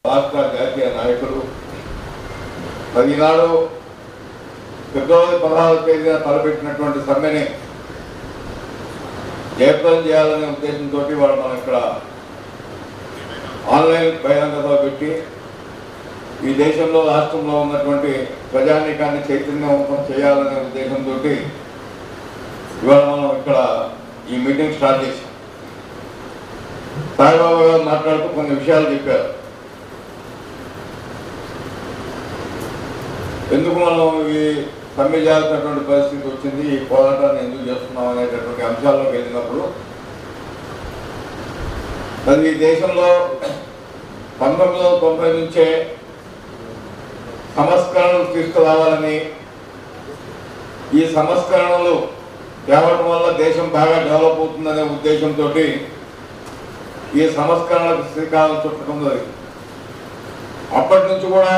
రాష్ట్ర జాతీయ నాయకులు ఈనాడు ఫిబ్రవరి 16వ తేదీన తలపెట్టినటువంటి సమ్మెని జయప్రదం చేయాలనే ఉద్దేశంతో వాళ్ళు మనం ఇక్కడ ఆన్లైన్ బహిరంగ సభ పెట్టి ఈ దేశంలో రాష్ట్రంలో ఉన్నటువంటి ప్రజానీకాన్ని చైతన్యవంతం చేయాలనే ఉద్దేశంతో ఇవాళ మనం ఇక్కడ ఈ మీటింగ్ స్టార్ట్ చేశాం. సాయిబాబా గారు మాట్లాడుతూ కొన్ని విషయాలు చెప్పారు. ఎందుకు మనం ఈ సమ్మె చేయాల్సినటువంటి పరిస్థితి వచ్చింది, ఈ పోరాటాన్ని ఎందుకు చేస్తున్నాం అనేటటువంటి అంశాల్లోకి వెళ్ళినప్పుడు అది ఈ దేశంలో 1990 నుంచే సంస్కరణలు తీసుకురావాలని, ఈ సంస్కరణలు తేవడం వల్ల దేశం బాగా డెవలప్ అవుతుందనే ఉద్దేశంతో ఈ సంస్కరణలకు శ్రీకారం చుట్టడం జరిగింది. అప్పటి నుంచి కూడా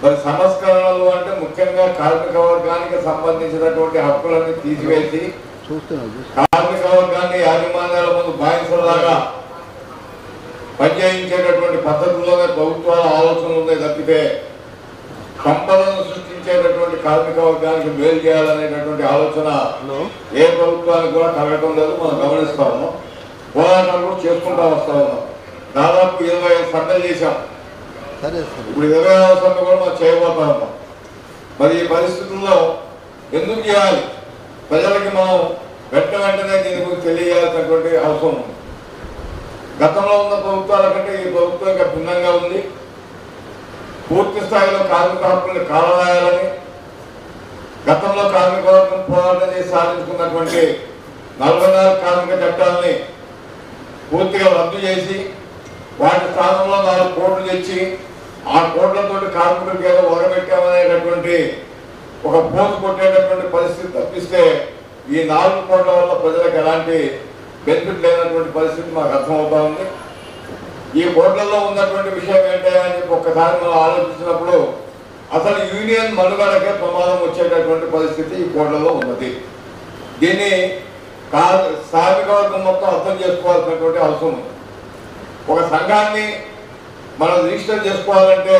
మరి సంస్కరణలు అంటే ముఖ్యంగా కార్మిక వర్గానికి సంబంధించినటువంటి హక్కులన్నీ తీసివేసి కార్మిక వర్గాన్ని యాజమాన్యాల ముందు బానిసలాగా పనిచేయించేటటువంటి పద్ధతుల్లోనే ప్రభుత్వాల ఆలోచనలు ఉన్నాయి తప్పితే సంపదను సృష్టించేటటువంటి కార్మిక వర్గానికి మేలు చేయాలనేటటువంటి ఆలోచన ఏ ప్రభుత్వానికి కూడా కలగటం లేదు. మనం గమనిస్తా ఉన్నాం. పోరాటాలు కూడా చేసుకుంటా వస్తా ఉన్నాం. దాదాపు 25 సమ్మెలు చేశాం. ఇప్పుడు 26వ సమ్మె కూడా మనం చేయబోతా ఉన్నాం. మరి ఈ పరిస్థితుల్లో ఎందుకు చేయాలి? ప్రజలకి మనం వెంటనే దీని గురించి తెలియజేయాల్సినటువంటి అవసరం ఉంది. గతంలో ఉన్న ప్రభుత్వాల కంటే ఈ ప్రభుత్వం ఇంకా భిన్నంగా ఉంది. పూర్తి స్థాయిలో కార్మిక హక్కుల్ని కాలరాయాలని, గతంలో కార్మిక వర్గం పోరాటం చేసి సాధించుకున్నటువంటి 44 కార్మిక చట్టాలని పూర్తిగా రద్దు చేసి వాటి స్థానంలో 4 కోట్లు తెచ్చి ఆ కోట్లతో కార్మికులకు ఏదో ఒరబెట్టామనేటటువంటి ఒక పోజు కొట్టేటటువంటి పరిస్థితి తప్పిస్తే ఈ 4 కోట్ల వల్ల ప్రజలకు ఎలాంటి బెనిఫిట్ లేనటువంటి పరిస్థితి మాకు అర్థమవుతా ఉంది. ఈ కోట్లలో ఉన్నటువంటి విషయం ఏంటని చెప్పి ఒక్కసారి మనం ఆలోచించినప్పుడు అసలు యూనియన్ మనుగడకే ప్రమాదం వచ్చేటటువంటి పరిస్థితి ఈ కోట్లలో ఉన్నది. దీన్ని కార్మిక వర్గం మొత్తం అర్థం చేసుకోవాల్సినటువంటి అవసరం ఉంది. ఒక సంఘాన్ని మనం రిజిస్టర్ చేసుకోవాలంటే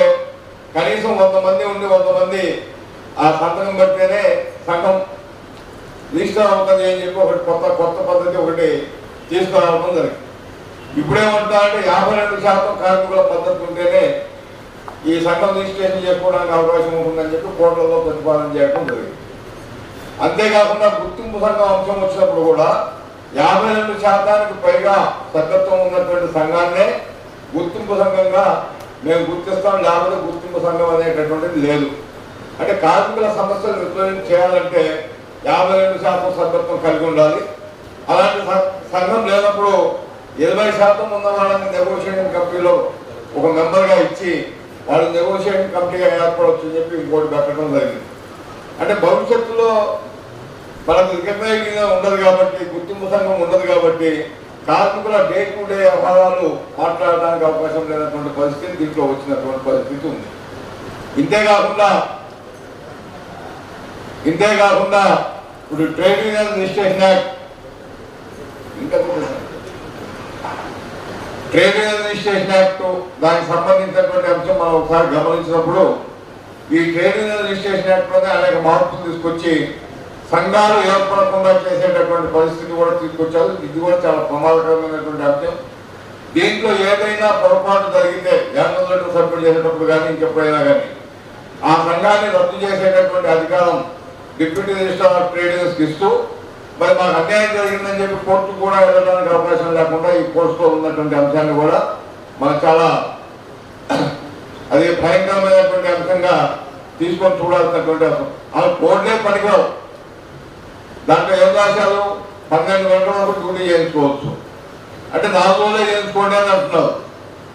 కనీసం 100 మంది ఉండి 100 మంది ఆ సంతకం బట్టినే సంఘం రిజిస్టర్ అవుతుంది అని చెప్పి ఒకటి కొత్త పద్ధతి ఒకటి తీసుకురావడం జరిగింది. ఇప్పుడేమంటా అంటే 52% కార్మికుల పద్ధతి ఉంటేనే ఈ సంఘం రిజిస్ట్రేషన్ చేసుకోవడానికి అవకాశం ఉంటుందని చెప్పి కోర్టులలో ప్రతిపాదన చేయడం జరిగింది. అంతేకాకుండా గుర్తింపు సంఘం అంశం వచ్చినప్పుడు కూడా 52% పైగా సభ్యత్వం ఉన్నటువంటి సంఘాన్నే గుర్తింపు సంఘంగా మేము గుర్తిస్తాం, లేకపోతే గుర్తింపు సంఘం అనేటటువంటిది లేదు. అంటే కార్మికుల సమస్యలు రిప్రజెంట్ చేయాలంటే 52% సభ్యత్వం కలిగి ఉండాలి. అలాంటి సంఘం లేనప్పుడు 20% ఉన్న వాళ్ళని నెగోషియేషన్ కమిటీలో ఒక మెంబర్గా ఇచ్చి వాళ్ళు నెగోషియేషన్ కమిటీగా ఏర్పడవచ్చు అని చెప్పి ఇంకోటి పెట్టడం జరిగింది. అంటే భవిష్యత్తులో మనకు రికగ్నైజ్గా ఉండదు కాబట్టి, గుర్తింపు సంఘం ఉండదు కాబట్టి కార్మికుల డే టు డే వ్యవహారాలు మాట్లాడడానికి అవకాశం లేనటువంటి పరిస్థితి దీంట్లో వచ్చినటువంటి పరిస్థితి ఉంది. ఇంతేకాకుండా ఇప్పుడు trade union registration act trade union registration act దానికి సంబంధించినటువంటి అంశం మనం ఒకసారి గమనించినప్పుడు ఈ ట్రేడ్ యూనియన్ రిజిస్ట్రేషన్ యాక్ట్లోనే అనేక మార్పులు తీసుకొచ్చి సంఘాలు ఏర్పడకుండా చేసేటటువంటి పరిస్థితి కూడా తీసుకొచ్చారు. ఇది కూడా చాలా ప్రమాదకరమైనటువంటి అంశం. దీంట్లో ఏదైనా పొరపాటు జరిగితే యాన్యువల్ సబ్మిట్ చేసేటప్పుడు కానీ ఇంకెప్పుడైనా కానీ ఆ సంఘాన్ని రద్దు చేసేటటువంటి అధికారం డిప్యూటీ రిజిస్ట్రార్ ఆఫ్ ట్రేడ్ యూనియన్స్కి ఇస్తూ మరి మాకు అన్యాయం జరిగిందని చెప్పి కోర్టు కూడా వెళ్ళడానికి అవకాశం లేకుండా ఈ కోర్టులో ఉన్నటువంటి అంశాన్ని కూడా మనం చాలా అది భయంకరమైనటువంటి అంశంగా తీసుకొని చూడాల్సినటువంటి అవసరం. అలా కోర్టులే పనికిరావు. దాంట్లో ఏం రాశారు? 12 గంటల వరకు డ్యూటీ చేయించుకోవచ్చు అంటే 4 రోజులే చేయించుకోండి అని అంటున్నారు.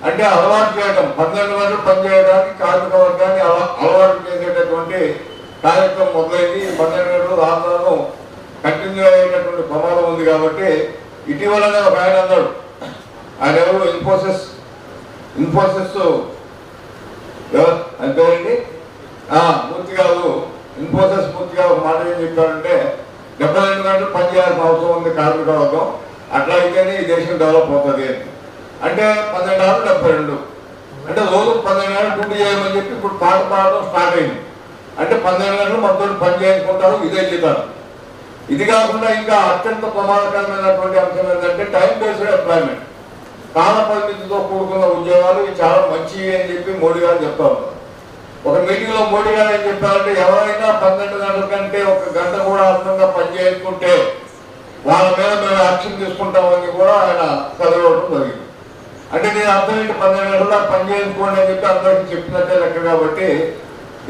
అంటే అలవాటు చేయడం, 12 గంటలు పనిచేయడానికి కార్మిక వర్గాన్ని అలవాటు చేసేటటువంటి కార్యక్రమం మొదలైంది. 12 గంటలు రాను కంటిన్యూ అయ్యేటటువంటి ప్రమాదం ఉంది. కాబట్టి ఇటీవలనే ఒక ఆయన అన్నాడు, ఆయన ఎవరు ఇన్ఫోసిస్ అంతేనండి మూర్తి గారు, ఇన్ఫోసిస్ మూర్తి గారు ఒక మాట ఏం చెప్పారంటే 72 గంటలు పనిచేయాల్సిన అవసరం ఉంది కార్మిక వర్గం, అట్లా అయితేనే ఈ దేశం డెవలప్ అవుతుంది అని. అంటే 12 72 అంటే రోజు 12 గంటలు డ్యూటీ చేయమని చెప్పి ఇప్పుడు పాట పాడడం స్టార్ట్ అయింది. అంటే 12 గంటలు మొత్తం పని చేసుకుంటారు, ఇదే జీతాలు. ఇది కాకుండా ఇంకా అత్యంత ప్రమాదకరమైనటువంటి అంశం ఏంటంటే టైం బేస్డ్ ఎంప్లాయ్మెంట్, కాల పరిమితితో కూడుకున్న ఉద్యోగాలు. ఇవి చాలా మంచివి అని చెప్పి మోడీ గారు చెప్తా ఉన్నారు. ఒక మీటింగ్ లో మోడీ గారు ఏం చెప్పారంటే ఎవరైనా 12 గంటల కంటే 1 గంట కూడా అర్థంగా పనిచేసుకుంటే వాళ్ళ మీద మేము యాక్షన్ తీసుకుంటామని కూడా ఆయన చదవడం జరిగింది. అంటే నేను అర్థం ఏంటి, 12 గంటల పని చేసుకోండి అని చెప్పి అందరికీ చెప్పినట్టే లెక్క. కాబట్టి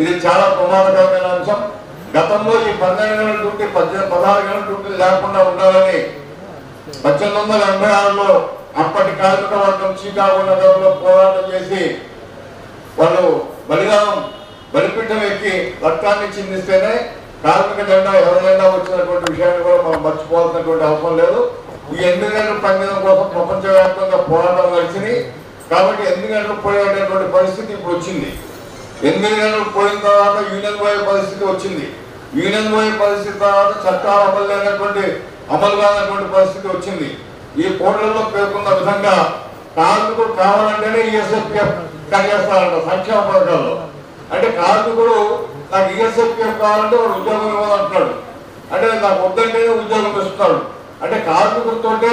ఇది చాలా ప్రమాదకరమైన అంశం. గతంలో ఈ 12 గంటల డ్యూటీ 16 గంటల డ్యూటీ లేకుండా ఉండాలని 1886లో అప్పటి కార్మిక వర్గం చికాగో నగరంలో పోరాటం చేసి వాళ్ళు బలిపీఠం ఎక్కి రక్తాన్ని చిందిస్తేనే కార్మిక జెండా ఎవరి జెండా వచ్చినటువంటి విషయాన్ని కూడా మనం మర్చిపోవాల్సినటువంటి అవసరం లేదు. ఈ 8 గంటల పనిదినం కోసం ప్రపంచవ్యాప్తంగా పోరాటం నడిచింది. కాబట్టి 8 గంటలు పోయేటటువంటి పరిస్థితి ఇప్పుడు వచ్చింది. 8 గంటలు పోయిన తర్వాత యూనియన్ పోయే పరిస్థితి వచ్చింది. యూనియన్ పోయే పరిస్థితి తర్వాత చట్టాలు అమలు కానటువంటి పరిస్థితి వచ్చింది. ఈ కోట్లలో పేర్కొన్న విధంగా కార్మికుడు కావాలంటేనే ఈఎస్ఐపిఎఫ్ కట్ చేస్తారంట సంక్షేమ పథకాల్లో. అంటే కార్మికుడు నాకు ఈఎస్ఐపిఎఫ్ కావాలంటే వాడు ఉద్యోగం ఇవ్వాలంటున్నాడు. అంటే నాకు వద్దంటేనే ఉద్యోగం ఇస్తున్నాడు. అంటే కార్మికుడితోటే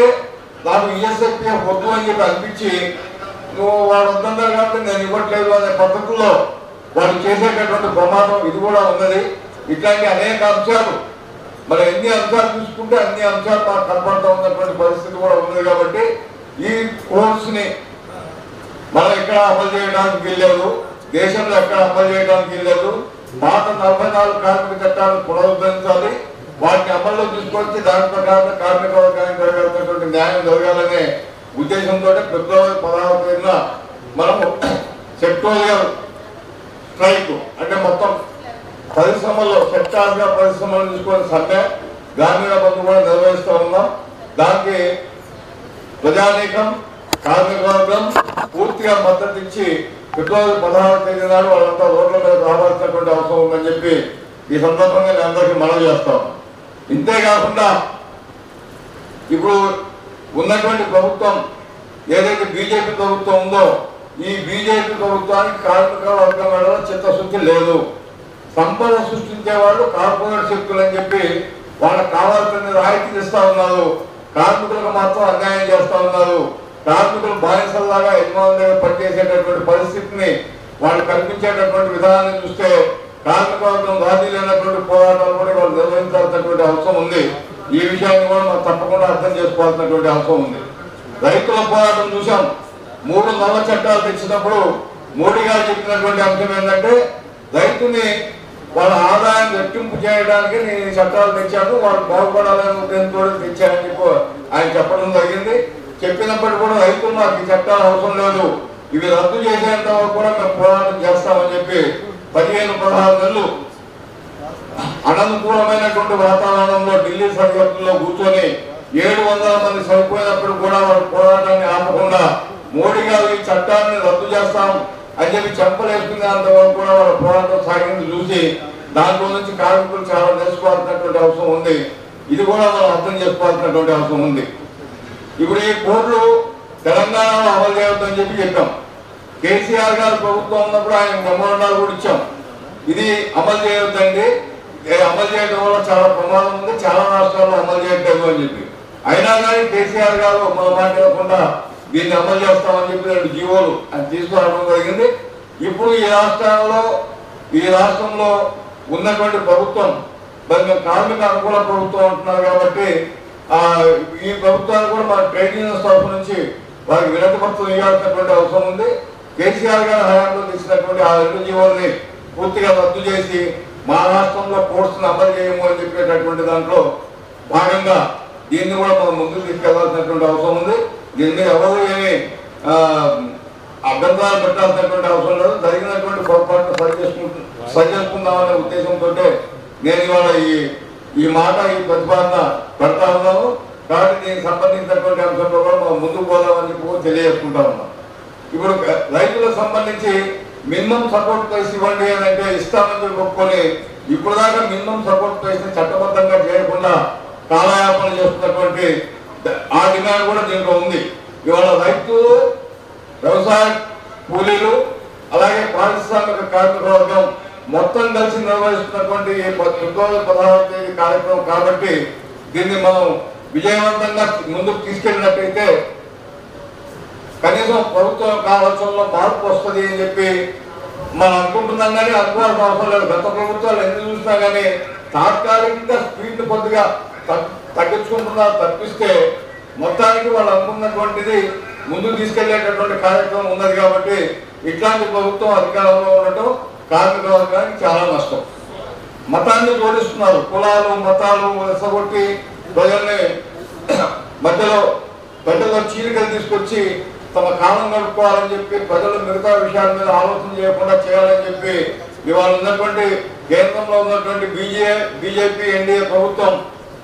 నాకు ఈఎస్ఐపిఎఫ్ వద్దు అని చెప్పి అనిపించి నువ్వు వాడు వద్దన్నారు కాబట్టి నేను ఇవ్వట్లేదు అనే పద్ధతుల్లో వాళ్ళు చేసేటటువంటి ప్రమాదం ఇది కూడా ఉన్నది. ఇట్లాంటి అనేక అంశాలు మరి ఎన్ని అంశాలు చూసుకుంటే అన్ని అంశాలు నాకు కనపడుతూ ఉన్నటువంటి పరిస్థితి కూడా ఉన్నది. కాబట్టి ఈ కోర్సుని మనం ఎక్కడ అమలు చేయడానికి వీల్లేదు, దేశంలో ఎక్కడ అమలు చేయడానికి వీల్లేదు. పాత 44 కార్మిక చట్టాలను పునరుద్ధరించాలి, వాటిని అమల్లో తీసుకొచ్చి దాని ప్రకారం కార్మిక వర్గానికి జరగాల్సినటువంటి న్యాయం జరగాలనే ఉద్దేశంతో ఫిబ్రవరి 16వ తేదీన మనము సెక్టోరియల్ స్ట్రైక్ అంటే మొత్తం పరిశ్రమల్లో సెక్టార్గా పరిశ్రమలు తీసుకొని సమ్మె గ్రామీణ బంధు కూడా నిర్వహిస్తూ ఉన్నాం. దానికి ప్రజానీకం కార్మిక వర్గం పూర్తిగా మద్దతు ఇచ్చి ఫిబ్రవరి 16వ తేదీ నాడు వాళ్ళంతా రోడ్ల మీద రావాల్సినటువంటి అవసరం ఉందని చెప్పి ఈ సందర్భంగా నేను అందరికీ మనవి చేస్తాం. ఇంతేకాకుండా ఇప్పుడు ఉన్నటువంటి ప్రభుత్వం ఏదైతే బీజేపీ ప్రభుత్వం ఉందో ఈ బీజేపీ ప్రభుత్వానికి కార్మిక వర్గం వల్ల చిత్తశుద్ధి లేదు. సంపద సృష్టించే వాళ్ళు కార్పొరేట్ శక్తులు అని చెప్పి వాళ్ళకి కావాల్సిన రాయితీలు ఇస్తా ఉన్నారు, కార్మికులకు మాత్రం అన్యాయం చేస్తా ఉన్నారు. కార్మికులు బానిసల్లాగా యజమానుల దగ్గర పనిచేసేటటువంటి పరిస్థితిని వాళ్ళు కల్పించేటటువంటి విధానాన్ని చూస్తే కార్మిక వర్గం రాజీ లేనటువంటి పోరాటాలు కూడా వాళ్ళు నిర్వహించాల్సినటువంటి అవసరం ఉంది. ఈ విషయాన్ని కూడా మనం తప్పకుండా అర్థం చేసుకోవాల్సినటువంటి అవసరం ఉంది. రైతుల పోరాటం చూసాం. 3 నల్ల చట్టాలు తెచ్చినప్పుడు మోడీ గారు చెప్పినటువంటి అంశం ఏంటంటే రైతుని వాళ్ళ ఆదాయం రెట్టింపు చేయడానికి నేను చట్టాలు తెచ్చాను, వాళ్ళు బాగుపడాలనే ఉద్దేశంతో తెచ్చానని చెప్పి ఆయన చెప్పడం జరిగింది. చెప్పినప్పటికీ కూడా రైతులు మాకు ఈ చట్టాలు అవసరం లేదు, ఇవి రద్దు చేసేంత వరకు కూడా మేము పోరాటం చేస్తామని చెప్పి 15-16 నెలలు అననుకూలమైనటువంటి వాతావరణంలో ఢిల్లీ సరిహద్దుల్లో కూర్చొని 700 మంది చనిపోయినప్పుడు కూడా వాళ్ళ పోరాటాన్ని ఆపకుండా మోడీ గారు ఈ చట్టాన్ని రద్దు చేస్తాం అని చెప్పి చెంపలేసుకునేంత వరకు కూడా వాళ్ళ పోరాటం సాగింది చూసి దాంట్లో నుంచి కార్మికులు చాలా నేర్చుకోవాల్సినటువంటి అవసరం ఉంది. ఇది కూడా మనం అర్థం చేసుకోవాల్సినటువంటి అవసరం ఉంది. ఇప్పుడు ఈ కోర్టులు తెలంగాణలో అమలు చేయవద్దని చెప్పి చెప్పాం. కేసీఆర్ గారు ప్రభుత్వం ఉన్నప్పుడు ఆయన మెమోరాండాలు కూడా ఇచ్చాం, ఇది అమలు చేయవద్దండి, అమలు చేయడం వల్ల చాలా ప్రమాదం ఉంది, చాలా రాష్ట్రాల్లో అమలు చేయట్లేదు అని చెప్పి. అయినా కానీ కేసీఆర్ గారు మన మాట్లాడకుండా దీన్ని అమలు చేస్తామని చెప్పి 2 జీవోలు ఆయన తీసుకురావడం జరిగింది. ఇప్పుడు ఈ రాష్ట్రంలో ఉన్నటువంటి ప్రభుత్వం మరి మేము కార్మిక అనుకూల ప్రభుత్వం అంటున్నారు కాబట్టి ఈ ప్రభుత్వాన్ని కూడా మన ట్రేడ్ యూనియన్స్ తరఫు నుంచి వారికి వినతి పత్రం ఇవ్వాల్సినటువంటి అవసరం ఉంది. కేసీఆర్ గారి హయాంలో తీసినటువంటి ఆ 2 జీవోల్ని పూర్తిగా రద్దు చేసి మా రాష్ట్రంలో కోర్సును అమలు చేయము అని చెప్పేటటువంటి దాంట్లో భాగంగా దీన్ని కూడా మనం ముందుకు తీసుకెళ్లాల్సినటువంటి అవసరం ఉంది. దీని మీద ఎవరు ఏమి అభ్యంతరాలు పెట్టాల్సినటువంటి అవసరం లేదు. జరిగినటువంటి పొరపాటును సరి చేసుకుందామనే ఉద్దేశంతో నేను ఇవాళ ఈ మాట ఈ ప్రతిపాదన పెడతా ఉన్నాను. కాబట్టి దీనికి సంబంధించినటువంటి అంశంలో కూడా మనం ముందుకు పోదామని చెప్పి తెలియజేసుకుంటా ఉన్నాం. ఇప్పుడు రైతులకు సంబంధించి మినిమం సపోర్ట్ ప్రైస్ ఇవ్వండి అని అంటే ఇస్తామని ఒప్పుకొని ఇప్పుడు దాకా మినిమం సపోర్ట్ ప్రైస్ ని చట్టబద్ధంగా చేయకుండా కాలయాపన చేస్తున్నటువంటి ఆ డిమాండ్ కూడా దీంట్లో ఉంది. ఇవాళ రైతులు వ్యవసాయ కూలీలు అలాగే పారిశ్రామిక కార్మిక వర్గం మొత్తం కలిసి నిర్వహిస్తున్నటువంటి ఈ 16వ తేదీ కార్యక్రమం కాబట్టి దీన్ని మనం విజయవంతంగా ముందుకు తీసుకెళ్ళినట్టయితే కనీసం ప్రభుత్వం ఆలోచనలో మార్పు వస్తుంది అని చెప్పి మనం అనుకుంటున్నాం. కానీ అనుకోవాల్సిన అవసరం లేదు. గత ప్రభుత్వాలు ఎన్ని చూసినా కానీ తాత్కాలికంగా స్పీడ్ కొద్దిగా తగ్గించుకుంటున్నారు తప్పిస్తే మొత్తానికి వాళ్ళు అనుకున్నటువంటిది ముందుకు తీసుకెళ్లేటటువంటి కార్యక్రమం ఉన్నది. కాబట్టి ఇట్లాంటి ప్రభుత్వం అధికారంలో ఉండటం కార్మిక వర్గానికి చాలా నష్టం. మతాన్ని జోడిస్తున్నారు, కులాలు మతాలు రెచ్చగొట్టి ప్రజల్ని మధ్యలో చీలికలు తీసుకొచ్చి తమ కాలం గడుపుకోవాలని చెప్పి ప్రజలు మిగతా విషయాల మీద ఆలోచన చేయకుండా చేయాలని చెప్పి ఇవాళ ఉన్నటువంటి కేంద్రంలో ఉన్నటువంటి బీజేపీ ఎన్డీఏ ప్రభుత్వం,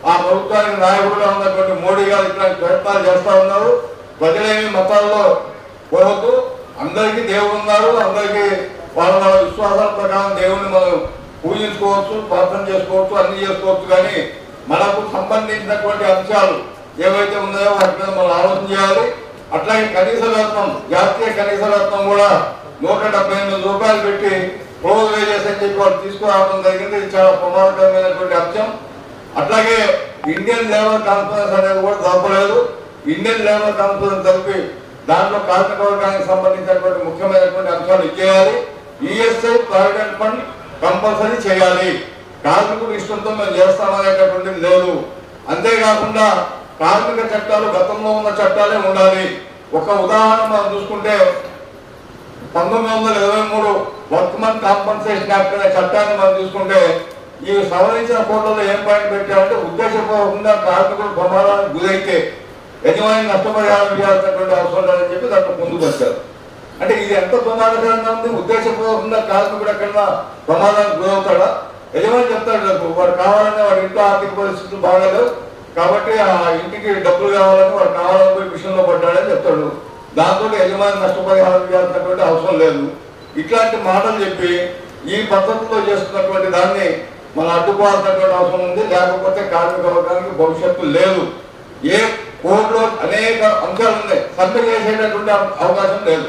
ఆ ప్రభుత్వానికి నాయకుడుగా ఉన్నటువంటి మోడీ గారు ఇట్లాంటి ప్రయత్నాలు చేస్తా ఉన్నారు. ప్రజలేమి మతాల్లో పోవద్దు, అందరికీ దేవుడు ఉన్నారు, అందరికీ వాళ్ళ విశ్వాసాల ప్రకారం దేవుడిని మనం పూజించుకోవచ్చు, ప్రార్థన చేసుకోవచ్చు, అన్ని చేసుకోవచ్చు. కానీ మనకు సంబంధించినటువంటి అంశాలు ఏవైతే ఉన్నాయో వాటి మీద మనం ఆలోచన చేయాలి. అట్లాగే కనీస వేతనం, జాతీయ కనీస వేతనం కూడా 178 రూపాయలు పెట్టి క్లోజ్ వేజెస్ అని చెప్పి వాళ్ళు తీసుకురావడం జరిగింది. ఇది చాలా ప్రమాదకరమైనటువంటి అంశం. అట్లాగే ఇండియన్ లేబర్ కాన్ఫరెన్స్ అనేది కూడా జరపలేదు. ఇండియన్ లేబర్ కాన్ఫరెన్స్ జరిపి దాంట్లో కార్మిక వర్గానికి సంబంధించినటువంటి ముఖ్యమైనటువంటి అంశాలు ఇచ్చేయాలి. ఈఎస్ఐ ప్రావిడెంట్ ఫండ్ కంపల్సరీ చేయాలి. కార్మికులు ఇష్టంతో మేము చేస్తామనేటటువంటిది లేదు. అంతేకాకుండా కార్మిక చట్టాలు గతంలో ఉన్న చట్టాలే ఉండాలి. ఒక ఉదాహరణ మనం చూసుకుంటే 1923 వర్క్మెన్ కాంపన్సేషన్ యాక్ట్ అనే చట్టాన్ని మనం చూసుకుంటే ఈ సవరించిన కోర్టులో ఏం పాయింట్ పెట్టారంటే ఉద్దేశపూర్వకంగా కార్మికులు ప్రమాదానికి గురైతే యజమాని నష్టపరిహారం ఇవ్వాల్సినటువంటి అవసరం లేదని చెప్పి దాంట్లో ముందుకు వచ్చారు. అంటే ఇది ఎంత ప్రమాదకరంగా ఉంది. ఉద్దేశపూర్వకంగా కార్మికుడు ఎక్కడన్నా ప్రమాదానికి గురవుతాడా? యజమాని చెప్తాడు వాడు కావాలని, వాడి ఇంట్లో ఆర్థిక పరిస్థితులు బాగాలేవు కాబట్టి ఆ ఇంటికి డబ్బులు కావాలని వాడు కావాలని పోయి విషయంలో పడ్డాడని చెప్తాడు. దాంతో యజమాని నష్టపరిహారం ఇవ్వాల్సినటువంటి అవసరం లేదు. ఇట్లాంటి మాటలు చెప్పి ఈ పద్ధతిలో చేస్తున్నటువంటి దాన్ని మనం అడ్డుకోవాల్సినటువంటి అవసరం ఉంది. లేకపోతే కార్మిక వర్గానికి భవిష్యత్తు లేదు. ఏ కోర్టులో అనేక అంశాలు ఉన్నాయి, సమ్మె చేసేటటువంటి అవకాశం లేదు.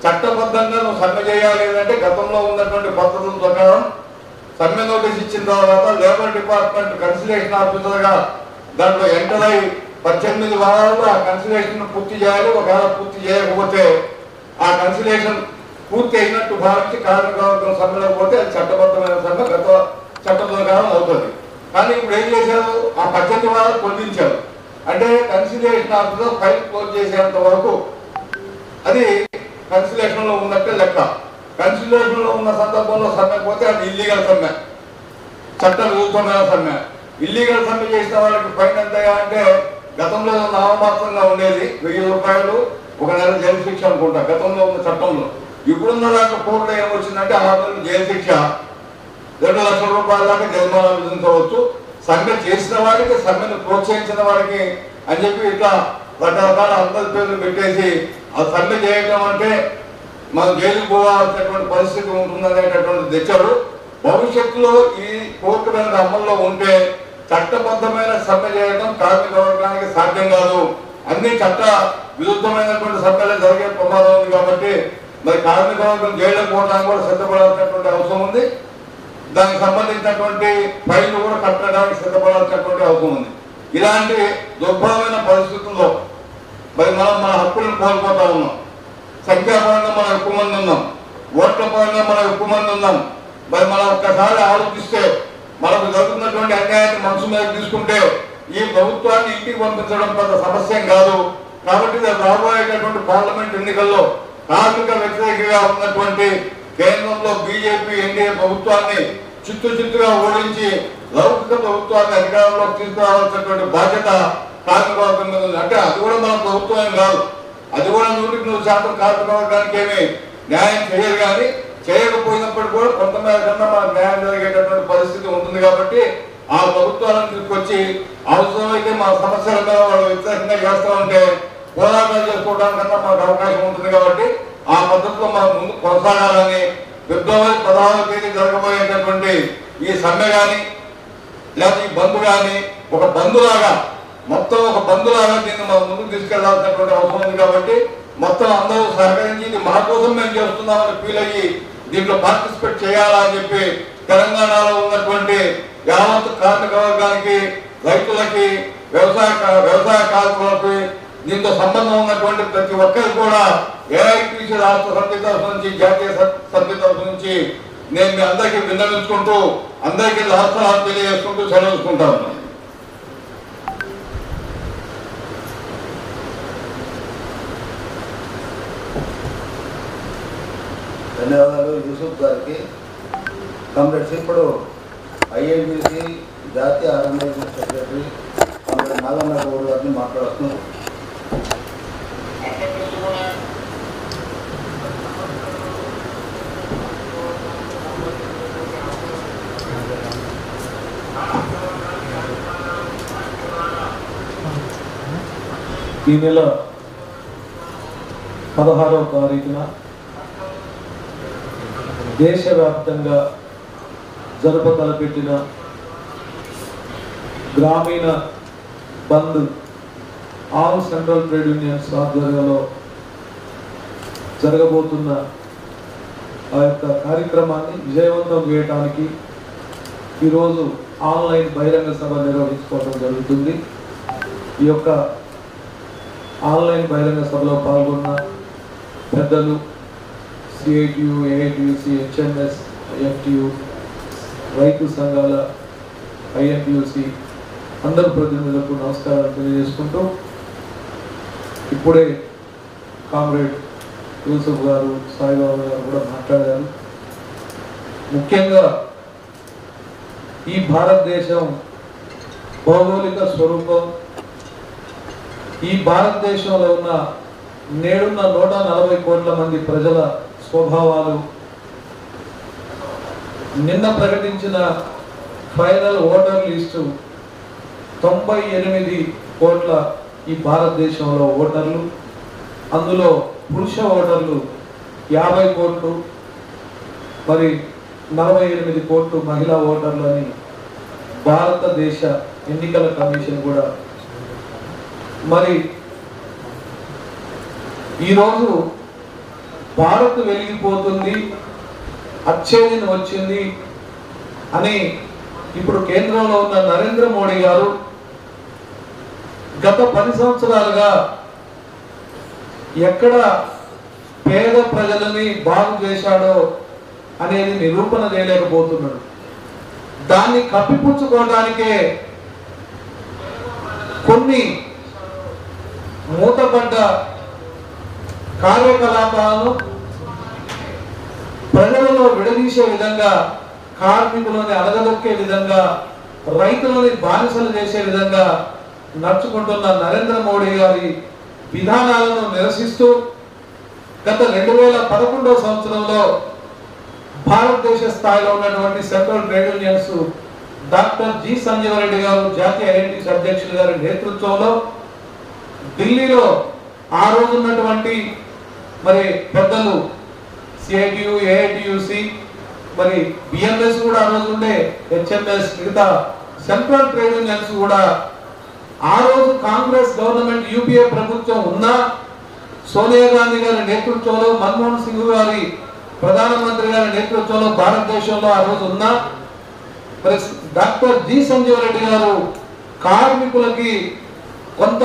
చట్టబద్ధంగా నువ్వు సమ్మె చేయాలి అంటే గతంలో ఉన్నటువంటి పద్ధతుల ప్రకారం సమ్మె నోటీస్ ఇచ్చిన తర్వాత లేబర్ డిపార్ట్మెంట్ కన్సిలేషన్ ఆఫీసర్గా దాంట్లో ఎంటర్ అయి 18 వారాల్లో ఆ కన్సిలేషన్ పూర్తి చేయాలి. ఒకవేళ పూర్తి చేయకపోతే ఆ కన్సిలేషన్ పూర్తి అయినట్టు భావించి కార్మిక వర్గం సమ్మెలోకి పోతే అది చట్టబద్ధమైన సమ్మె గత చట్ట ప్రకారం అవుతుంది. కానీ ఇప్పుడు ఏం చేశారు, ఆ 18 వారాలు పొందించారు. అంటే కన్సిలేషన్ ఆఫీసర్ ఫైల్ క్లోజ్ చేసేంత వరకు అది కన్సిలేషన్ లో ఉన్నట్టే లెక్క. కన్సిలేషన్ లో ఉన్న సందర్భంలో సమ్మె పోతే అది ఇల్లీగల్ సమ్మె, చట్ట విరుద్ధమైన సమ్మె. ఇల్లీగల్ సమ్మె చేసిన వాళ్ళకి ఫైన్ ఎంతగా అంటే గతంలో నామమాత్రంగా ఉండేది 1000 రూపాయలు, 1 నెల జైలు శిక్ష అనుకుంటా గతంలో ఉన్న చట్టంలో. ఇప్పుడున్న దాంట్లో కోర్టులో ఏమొచ్చిందంటే 6 నెలలు జైలు శిక్ష, 2 లక్షల రూపాయల దాకా జరిమానా విధించవచ్చు. సమ్మె చేసిన వారికి, సమ్మెను ప్రోత్సహించిన వారికి అని చెప్పి ఇట్లా రకరకాల అందరి పేర్లు పెట్టేసి ఆ సమ్మె చేయడం అంటే మనం జైలుకు పోవాల్సినటువంటి పరిస్థితి ఉంటుందనేటటువంటి తెచ్చారు. భవిష్యత్తులో ఈ కోర్టు మీద అమల్లో ఉంటే చట్టబద్ధమైన సమ్మె చేయడం కార్మిక వర్గానికి సాధ్యం కాదు. అన్ని చట్ట విరుద్ధమైనటువంటి సమ్మెలు జరిగే ప్రమాదం ఉంది. కాబట్టి మరి కార్మిక వర్గం జైలుకు పోవడానికి కూడా సిద్ధపడాల్సినటువంటి అవసరం ఉంది. దానికి సంబంధించినటువంటి ఫైన్లు కూడా కట్టడానికి సిద్ధపడాల్సినటువంటి అవసరం ఉంది. ఇలాంటి దుర్భరమైన పరిస్థితుల్లో మరి మనం మన హక్కులను కోల్పోతా ఉన్నాం. సంఖ్యాపరంగా మనం ఎక్కువ మంది ఉన్నాం, ఓట్ల పరంగా మనం ఎక్కువ మంది ఉన్నాం. మరి మనం ఒక్కసారి ఆలోచిస్తే మనకు జరుగుతున్నటువంటి అన్యాయాన్ని మనసు మీద తీసుకుంటే ఈ ప్రభుత్వాన్ని ఇంటికి పంపించడం పెద్ద సమస్యం కాదు. కాబట్టి రాబోయేటటువంటి పార్లమెంట్ ఎన్నికల్లో కార్మిక వ్యతిరేకంగా ఉన్నటువంటి కేంద్రంలో బీజేపీ ఎన్డీఏ ప్రభుత్వాన్ని చిత్తుగా ఓడించి లౌకిక ప్రభుత్వాన్ని అధికారంలోకి తీసుకురావాల్సినటువంటి బాధ్యత కార్మిక వర్గం మీద ఉంది. అంటే అది కూడా మన ప్రభుత్వం కాదు, అది కూడా 100% కార్మిక వర్గానికి ఏమి న్యాయం చేయరు. కానీ చేయకపోయినప్పటికీ కూడా కొంతమేర కన్నా మనకు న్యాయం జరిగేటటువంటి పరిస్థితి ఉంటుంది. కాబట్టి ఆ ప్రభుత్వాలను తీసుకొచ్చి అవసరమైతే మన సమస్యల మీద వాళ్ళు వ్యతిరేకంగా చేస్తూ ఉంటే పోరాటాలు చేసుకోవడానికన్నా మనకు అవకాశం ఉంటుంది. కాబట్టి ఆ పద్ధతిలో మనం ముందు కొనసాగాలని, ఫిబ్రవరి 16వ తేదీ జరగబోయేటటువంటి ఈ సమ్మె కానీ లేకపోతే ఈ బంద్ కానీ ఒక బంధులాగా, మొత్తం ఒక బంధులాగా దీన్ని మనం ముందుకు తీసుకెళ్లాల్సినటువంటి అవసరం ఉంది. కాబట్టి మొత్తం అందరూ సహకరించి ఇది మా కోసం మేము చేస్తున్నామని ఫీల్ అయ్యి దీంట్లో పార్టిసిపేట్ చేయాలని చెప్పి తెలంగాణలో ఉన్నటువంటి యావత్ కార్మిక వర్గానికి, రైతులకి, వ్యవసాయ కార్మికులకి, దీంతో సంబంధం ఉన్నటువంటి ప్రతి ఒక్కరికి కూడా ఏఐటీసీ రాష్ట్ర సమితి తరఫు నుంచి, జాతీయ సమితి తరఫు నుంచి నేను మీ అందరికీ విన్నవించుకుంటూ అందరికీ రాష్ట్రాలు తెలియజేసుకుంటూ సెలవుకుంటా ఉన్నాను. ధన్యవాదాలు యూసుఫ్ గారికి. కామ్రేడ్స్, ఇప్పుడు ఐఎన్టీసీ జాతీయ organization secretary comrade Naganna Goud గారిని మాట్లాడుతున్నాం. ఈ నెల 16వ తారీఖున దేశవ్యాప్తంగా తలపెట్టిన గ్రామీణ bandh all central trade unions ఆధ్వర్యంలో జరగబోతున్న ఆ యొక్క కార్యక్రమాన్ని విజయవంతం చేయడానికి ఈరోజు ఆన్లైన్ బహిరంగ సభ నిర్వహించుకోవడం జరుగుతుంది. ఈ యొక్క ఆన్లైన్ బహిరంగ సభలో పాల్గొన్న పెద్దలు సిఐటియు, ఏఐటియుసి, హెచ్ఎంఎస్, ఎఫ్టియు, రైతు సంఘాల, ఐఎన్టీయూసి అందరు ప్రతినిధులకు నమస్కారాలు తెలియజేసుకుంటూ, ఇప్పుడే కామ్రేడ్ యూసుఫ్ గారు, సాయిబాబు గారు కూడా మాట్లాడారు. ముఖ్యంగా ఈ భారతదేశం భౌగోళిక స్వరూపం, ఈ భారతదేశంలో ఉన్న నేడున్న 140 కోట్ల మంది ప్రజల స్వభావాలు, నిన్న ప్రకటించిన ఫైనల్ ఓటర్ లిస్టు 98 కోట్ల ఈ భారతదేశంలో ఓటర్లు, అందులో పురుష ఓటర్లు 50 కోట్లు, మరి 48 కోట్లు మహిళా ఓటర్లు అని భారతదేశ ఎన్నికల కమిషన్ కూడా. మరి ఈరోజు భారత్ వెలిగిపోతుంది, అచ్చేదిన వచ్చింది అని ఇప్పుడు కేంద్రంలో ఉన్న నరేంద్ర మోడీ గారు గత 10 సంవత్సరాలుగా ఎక్కడ పేద ప్రజలని బాగు చేశాడో అనేది నిరూపణ చేయలేకపోతున్నాడు. దాన్ని కప్పిపుచ్చుకోవడానికే కొన్ని మూతపడ్డ కార్యకలాపాలను ప్రజలలో విడదీసే విధంగా, కార్మికులని అలగదొక్కే విధంగా, రైతులని బానిసలు చేసే విధంగా నడుచుకుంటున్న నరేంద్ర మోడీ గారి విధానాలను నిరసిస్తూ గత 2011వ సంవత్సరంలో భారతదేశ స్థాయిలో ఉన్నటువంటి central trade unions doctor G Sanjeeva Reddy గారు, జాతీయ ఐఎన్టీసీ అధ్యక్షులు గారి నేతృత్వంలో ఢిల్లీలో ఆ రోజు ఉన్నటువంటి మరి పెద్దలు సిఐటియు, ఏఐటియుసి, మరి బిఎంఎస్ కూడా ఆ రోజు ఉండే, హెచ్ఎంఎస్, మిగతా సెంట్రల్ ట్రేడ్ యూనియన్స్ కూడా ఆ రోజు కాంగ్రెస్ గవర్నమెంట్, యూపీఏ ప్రభుత్వం ఉన్నా, సోనియా గాంధీ గారి నేతృత్వంలో, మన్మోహన్ సింగ్ గారి ప్రధానమంత్రి గారి నేతృత్వంలో భారతదేశంలో ఆ రోజు ఉన్నా, మరి డాక్టర్ జి సంజీవ రెడ్డి గారు కార్మికులకి కొంత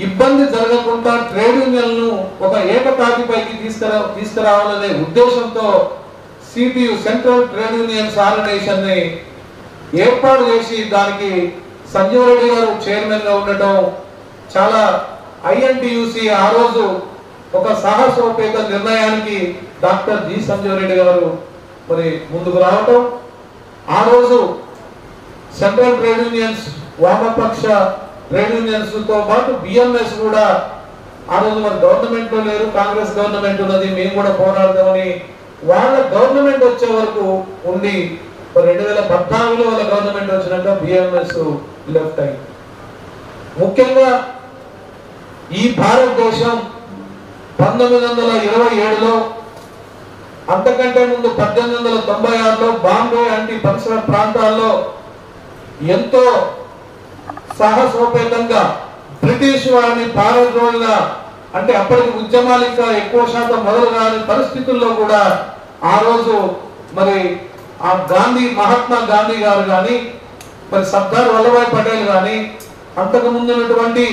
ఇబ్బంది జరగకుండా ట్రేడ్ యూనియన్లను ఒక ఏకతాటిపైకి తీసుకురావాలనే ఉద్దేశంతో CITU, central trade unions organization ని ఏర్పాటు చేసి దానికి సంజీవ రెడ్డి గారు చైర్మన్ గా ఉండటం, చాలా ఐఎన్టీయూసి ఆ రోజు ఒక సాహసోపేత నిర్ణయానికి డాక్టర్ జి సంజీవ రెడ్డి గారు మరి ముందుకు రావటం, ఆ రోజు సెంట్రల్ ట్రేడ్ యూనియన్స్, వామపక్ష ట్రేడ్ యూనియన్స్ తో పాటు బిఎంఎస్ కూడా ఆ రోజు మరి గవర్నమెంట్ లో లేరు, కాంగ్రెస్ గవర్నమెంట్ ఉన్నది, మేము కూడా పోరాడదామని వాళ్ళ గవర్నమెంట్ వచ్చే వరకు ఉండి 2014లో వాళ్ళ గవర్నమెంట్ వచ్చినాక బిఎంఎస్ లెఫ్ట్ అయింది. ముఖ్యంగా ఈ భారతదేశం 1927లో, అంతకంటే ముందు 1896లో బాంబే వంటి పరిసర ప్రాంతాల్లో ఎంతో సాహసోపేతంగా బ్రిటిష్ వారిని పారద్రోలిన అంటే అప్పటికి ఉద్యమాలు ఇంకా ఎక్కువ శాతం మొదలు కాని పరిస్థితుల్లో కూడా ఆ రోజు మరి ఆ మహాత్మా గాంధీ గారు కానీ మరి సర్దార్ వల్లభాయ్ పటేల్ కానీ అంతకు ముందున్నటువంటి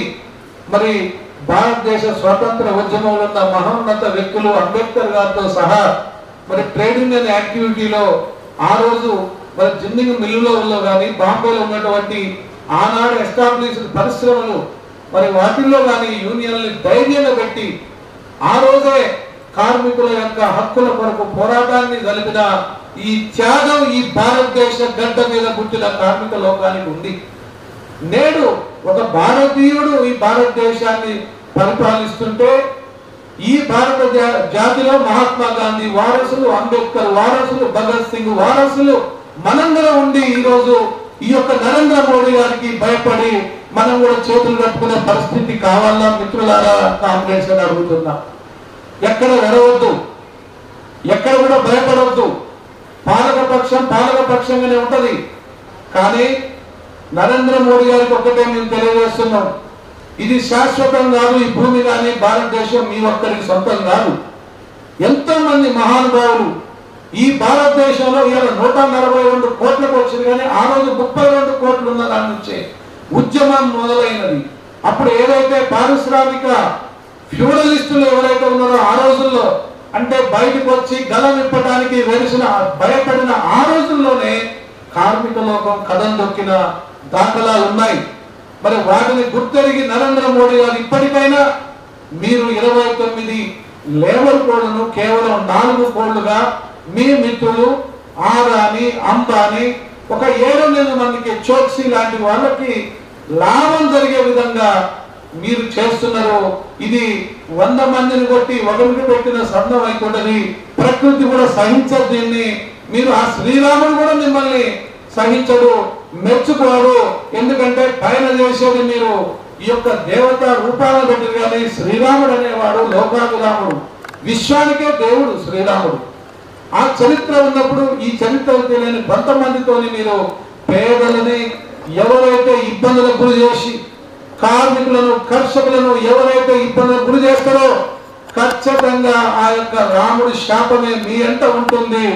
మరి భారతదేశ స్వాతంత్ర ఉద్యమంలో ఉన్న మహోన్నత వ్యక్తులు అంబేద్కర్ గారితో సహా మరి ట్రేడ్ యూనియన్ యాక్టివిటీలో ఆ రోజు మరి జిన్నింగ్ మిల్లులో కానీ బాంబేలో ఉన్నటువంటి ఆనాడు ఎస్టాబ్లిష్డ్ పరిశ్రమలు మరి వాటిల్లో కానీ యూనియన్లు ధైర్యంగా పెట్టి ఆ రోజే కార్మికుల యొక్క హక్కుల కొరకు పోరాటాన్ని జరిపిన ఈ త్యాగం ఈ భారతదేశ గడ్డ మీద పుట్టిన కార్మిక లోకానికి ఉంది. నేడు ఒక భారతీయుడు ఈ భారతదేశాన్ని పరిపాలిస్తుంటే ఈ భారత జాతిలో మహాత్మా గాంధీ వారసులు, అంబేద్కర్ వారసులు, భగత్ సింగ్ వారసులు మనందరం ఉండి ఈరోజు ఈ యొక్క నరేంద్ర మోడీ గారికి భయపడి మనం కూడా చేతులు కట్టుకునే పరిస్థితి కావాలా మిత్రులారా, కాంగ్రెస్ అని అడుగుతున్నా. ఎక్కడ వెరవద్దు, ఎక్కడ కూడా భయపడవద్దు. పాలకపక్షంగానే ఉంటది. కానీ నరేంద్ర మోడీ గారికి ఒక్కటే మేము తెలియజేస్తున్నాం, ఇది శాశ్వతం కాదు. ఈ భూమి కానీ భారతదేశం మీ ఒక్కరికి సొంతం కాదు. ఎంతో మంది మహానుభావులు ఈ భారతదేశంలో ఇవాళ 142 కోట్లకు వచ్చింది, కానీ ఆ రోజు 32 కోట్లు ఉన్న దాని నుంచే ఉద్యమం మొదలైనది. అప్పుడు ఏదైతే పారిశ్రామిక ఫ్యూడలిస్టులు ఎవరైతే ఉన్నారో ఆ రోజుల్లో, అంటే బయటకు వచ్చి గలం ఇప్పడానికి భయపడిన ఆ రోజుల్లోనే కార్మిక లోకం కథం దొక్కిన దాఖలాలు ఉన్నాయి. మరి వాటిని గుర్తెరిగి నరేంద్ర మోడీ గారు ఇప్పటికైనా మీరు 29 లేబర్ కోడ్లను కేవలం 4 కోడ్లుగా మీ మిత్రులు ఆదాని, అంబానీ, ఒక 7-8 మందికి, చోక్సీ లాంటి వాళ్ళకి లాభం జరిగే విధంగా మీరు చేస్తున్నారు. ఇది 100 మందిని కొట్టి ఒకరికి పెట్టిన సందం అయిపోతుంది. ప్రకృతి కూడా సహించదు దీన్ని. మీరు ఆ శ్రీరాముడు కూడా మిమ్మల్ని సహించడు, మెచ్చుకోడు. ఎందుకంటే పైన చేసేది మీరు ఈ యొక్క దేవత రూపాలను పెట్టి, కానీ శ్రీరాముడు అనేవాడు లోకాభిరాముడు, విశ్వానికే దేవుడు శ్రీరాముడు. ఆ చరిత్ర ఉన్నప్పుడు ఈ చరిత్ర తెలియని కొంతమందితోని మీరు పేదలని ఎవరైతే ఇబ్బందులకు గురి చేసి, కార్మికులను, కర్షకులను ఎవరైతే ఇబ్బందులకు గురి చేస్తారో ఖచ్చితంగా ఆ యొక్క రాముడి శాపమే మీ అంట ఉంటుంది.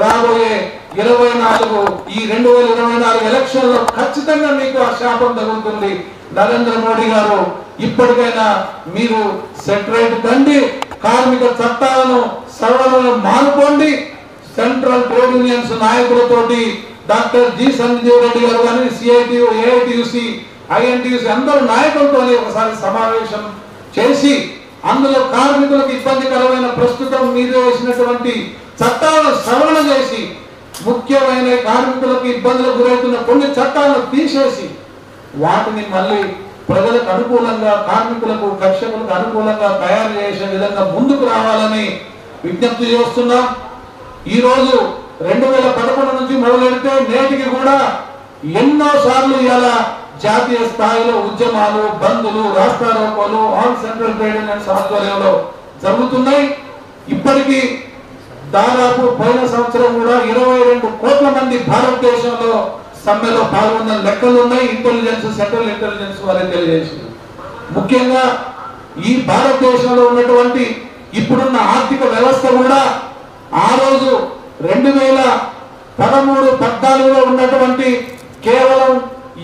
రాబోయే 2024 ఎలక్షన్లో ఖచ్చితంగా మీకు ఆ శాపం తగులుతుంది. నరేంద్ర మోడీ గారు ఇప్పటికైనా మీరు సెటరేట్ కండి, కార్మిక చట్టాలను సవరణలను మానుకోండి. సెంట్రల్ ట్రేడ్ యూనియన్స్ నాయకులతోటి డాక్టర్ జి సంజీవ్ రెడ్డి గారు కానీ, సిఐటియు, ఏఐటియుసి, ఐఎన్టీయూసి అందరూ నాయకులతో ఒకసారి సమావేశం చేసి అందులో కార్మికులకు ఇబ్బందికరమైన ప్రస్తుతం మీరు వేసినటువంటి చట్టాలను సవరణ చేసి, ముఖ్యమైన కార్మికులకు ఇబ్బందులకు గురవుతున్న కొన్ని చట్టాలను తీసేసి వాటిని మళ్ళీ ప్రజలకు అనుకూలంగా, కార్మికులకు, కర్షకులకు అనుకూలంగా తయారు చేసే విధంగా ముందుకు రావాలని విజ్ఞప్తి చేస్తున్నాం. ఈరోజు 2011 నుంచి మొదలెడితే నేటికి కూడా ఎన్నో సార్లు ఇలా జాతీయ స్థాయిలో ఉద్యమాలు, బంద్లు, రాస్తారోకోలు ఆల్ సెంట్రల్ ట్రేడ్ యూనియన్స్ ఆధ్వర్యంలో జరుగుతున్నాయి. ఇప్పటికీ దాదాపు పోయిన సంవత్సరం కూడా 22 కోట్ల మంది భారతదేశంలో సమ్మెలో పాల్గొన్న లెక్కలు ఉన్నాయి. ఇంటెలిజెన్స్, సెంట్రల్ ఇంటెలిజెన్స్ వారే తెలియజేసింది. ముఖ్యంగా ఈ భారతదేశంలో ఉన్నటువంటి ఇప్పుడున్న ఆర్థిక వ్యవస్థ కూడా ఆ రోజు 2013-14లో ఉన్నటువంటి కేవలం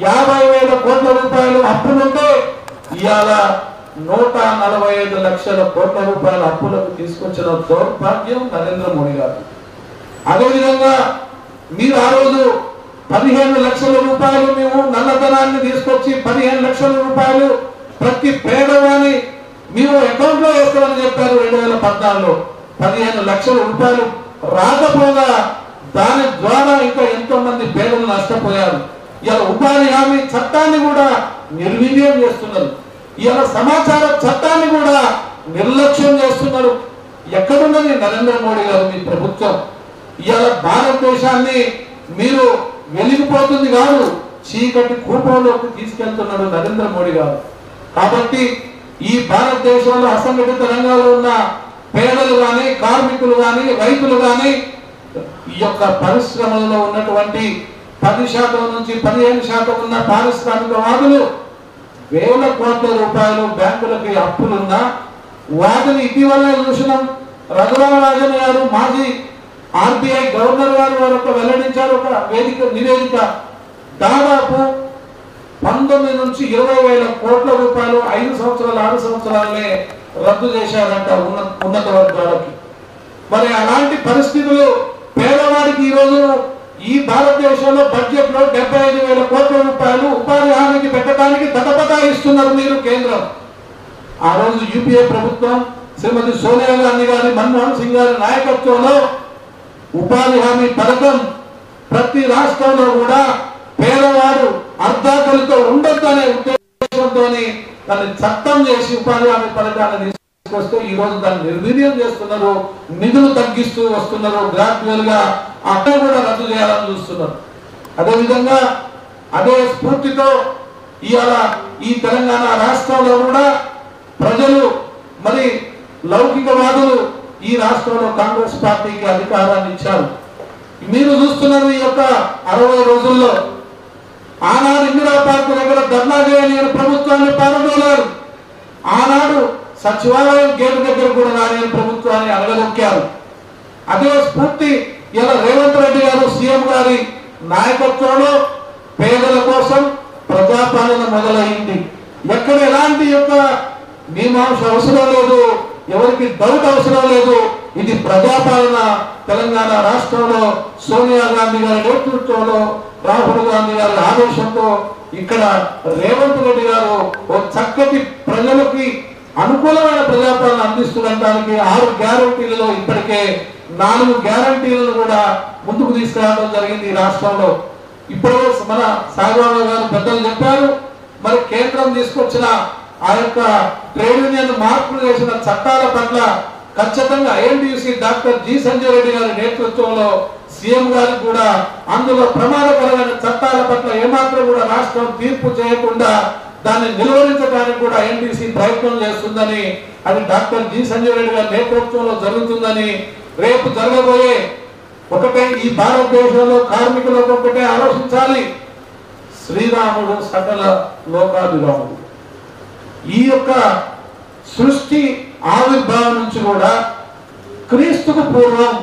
50,000 కోట్ల రూపాయలు అప్పులుంటే ఇవాళ 145 లక్షల కోట్ల రూపాయల అప్పులకు తీసుకొచ్చిన దౌర్భాగ్యం నరేంద్ర మోడీ గారు. అదేవిధంగా మీరు ఆ రోజు 15 లక్షల రూపాయలు మేము నల్లధనాన్ని తీసుకొచ్చి 15 లక్షల రూపాయలు ప్రతి పేదవాని మేము అకౌంట్ లో వేస్తామని చెప్పారు. 2014లో 15 లక్షల రూపాయలు రాకపోగా దాని ద్వారా ఇంకా ఎంతో మంది పేదలు నష్టపోయారు. ఇలా ఉపాధి హామీ చట్టాన్ని కూడా నిర్వీర్యం చేస్తున్నారు. ఇలా సమాచార చట్టాన్ని కూడా నిర్లక్ష్యం చేస్తున్నారు. ఎక్కడున్నది నరేంద్ర మోడీ గారు మీ ప్రభుత్వం? ఇలా భారతదేశాన్ని మీరు వెలిగిపోతుంది కాదు, చీకటి కూపంలోకి తీసుకెళ్తున్నాడు నరేంద్ర మోడీ గారు. కాబట్టి ఈ భారతదేశంలో అసంఘటిత రంగాల్లో ఉన్న పేదలు కానీ, కార్మికులు కానీ, రైతులు కానీ, ఈ యొక్క పరిశ్రమలలో ఉన్నటువంటి 10% నుంచి 15% ఉన్న పారిశ్రామికవాదులు వేల కోట్ల రూపాయలు బ్యాంకులకి అప్పులున్నా వాటిని ఇటీవలనే చూసినాం. రఘురామరాజన్ గారు మాజీ ఆర్బీఐ గవర్నర్ గారు వారు వెల్లడించారు ఒక నివేదిక. దాదాపు 19 నుంచి 20,000 కోట్ల రూపాయలు 5 సంవత్సరాలు 6 సంవత్సరాలనే రద్దు చేశారంట ఉన్నత వర్గాలకి. మరి అలాంటి పరిస్థితులు పేదవాడికి ఈరోజు ఈ భారతదేశంలో బడ్జెట్ లో 75,000 కోట్ల రూపాయలు ఉపాధి హామీకి పెట్టడానికి దటపటాయిస్తున్నారు మీరు కేంద్రం. ఆ రోజు యూపీఏ ప్రభుత్వం శ్రీమతి సోనియా గాంధీ గారి, మన్మోహన్ సింగ్ గారి నాయకత్వంలో ఉపాధి హామీ పథకం ప్రతి రాష్ట్రంలో కూడా పేదవాడు అర్ధాకలితో ఉండొద్దనే ఉద్దేశంతో దాన్ని చట్టం చేసి ఉపాధి హామీ పథకాన్ని తీసుకొస్తే ఈ రోజు దాన్ని నిర్వీర్యం చేస్తున్నారు, నిధులు తగ్గిస్తూ వస్తున్నారు, గ్రాడ్యువల్ గా అక్కడ కూడా రద్దు చేయాలని చూస్తున్నారు. అదేవిధంగా అదే స్ఫూర్తితో ఇవాళ ఈ తెలంగాణ రాష్ట్రంలో కూడా ప్రజలు మరి లౌకికవాదులు ఈ రాష్ట్రంలో కాంగ్రెస్ పార్టీకి అధికారాన్ని ఇచ్చారు. మీరు చూస్తున్నారు ఈ యొక్క 60 రోజుల్లో ఆనాడు ఇందిరా పార్క్ దగ్గర ధర్నా చేయని ప్రభుత్వాన్ని పాల్గొన్నారు. ఆనాడు సచివాలయం గేటు దగ్గర కూడా రాని ప్రభుత్వాన్ని అడగదొక్కారు. అదే స్ఫూర్తి ఇలా రేవంత్ రెడ్డి గారు సీఎం గారి నాయకత్వంలో పేదల కోసం ప్రజాపాలన మొదలైంది. ఎక్కడ ఎలాంటి యొక్క మీమాంస అవసరం లేదు, ఎవరికి డౌట్ అవసరం లేదు. ఇది ప్రజాపాలన. తెలంగాణ రాష్ట్రంలో సోనియా గాంధీ గారి నేతృత్వంలో, రాహుల్ గాంధీ గారి ఆదేశంతో ఇక్కడ రేవంత్ రెడ్డి గారు ఒక చక్కటి ప్రజలకి అనుకూలమైన ప్రజాపాలన అందిస్తుండటానికి 6 గ్యారంటీలలో ఇప్పటికే 4 గ్యారంటీలను కూడా ముందుకు తీసుకురావడం జరిగింది ఈ రాష్ట్రంలో. ఇప్పుడు మన సాయిబాబా గారు పెద్దలు చెప్పారు. మరి కేంద్రం తీసుకొచ్చిన ఆ యొక్క ట్రేడ్ యూనియన్ మార్పులు చేసిన చట్టాల పట్ల ఖచ్చితంగా INTUC doctor G Sanjay Reddy గారి నేతృత్వంలో సీఎం గారికి కూడా అందులో ప్రమాదకరమైన చట్టాల పట్ల ఏమాత్రం కూడా రాష్ట్రం తీర్పు చేయకుండా దాన్ని నిలువరించడానికి కూడా ఐఎన్టీసీ ప్రయత్నం చేస్తుందని, అది డాక్టర్ జి సంజయ్ రెడ్డి గారి నేతృత్వంలో జరుగుతుందని, రేపు జరగబోయే ఒకటే ఈ భారతదేశంలో కార్మికులకు ఒకటే ఆలోచించాలి, శ్రీరాముడు సకల లోకాభిరాముడు. ఈ యొక్క సృష్టి ఆవిర్భావం నుంచి కూడా క్రీస్తుకు పూర్వం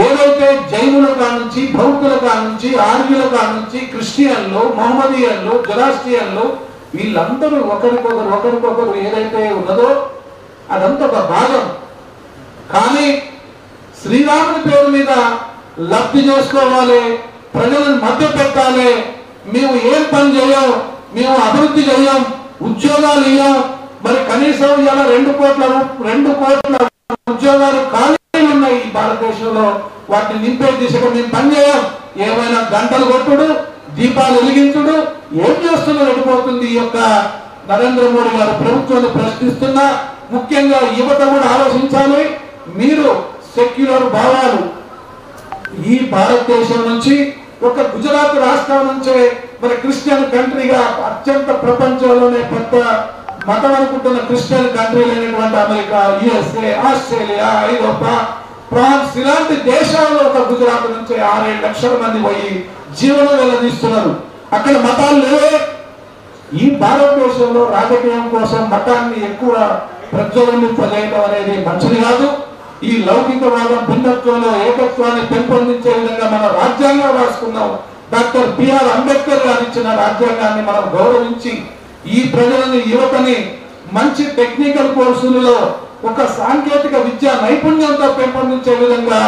ఏదైతే జైనుల కానుంచి, బౌద్ధుల కానుంచి, ఆర్యుల కానుంచి, క్రిస్టియన్లు, మొహమ్మదీయన్లు, జొరాస్ట్రియన్లు వీళ్ళందరూ ఒకరికొకరు ఏదైతే ఉన్నదో అదంతా ఒక భాగం. కానీ శ్రీరాముని పేరు మీద లబ్ధి చేసుకోవాలి, ప్రజలను మధ్య పెట్టాలి, మేము ఏం పని చేయం, మేము అభివృద్ధి చేయం, ఉద్యోగాలు ఇయ్యం, మరి కనీసం ఇలా 2 కోట్ల ఉద్యోగాలు ఖాళీలు ఉన్నాయి ఈ భారతదేశంలో, వాటిని నింపే దిశగా మేము పనిచేయం. ఏమైనా గంటలు కొట్టుడు, దీపాలు వెలిగించుడు, ఏం చేస్తున్నారు వెళ్ళిపోతుంది ఈ యొక్క నరేంద్ర మోడీ గారు ప్రభుత్వాన్ని ప్రశ్నిస్తున్నా. ముఖ్యంగా యువత కూడా ఆలోచించాలి. మీరు సెక్యులర్ భావాలు ఈ భారతదేశం నుంచి ఒక గుజరాత్ రాష్ట్రం నుంచే మరి క్రిస్టియన్ కంట్రీగా అత్యంత ప్రపంచంలోనే పెద్ద మతం అనుకుంటున్న క్రిస్టియన్ కంట్రీలు అయినటువంటి అమెరికా, యుఎస్ఏ, ఆస్ట్రేలియా, ఐరోపా, ఫ్రాన్స్ ఇలాంటి దేశాల్లో ఒక గుజరాత్ నుంచి 6-7 లక్షల మంది పోయి జీవనం వెల్లదీస్తున్నారు. అక్కడ మతాలు లేవే. ఈ భారతదేశంలో రాజకీయం కోసం మతాన్ని ఎక్కువ ప్రజ్వలింపజేయడం అనేది మంచిది కాదు. ఈ లౌకికవాదం భిన్నత్వంలో ఏకత్వాన్ని పెంపొందించే విధంగా మన రాజ్యాంగం రాసుకున్నాం. డాక్టర్ బిఆర్ అంబేద్కర్ గారు ఇచ్చిన రాజ్యాంగాన్ని మనం గౌరవించి ఈ ప్రజలని, యువతని మంచి టెక్నికల్ కోర్సులలో ఒక సాంకేతిక విద్యా నైపుణ్యంతో పెంపొందించే విధంగా,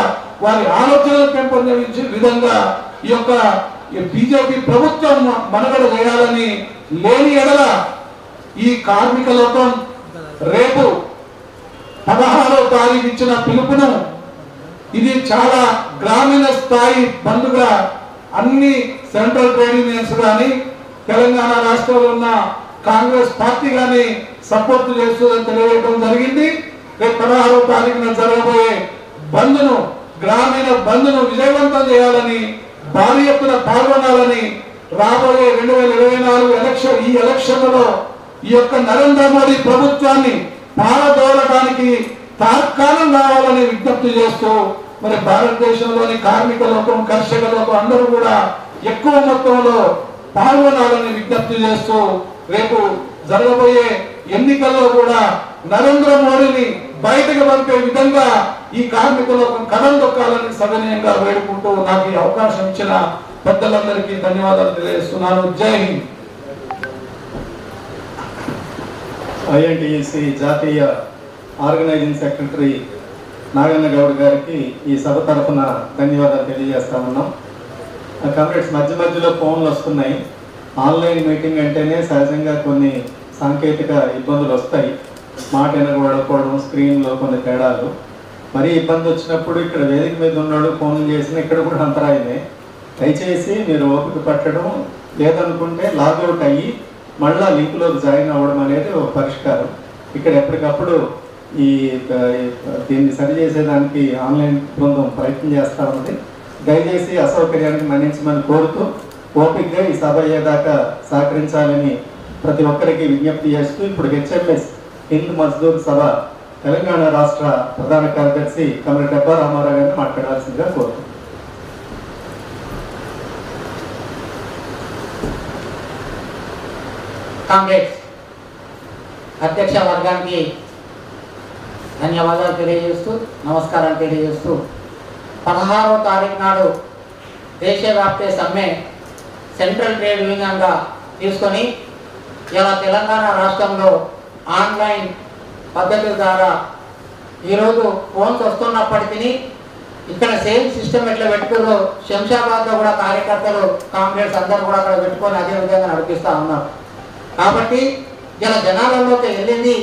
వారి ఆలోచనలు పెంపొందించే విధంగా ఈ యొక్క బీజేపీ ప్రభుత్వం మనుగడ చేయాలని, లేని ఎడల ఈ కార్మిక లోకం రేపు 16వ తారీఖు ఇచ్చిన పిలుపును ఇది చాలా గ్రామీణ స్థాయి బంధుగా అన్ని సెంట్రల్ ట్రేడ్ యూనియన్స్ కానీ, తెలంగాణ రాష్ట్రంలో ఉన్న కాంగ్రెస్ పార్టీ కానీ సపోర్ట్ చేస్తుందని తెలియజేయడం జరిగింది. రేపు 16వ తారీఖున జరగబోయే బంద్ను, గ్రామీణ బంద్ను విజయవంతం చేయాలని, భారీ ఎత్తున పాల్గొనాలని, రాబోయే 2024 ఈ ఎలక్షన్లలో ఈ యొక్క నరేంద్ర మోడీ ప్రభుత్వాన్ని పారదోలడానికి తార్కాణం కావాలని విజ్ఞప్తి చేస్తూ మరి భారతదేశంలోని కార్మిక లోకం, కర్షక లోకం అందరూ కూడా ఎక్కువ మొత్తంలో పాల్గొనాలని విజ్ఞప్తి చేస్తూ రేపు జరగబోయే ఎన్నికల్లో కూడా నరేంద్ర మోడీని బయటకు పంపే విధంగా ఈ కార్మికులకు కథం దొక్కాలని సవినయంగా వేడుకుంటూ నాకు ఈ అవకాశం ఇచ్చిన పెద్దలందరికీ ధన్యవాదాలు తెలియజేస్తున్నాను. జై హింద్. ఐఎన్టీయూసీ జాతీయ ఆర్గనైజింగ్ సెక్రటరీ నాగన్న గౌడ్ గారికి ఈ సభ తరఫున ధన్యవాదాలు తెలియజేస్తా ఉన్నాం. కామ్రేడ్స్, మధ్యలో ఫోన్లు వస్తున్నాయి. ఆన్లైన్ మీటింగ్ అంటేనే సహజంగా కొన్ని సాంకేతిక ఇబ్బందులు వస్తాయి. మాట వినకపోవడం, స్క్రీన్లో కొన్ని తేడాలు. మరీ ఇబ్బంది వచ్చినప్పుడు ఇక్కడ వేదిక మీద ఉన్నాడు ఫోన్ చేసిన ఇక్కడ కూడా అంతరాయమే. దయచేసి మీరు ఓపిక పట్టడం, లేదనుకుంటే లాగౌట్ అయ్యి మళ్ళా లింక్లోకి జాయిన్ అవ్వడం అనేది ఒక పరిష్కారం. ఇక్కడ ఎప్పటికప్పుడు దీన్ని సరిచేసేదానికి ఆన్లైన్ బృందం ప్రయత్నం చేస్తూ ఉంది. దయచేసి అసౌకర్యానికి మన్నించమని కోరుతూ ఓపికగా ఈ సభ అయ్యేదాకా సహకరించాలని ప్రతి ఒక్కరికి విజ్ఞప్తి చేస్తూ ఇప్పుడు హెచ్ఎంఎస్ హింద్ మజ్దూర్ సభ తెలంగాణ రాష్ట్ర ప్రధాన కార్యదర్శి కమరెడ్డి డబ్బా రామారావు గారిని మాట్లాడాల్సిందిగా కోరుతున్నాను. కాంగ్రెస్ అధ్యక్ష వర్గానికి ధన్యవాదాలు తెలియజేస్తూ, నమస్కారం తెలియజేస్తూ 16వ తారీఖు నాడు దేశవ్యాప్త సమ్మె సెంట్రల్ ట్రేడ్ యూనియన్గా తీసుకొని ఇలా తెలంగాణ రాష్ట్రంలో ఆన్లైన్ పద్ధతుల ద్వారా ఈరోజు ఫోన్స్ వస్తున్నప్పటికీ ఇక్కడ సేమ్ సిస్టమ్ ఎట్లా పెట్టుకుని శంషాబాద్లో కూడా కార్యకర్తలు కాంగ్రెస్ అందరూ కూడా అక్కడ పెట్టుకొని అదే విధంగా నడిపిస్తూ ఉన్నారు. కాబట్టి ఇలా జనాలలోకి వెళ్ళింది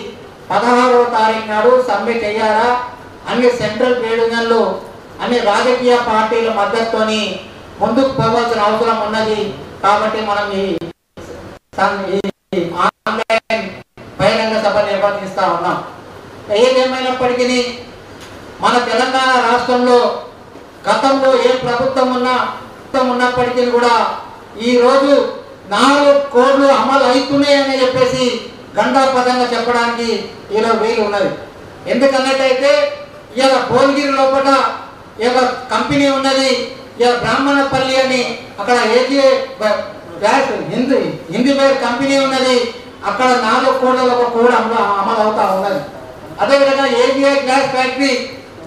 16వ తారీఖు నాడు సమ్మె చేయాలా, అన్ని సెంట్రల్ ట్రేడ్ యూనియన్లు అన్ని రాజకీయ పార్టీల మద్దతుతోని ముందుకు పోవాల్సిన అవసరం ఉన్నది. కాబట్టి మనం ఈ ఆన్లైన్ బహిరంగ సభ నిర్వహిస్తూ ఉన్నాం. ఏదేమైనప్పటికీ మన తెలంగాణ రాష్ట్రంలో గతంలో ఏ ప్రభుత్వం ఉన్నప్పటికీ కూడా ఈరోజు 4 కోట్లు అమలు అవుతున్నాయని చెప్పేసి గండాపదంగా చెప్పడానికి ఇలా వీలు ఉన్నది. ఎందుకన్నట్టయితే ఇలా భువనగిరి లోపల ఇలా కంపెనీ ఉన్నది, ఇలా బ్రాహ్మణపల్లి అని అక్కడ ఏజీఏ గ్యాస్ హిందీ పేరు కంపెనీ ఉన్నది. అక్కడ 4 కోట్ల కూడా అమలు అవుతా ఉన్నది. అదేవిధంగా ఏజీఏ గ్యాస్ ఫ్యాక్టరీ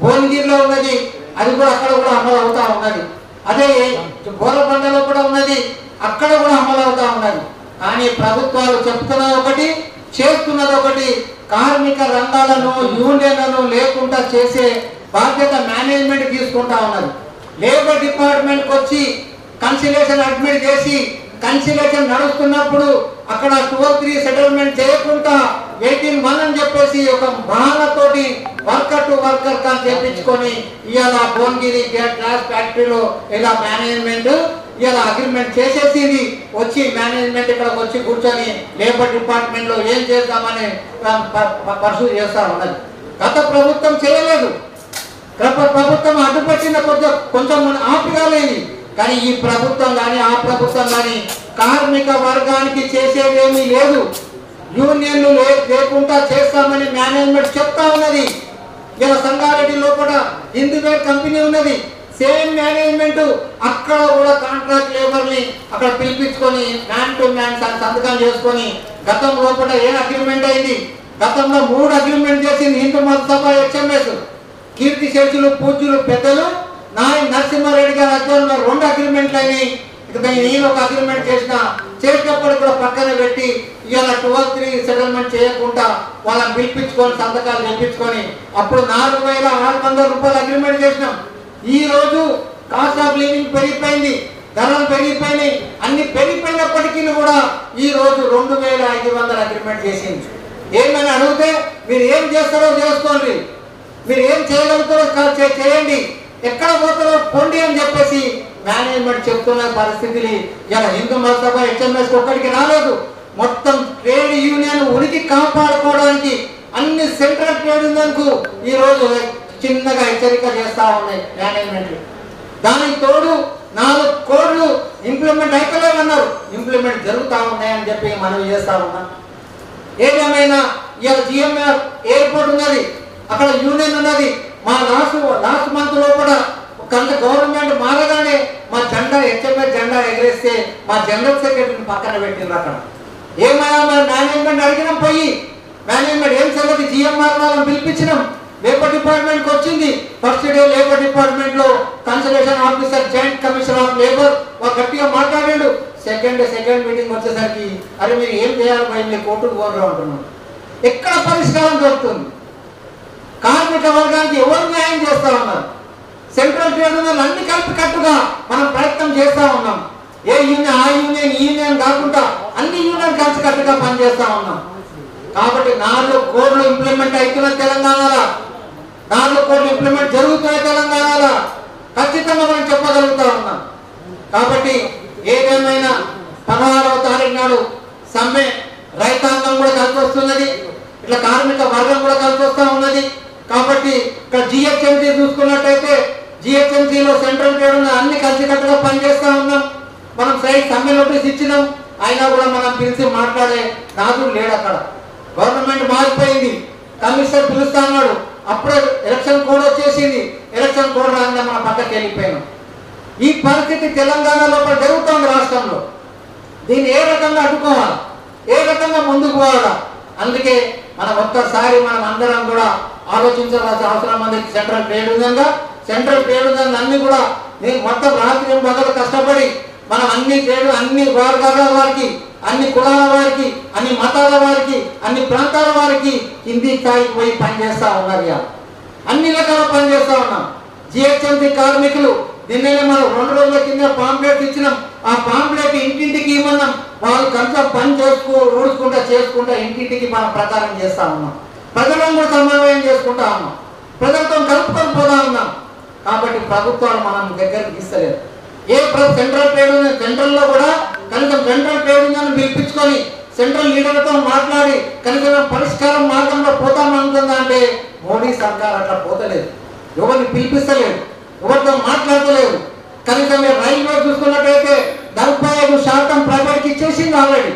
భువనగిరిలో ఉన్నది, అది కూడా అక్కడ కూడా అమలు అవుతా ఉన్నది. అదే బోరబండలో కూడా ఉన్నది, అక్కడ కూడా అమలు అవుతా ఉన్నది. కానీ ప్రభుత్వాలు చెప్తున్నది ఒకటి, చేస్తున్నది ఒకటి. కార్మిక రంగాలను యూనియన్లను లేకుండా చేసే బాధ్యత మేనేజ్మెంట్ తీసుకుంటా ఉన్నది. లేబర్ డిపార్ట్మెంట్కి వచ్చి కన్సిలేషన్ అడ్మిట్ చేసి కన్సిలేషన్ నడుస్తున్నప్పుడు అక్కడ 12(3) సెటిల్మెంట్ చేయకుండా 18(1) అని చెప్పేసి ఒక బహానాతోటి వర్కర్ టు వర్కర్ కాని చేపించుకొని ఇవాళ భువనగిరి గ్యాస్ ఫ్యాక్టరీలో ఇలా మేనేజ్మెంట్ ఇలా అగ్రిమెంట్ చేసేసింది. వచ్చి మేనేజ్మెంట్ ఇక్కడికి వచ్చి కూర్చొని లేబర్ డిపార్ట్మెంట్ లో ఏం చేద్దామని పర్సూ చేస్తా ఉన్నది. గత ప్రభుత్వం చేయలేదు, ప్రభుత్వం అడ్డుపట్టిన కొంచెం ఆపిగా లేదు. కానీ ఈ ప్రభుత్వం కానీ ఆ ప్రభుత్వం కానీ కార్మిక వర్గానికి చేసేదేమీ లేదు. యూనియన్లు లేకుండా చేస్తామని మేనేజ్మెంట్ చెప్తా ఉన్నది. ఇలా సంగారెడ్డి లోపల హిందూవేర్ కంపెనీ ఉన్నది, సేమ్ మేనేజ్మెంట్ అక్కడ కూడా కాంట్రాక్ట్ లేబర్ ని అక్కడ పిలిపించుకొని మ్యాన్ టు మ్యాన్ సంతకం చేసుకొని గతం లోపల ఏ అగ్రిమెంట్ అయింది? గతంలో 3 అగ్రిమెంట్ చేసింది హిందూ మహాసభ హెచ్ఎంఎస్. కీర్తి శేషులు పూజ్యులు పెద్దలు నాయ నరసింహారెడ్డి గారి అధ్వర్యంలో 2 అగ్రిమెంట్లు అయినాయి. నేను ఒక అగ్రిమెంట్ చేసినప్పుడు కూడా పక్కన పెట్టి ఇవాళ 12(3) సెటిల్మెంట్ చేయకుండా వాళ్ళని పిలిపించుకొని సంతకాలు తెప్పించుకొని అప్పుడు 4,600 రూపాయలు అగ్రిమెంట్ చేసినాం. ఈ రోజు కాస్ట్ ఆఫ్ లివింగ్ పెరిగిపోయింది, ధరలు పెరిగిపోయినాయి. అన్ని పెరిగిపోయినప్పటికీ కూడా ఈ రోజు 2,500 అగ్రిమెంట్ చేసింది. ఏమని అడిగితే మీరు ఏం చేస్తారో చేసుకోండి, మీరు ఏం చేయగలుగుతారో చేయండి, ఎక్కడ పోతారో పొండి అని చెప్పేసి మేనేజ్మెంట్ చెప్తున్న పరిస్థితిని ఇలా హిందూ మహాసభ హెచ్ఎంఎస్ ఒక్కడికి రాలేదు. మొత్తం ట్రేడ్ యూనియన్ ఉనికి కాపాడుకోవడానికి అన్ని సెంట్రల్ ట్రేడ్ యూనియన్ కు ఈ రోజు చిన్నగా హెచ్చరిక చేస్తా ఉన్నాయి మేనేజ్మెంట్. దానికి తోడు 4 కోట్లు ఇంప్లిమెంట్ అయిపోలేమన్నారు, ఇంప్లిమెంట్ జరుగుతూ ఉన్నాయని చెప్పి మనం చేస్తా ఉన్నాం. ఏదేమైనా ఇవాళ జిఎంఆర్ ఎయిర్పోర్ట్ ఉన్నది, అక్కడ యూనియన్ ఉన్నది. మా లాస్ట్ మంత్ లో కూడా కొంత గవర్నమెంట్ మారగానే మా జెండా హెచ్ఎంఎస్ జెండా ఎగరేస్తే మా జనరల్ సెక్రటరీని పక్కన పెట్టిండ్రు. అక్కడ ఏమైనా మరి మేనేజ్మెంట్ అడిగినా పోయి మేనేజ్మెంట్ ఏం సంగతి జిఎంఆర్ వాళ్ళని పిలిపించినాం. లేబర్ డిపార్ట్మెంట్కి వచ్చింది. ఫస్ట్ డే లేబర్ డిపార్ట్మెంట్ లో consultation officer joint commissioner of labour వాళ్ళు గట్టిగా మాట్లాడాడు. సెకండ్ మీటింగ్ వచ్చేసరికి అరే మీరు ఏం చేయాలి భయ మీరు కోర్టుకు పోరు అంటున్నారు. ఎక్కడ పరిష్కారం దొరుకుతుంది? కార్మిక వర్గానికి ఎవరు న్యాయం చేస్తా ఉన్నారు? సెంట్రల్ ట్రిబ్యునల్ అన్ని కలిపి కట్టుగా మనం ప్రయత్నం చేస్తా ఉన్నాం. ఏ యూనియన్ ఆ యూనియన్ ఈ యూనియన్ కాకుండా అన్ని యూనియన్ కలిసి కట్టుగా పనిచేస్తా ఉన్నాం. కాబట్టి 4 కోడ్లు ఇంప్లిమెంట్ అవుతున్న తెలంగాణలో, 4 కోడ్లు ఇంప్లిమెంట్ జరుగుతున్న తెలంగాణలో ఖచ్చితంగా మనం చెప్పగలుగుతా ఉన్నాం. కాబట్టి ఏదేమైనా 16వ తారీఖు నాడు సమ్మె రైతాంగం కూడా కలిసి వస్తున్నది, ఇట్లా కార్మిక వర్గం కూడా కలిసి వస్తూ ఉన్నది. కాబట్టి ఇక్కడ జిహెచ్ఎంసీ చూసుకున్నట్టయితే జిహెచ్ఎంసీలో సెంట్రల్ ట్రిబ్యునల్ అన్ని కలిసికట్టుగా పనిచేస్తూ ఉన్నాం. మనం సైడ్ సమ్మె నోటీస్ ఇచ్చినాం, అయినా కూడా మనం పిలిచి మాట్లాడే నాదుడు లేడు. అక్కడ గవర్నమెంట్ మారిపోయింది, కమిషనర్ పిలుస్తా ఉన్నాడు, అప్పుడే ఎలక్షన్ కోడ్ వచ్చేసింది. ఎలక్షన్ కోడ్ రాగానే మన పక్కకి వెళ్ళిపోయినాం. ఈ పరిస్థితి తెలంగాణ లోపల జరుగుతోంది రాష్ట్రంలో. దీన్ని ఏ రకంగా అడ్డుకోవాలా, ఏ రకంగా ముందుకు పోవాలా? అందుకే మనం ఒక్కసారి మనం అందరం కూడా ఆలోచించవలసిన అవసరం ఉంది. సెంట్రల్ ట్రేడ్ యూనియన్ అన్ని కూడా నేను మొత్తం రాత్రి మొదలు కష్టపడి మనం అన్ని ట్రేడ్ అన్ని వర్గాల వారికి, అన్ని కులాల వారికి, అన్ని మతాల వారికి, అన్ని ప్రాంతాల వారికి కింది స్థాయికి పోయి పనిచేస్తా ఉన్నారు. అన్ని రకాల పనిచేస్తా ఉన్నాం. జిహెచ్ఎంసీ కార్మికులు నిన్ననే మనం 2 రోజుల కింద పాంప్లెట్ ఇచ్చినాం. ఆ పాంప్లెట్ ఇంటింటికి ఇవ్వన్నాం. వాళ్ళు కొంచెం పని చేసుకుంటా ఇంటింటికి మనం ప్రచారం చేస్తా ఉన్నాం. ప్రజలను కూడా సమన్వయం చేసుకుంటా ఉన్నాం. ప్రజలతో కలుపుకొని పోతా ఉన్నాం. కాబట్టి ప్రభుత్వాలు మనం దగ్గరికి తీస్తలేదు. సెంట్రల్ ట్రేడ్ యూనియన్ సెంట్రల్లో కూడా కనీసం సెంట్రల్ ట్రేడ్ యూనియన్ పిలిపించుకొని సెంట్రల్ లీడర్లతో మాట్లాడి కనీసం పరిష్కారం మార్గంలో పోతామనుకుందా అంటే మోడీ సర్కార్ అట్లా పోతలేదు, ఎవరిని పిలిపిస్తలేదు, ఎవరితో మాట్లాడతలేదు. కనీసం రైల్వే చూసుకున్నట్టయితే 45% ప్రైవేట్కి ఇచ్చేసింది. ఆల్రెడీ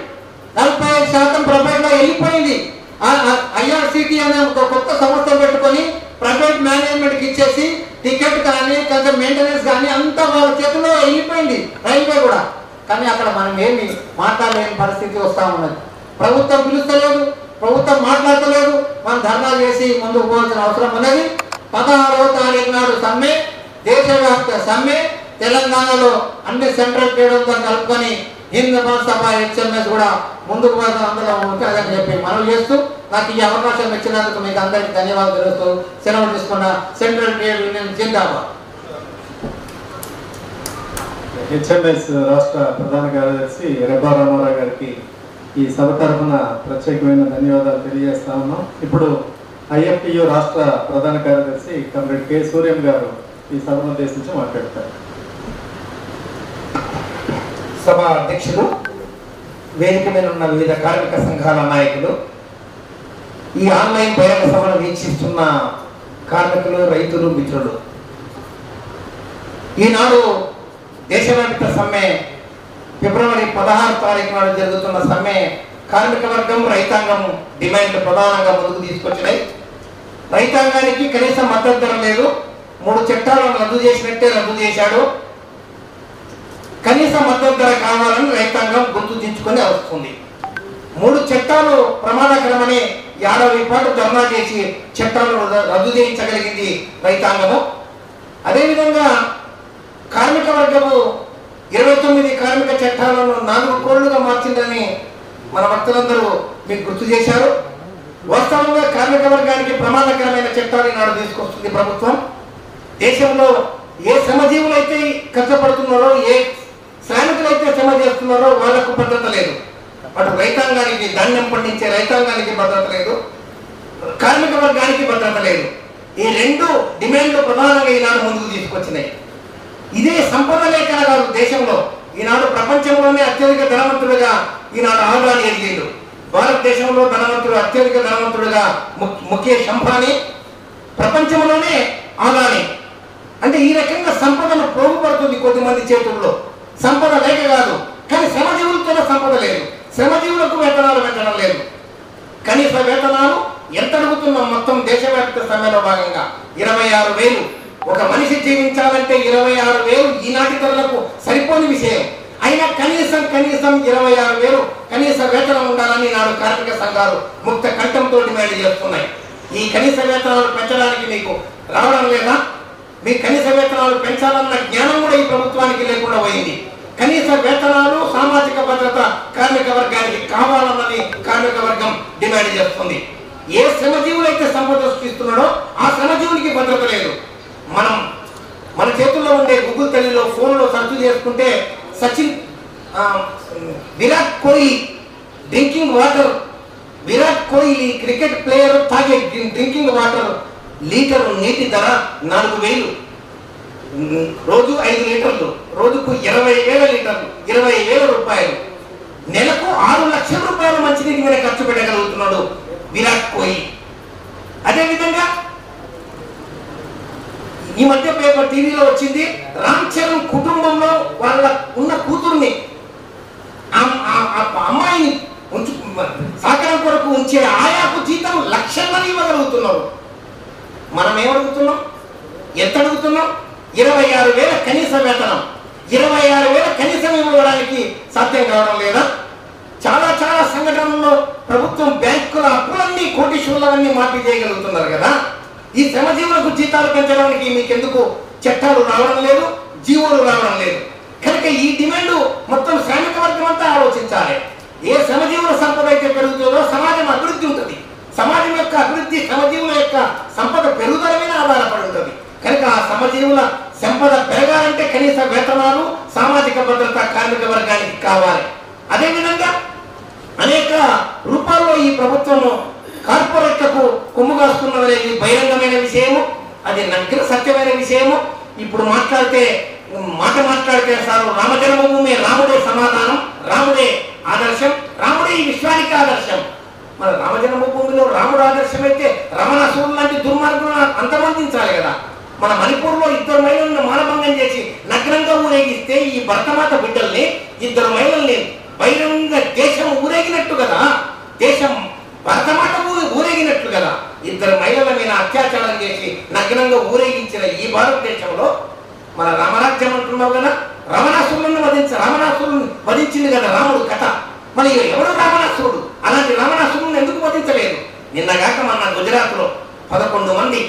45% ప్రైవేట్లో వెళ్ళిపోయింది. ఐఆర్సిటీ అనే ఒక కొత్త సంస్థ పెట్టుకొని ప్రైవేట్ మేనేజ్మెంట్కి ఇచ్చేసి టికెట్ కానీ కొంచెం మెయింటెనెన్స్ కానీ అంతా వాళ్ళ చేతిలో వెళ్ళిపోయింది రైల్వే కూడా. కానీ అక్కడ మనం ఏమి మాట్లాడలేని పరిస్థితి వస్తూ ఉన్నది. ప్రభుత్వం పిలుస్తలేదు, ప్రభుత్వం మాట్లాడతలేదు. మనం ధర్నా చేసి ముందుకు పోవాల్సిన అవసరం ఉన్నది. 16వ తారీఖు నాడు సమ్మె, దేశవ్యాప్త సమ్మె. తెలంగాణలో అన్ని సెంట్రల్ ట్రేడ్తో కలుపుకొని హింద్ మహాసభ హెచ్ఎంఎస్ కూడా ముందుకు పోతాం అందులో ఉంటుందని చెప్పి మనం చేస్తూ నాకు ఈ అవకాశం ఇచ్చినందుకు మీకు అందరికీ ధన్యవాదాలు తెలుస్తూ సెలవు తీసుకున్న సెంట్రల్ ట్రేడ్ యూనియన్ జిందాబాద్. హెచ్ఎంఎస్ రాష్ట్ర ప్రధాన కార్యదర్శి రెబ్బా రామారావు గారికి ఈ సభ తరఫున ప్రత్యేకమైన ధన్యవాదాలు తెలియజేస్తా ఉన్నాం. ఇప్పుడు ఐఎఫ్టియు రాష్ట్ర ప్రధాన కార్యదర్శి కమ్రేడ్ కె సూర్యం గారు ఈ సభను ఉద్దేశించి మాట్లాడతారు. సభ అధ్యక్షులు, వేదిక మీద ఉన్న వివిధ కార్మిక సంఘాల నాయకులు, ఈ ఆన్లైన్ బహిరంగ సభను వీక్షిస్తున్న కార్మికులు, రైతులు, మిత్రులు, ఈనాడు దేశవ్యాప్త సమ్మె ఫిబ్రవరి 16వ తారీఖు నాడు జరుగుతున్న సమ్మె కార్మిక వర్గం, రైతాంగం డిమాండ్లు ప్రధానంగా ముందుకు తీసుకొచ్చినాయి. రైతాంగానికి కనీస మద్దతు ధర లేదు. 3 చట్టాలను రద్దు చేసినట్టే రద్దు చేశాడు. కనీస మద్దతు ధర కావాలని రైతాంగం గుర్తు దించుకొని వస్తుంది. 3 చట్టాలు ప్రమాదకరమని 50 పాటు ధర్నా చేసి చట్టాలను రద్దు చేయించగలిగింది రైతాంగము. అదేవిధంగా కార్మిక వర్గము 29 కార్మిక చట్టాలను 4 కోడ్లుగా మార్చిందని మన భక్తులందరూ మీకు గుర్తు చేశారు. వాస్తవంగా కార్మిక వర్గానికి ప్రమాదకరమైన చట్టాలు ఈనాడు తీసుకొస్తుంది ప్రభుత్వం. దేశంలో ఏ శ్రమజీవులైతే కష్టపడుతున్నారో, ఏ శ్రామికులైతే శ్రమ చేస్తున్నారో వాళ్లకు భద్రత లేదు. అటు రైతాంగానికి, ధాన్యం పండించే రైతాంగానికి భద్రత లేదు, కార్మిక వర్గానికి భద్రత లేదు. ఈ 2 డిమాండ్లు ప్రధానంగా ఈనాడు ముందుకు తీసుకొచ్చినాయి. ఇదే సంపద లేఖన కాదు దేశంలో. ఈనాడు ప్రపంచంలోనే అత్యధిక ధనవంతుడుగా ఈనాడు ఆదాని ఎదిగిండు. భారతదేశంలో ధనవంతుడు అత్యధిక ధనవంతుడుగా ముఖేష్ అంబానీ, ప్రపంచంలోనే ఆదాని. అంటే ఈ రకంగా సంపదను పోగుపడుతుంది కొద్దిమంది చేతుల్లో. సంపద లేక కాదు, కానీ శ్రమజీవులతో సంపద లేదు. శ్రమజీవులకు వేతనాలు పెట్టడం లేదు. కనీస వేతనాలు ఎంత అడుగుతున్నాం మొత్తం దేశవ్యాప్త సమ్మెలో భాగంగా 26,000. ఒక మనిషి జీవించాలంటే 26,000 ఈనాటి ధరలకు సరిపోని విషయం. అయినా కనీసం 26,000 కనీస వేతనం ఉండాలని నాడు కార్మిక సంఘాలు ముక్త కంఠంతో డిమాండ్ చేస్తున్నాయి. ఈ కనీస వేతనాలు పెంచడానికి మీకు రావడం లేదా? మీ కనీస వేతనాలు పెంచాలన్న జ్ఞానం కూడా ఈ ప్రభుత్వానికి లేకుండా పోయింది. కనీస వేతనాలు, సామాజిక భద్రత కార్మిక వర్గానికి కావాలన్నది కార్మిక వర్గం డిమాండ్ చేస్తుంది. ఏ శ్రమజీవులైతే సంపద సృష్టిస్తున్నాడో ఆ శ్రమజీవునికి భద్రత లేదు. మన చేతుల్లో ఉండే గూగుల్ తల్లిలో ఫోన్లో సర్చ్ చేసుకుంటే Virat Kohli drinking water, Virat Kohli cricket player తాగే డ్రింకింగ్ వాటర్ లీటరు నీటి ధర 4,000, రోజు 5 లీటర్లు, రోజుకు 20,000 లీటర్లు, 20,000 రూపాయలు. నెలకు 6 లక్షల రూపాయలు మంచినీటి మీద ఖర్చు పెట్టగలుగుతున్నాడు విరాట్ కోహ్లీ. అదేవిధంగా ఈ మధ్య పేపర్ టీవీలో వచ్చింది, రామ్ చరణ్ కుటుంబంలో వాళ్ళ ఉన్న కూతుర్ని అమ్మాయిని సాకరం కొరకు ఉంచే ఆయాకు జీతం లక్షన్నర ఇవ్వగలుగుతున్నారు. మనం ఏమడుగుతున్నాం? ఎంత అడుగుతున్నాం? 26,000 కనీస వేతనం. 26,000 కనీసం ఇవ్వడానికి సాధ్యం కావడం లేదా? చాలా సంఘటనల్లో ప్రభుత్వం బ్యాంకుల అప్పులన్నీ, కోటీశ్వరులన్నీ మాఫీ చేయగలుగుతున్నారు కదా. ఈ శ్రమజీవులకు జీతాలు పెంచడానికి మీకెందుకు చట్టాలు రావడం లేదు, జీవోలు రావడం లేదు? కనుక ఈ డిమాండ్ మొత్తం శ్రామిక వర్గం అంతా ఆలోచించాలి. ఏ శ్రమజీవుల సంపద అయితే పెరుగుతుందో సమాజం అభివృద్ధి ఉంటుంది. సమాజం యొక్క అభివృద్ధి శ్రమజీవుల యొక్క సంపద పెరుగుదల మీద ఆధారపడి ఉంటుంది. కనుక ఆ శ్రమజీవుల సంపద పెరగాలంటే కనీస వేతనాలు, సామాజిక భద్రత కార్మిక వర్గానికి కావాలి. అదేవిధంగా అనేక రూపాల్లో ఈ ప్రభుత్వము కార్పొరేట్లకు కొమ్ముగాస్తున్నదనేది బహిరంగమైన విషయము, అది నగ్న సత్యమైన విషయము. ఇప్పుడు మాట్లాడితే సార్ రామజన్మభూమి, రాముడే సమాధానం, రాముడే ఆదర్శం, రాముడే ఈ విశ్వానికి ఆదర్శం. మన రామజన్మభూమిలో రాముడు ఆదర్శం అయితే రమణాసురుడు లాంటి దుర్మార్గులను అంతమందించాలి కదా. మన మణిపూర్లో 2 మహిళలను మానభంగం చేసి నగ్నంగా ఊరేగిస్తే ఈ భరతమాత బిడ్డల్ని 2 మహిళల్ని బహిరంగ దేశం ఊరేగినట్టు కదా, దేశం భరతమాత ఊరేగినట్లు కదా. 2 మహిళల మీద అత్యాచారం చేసి నగ్నంగా ఊరేగించిన ఈ భారతదేశంలో మన రామరాజ్యం అంటున్నావు కదా. రావణాసురులను వధించింది కదా రాముడు కథ. మరి ఎవడు రావణాసురుడు? అలాంటి రావణాసురులను ఎందుకు వధించలేదు? నిన్నగాక మన గుజరాత్లో 11 మంది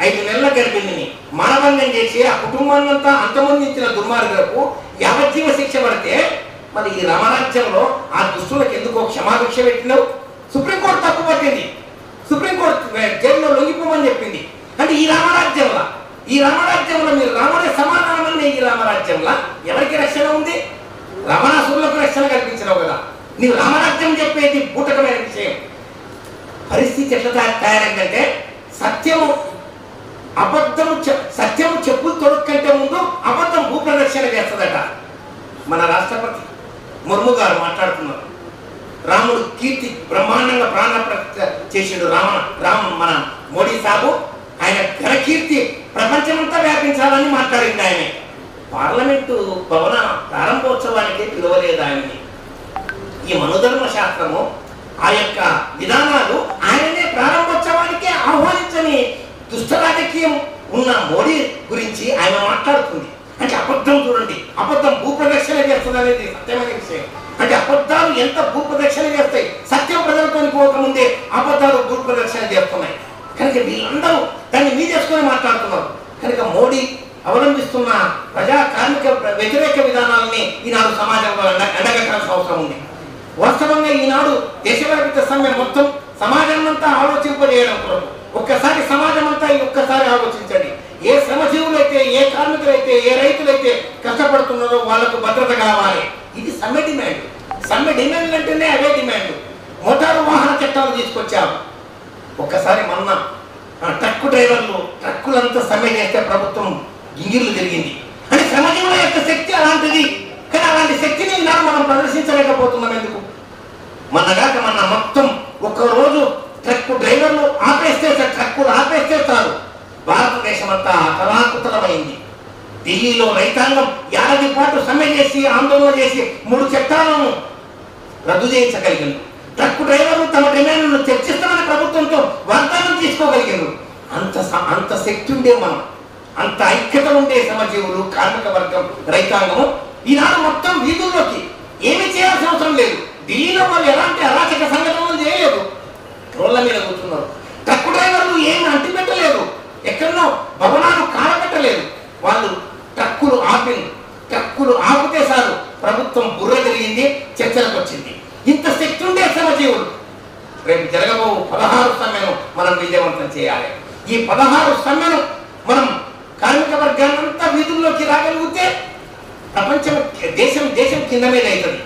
5 నెలల గర్భిణిని మానభంగం చేసి ఆ కుటుంబాన్నంతా అంతమొందించిన దుర్మార్గులకు యావజ్జీవ శిక్ష పడితే మరి ఈ రామరాజ్యంలో ఆ దుష్టులకు ఎందుకో క్షమాభిక్ష పెట్టినావు? సుప్రీంకోర్టు తప్పు పట్టింది. సుప్రీంకోర్టు జైల్లో లొంగిపోమని చెప్పింది. అంటే ఈ రామరాజ్యంలో మీరు రాముడే సమాధానం అనే ఈ రామరాజ్యంలో ఎవరికి రక్షణ ఉంది? రావణాసురులకు రక్షణ కల్పించినావు కదా. నీవు రామరాజ్యం చెప్పేది బూటకమైన విషయం. పరిస్థితి ఎట్లా తయారైందంటే సత్యము చెప్పులు తొడుక్కంటే ముందు అబద్ధం భూప్రదక్షిణ చేస్తుందట. మన రాష్ట్రపతి ముర్ము గారు మాట్లాడుతున్నారు. రాముడు కీర్తి బ్రహ్మాండంగా ప్రాణప్రతిష్ఠ చేసిండు మన మోడీ సాబు. ఆయన ఘనకీర్తి ప్రపంచమంతా వ్యాపించాలని మాట్లాడింది. ఆయన పార్లమెంటు భవన ప్రారంభోత్సవానికి పిలువలేదు ఆయన్ని. ఈ మనుధర్మ శాస్త్రము ఆ యొక్క విధానాలు ఆయననే ప్రారంభోత్సవానికి ఆహ్వానించని దుష్ట రాజకీయం ఉన్న మోడీ గురించి ఆయన మాట్లాడుతుంది. అంటే అబద్ధం చూడండి, అబద్ధం భూప్రదక్షిణ చేస్తుంది అనేది సత్యమైన విషయం. అంటే అబద్ధాలు ఎంత భూప్రదక్షిణ చేస్తాయి? సత్యం ప్రజలతో పోకముందే అబద్ధాలు భూప్రదక్షిణ చేస్తున్నాయి. కనుక వీళ్ళందరూ దాన్ని మీదేసుకొని మాట్లాడుతున్నారు. కనుక మోడీ అవలంబిస్తున్న ప్రజా కార్మిక వ్యతిరేక విధానాలని ఈనాడు సమాజంలో ఎండగట్టాల్సిన అవసరం ఉంది. వాస్తవంగా ఈనాడు దేశవ్యాప్త సమ్మె మొత్తం సమాజాన్నంతా ఆలోచింపజేయడం కొరకు ఒక్కసారి సమాజం అంతా ఒక్కసారి ఆలోచించండి. ఏ శ్రమజీవులైతే, ఏ కార్మికులైతే, ఏ రైతులైతే కష్టపడుతున్నారో వాళ్ళకు భద్రత కావాలి. ఇది సమ్మె డిమాండ్. సమ్మె డిమాండ్ అంటేనే అవే డిమాండ్. మోటారు వాహన చట్టాలు తీసుకొచ్చాము. ఒక్కసారి మొన్న ట్రక్కు డ్రైవర్లు ట్రక్కులంతా సమ్మె చేస్తే ప్రభుత్వం గింగిర్లు జరిగింది. అంటే శ్రమజీవుల యొక్క శక్తి అలాంటిది. కానీ అలాంటి శక్తిని ఈనాడు మనం ప్రదర్శించలేకపోతున్నాం. ఎందుకు? మొన్న మొత్తం ఒక్కరోజు ట్రక్కు డ్రైవర్లు ట్రక్కులు ఆపేస్తే చాలు భారతదేశం అంతా అతలాకుతలమైంది. ఢిల్లీలో రైతాంగం ఏడాది పాటు సమ్మె చేసి ఆందోళన చేసి 3 చట్టాలను రద్దు చేయించగలిగారు. ట్రక్కు డ్రైవర్లు తమ డిమాండ్లను చర్చిస్తామని ప్రభుత్వంతో వాగ్దానం తీసుకోగలిగారు. అంత శక్తి ఉండే మనం, అంత ఐక్యత ఉండే శ్రమజీవులు, కార్మిక వర్గం, రైతాంగము ఈనాడు మొత్తం వీధుల్లోకి ఏమి చేయాల్సిన అవసరం లేదు. ఢిల్లీలో వాళ్ళు ఎలాంటి అరాచక సంఘటనలు చేయలేదు, రోడ్ల మీద కూర్చున్నారు. ట్రక్కు డ్రైవర్లు ఏమి అంటిపెట్టలేదు, ఎక్కడనో భవనాలు కాలపెట్టలేదు. వాళ్ళు ట్రక్కులు ఆపితే సార్ ప్రభుత్వం బుర్ర తిరిగింది, చర్చలకు వచ్చింది. ఇంత శక్తి ఉండే శ్రమజీవులు రేపు జరగబో 16 సమ్మెను మనం విజయవంతం చేయాలి. ఈ 16 సమ్మెను మనం కార్మిక వర్గాన్నంతా వీధుల్లోకి రాగలిగితే ప్రపంచం దేశం కింద మీద అవుతుంది.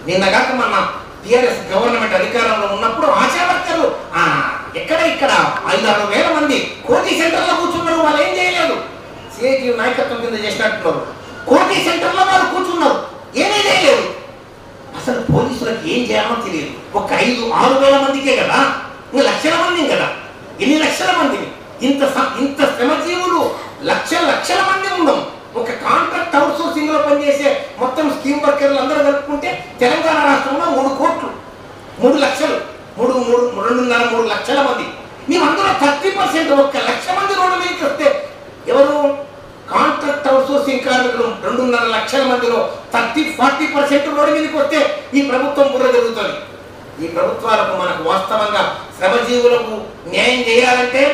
నిన్నగాక మన టిఆర్ఎస్ గవర్నమెంట్ అధికారంలో ఉన్నప్పుడు ఆశా వర్కర్లు ఇక్కడ 5-6 వేల మంది కోటి సెంటర్లో కూర్చున్నారు. వాళ్ళు ఏం చేయలేదు, సిఐటియు నాయకత్వం కింద చేసినట్టున్నారు. కోటి సెంటర్లో వాళ్ళు కూర్చున్నారు, ఏమీ చేయలేదు. అసలు పోలీసులకు ఏం చేయాలో తెలియదు. ఒక 5-6 వేల మందికే కదా, ఇంకా లక్షల మంది కదా, ఎన్ని లక్షల మందిని, ఇంత శ్రమజీవులు లక్షల మంది ఉండడం. ఒక కాంట్రాక్ట్ అవుట్ సోర్సింగ్ లో పనిచేసే మొత్తం స్కీమ్ వర్కర్లు అందరూ కలుపుకుంటే తెలంగాణ రాష్ట్రంలో 3 కోట్లు, 3 లక్షలు, 2.5-3 లక్షల మంది. మేము అందులో 30%, 1 లక్ష మంది రోడ్డు మీదకి వస్తే ఎవరు కాంట్రాక్ట్ అవుట్ సోర్సింగ్ కార్మికులు 2.5 లక్షల మందిలో 30-40% రోడ్డు మీదకి వస్తే ఈ ప్రభుత్వం బుర్ర జరుగుతుంది. ఈ ప్రభుత్వాలకు మనకు వాస్తవంగా శ్రమజీవులకు న్యాయం చేయాలంటే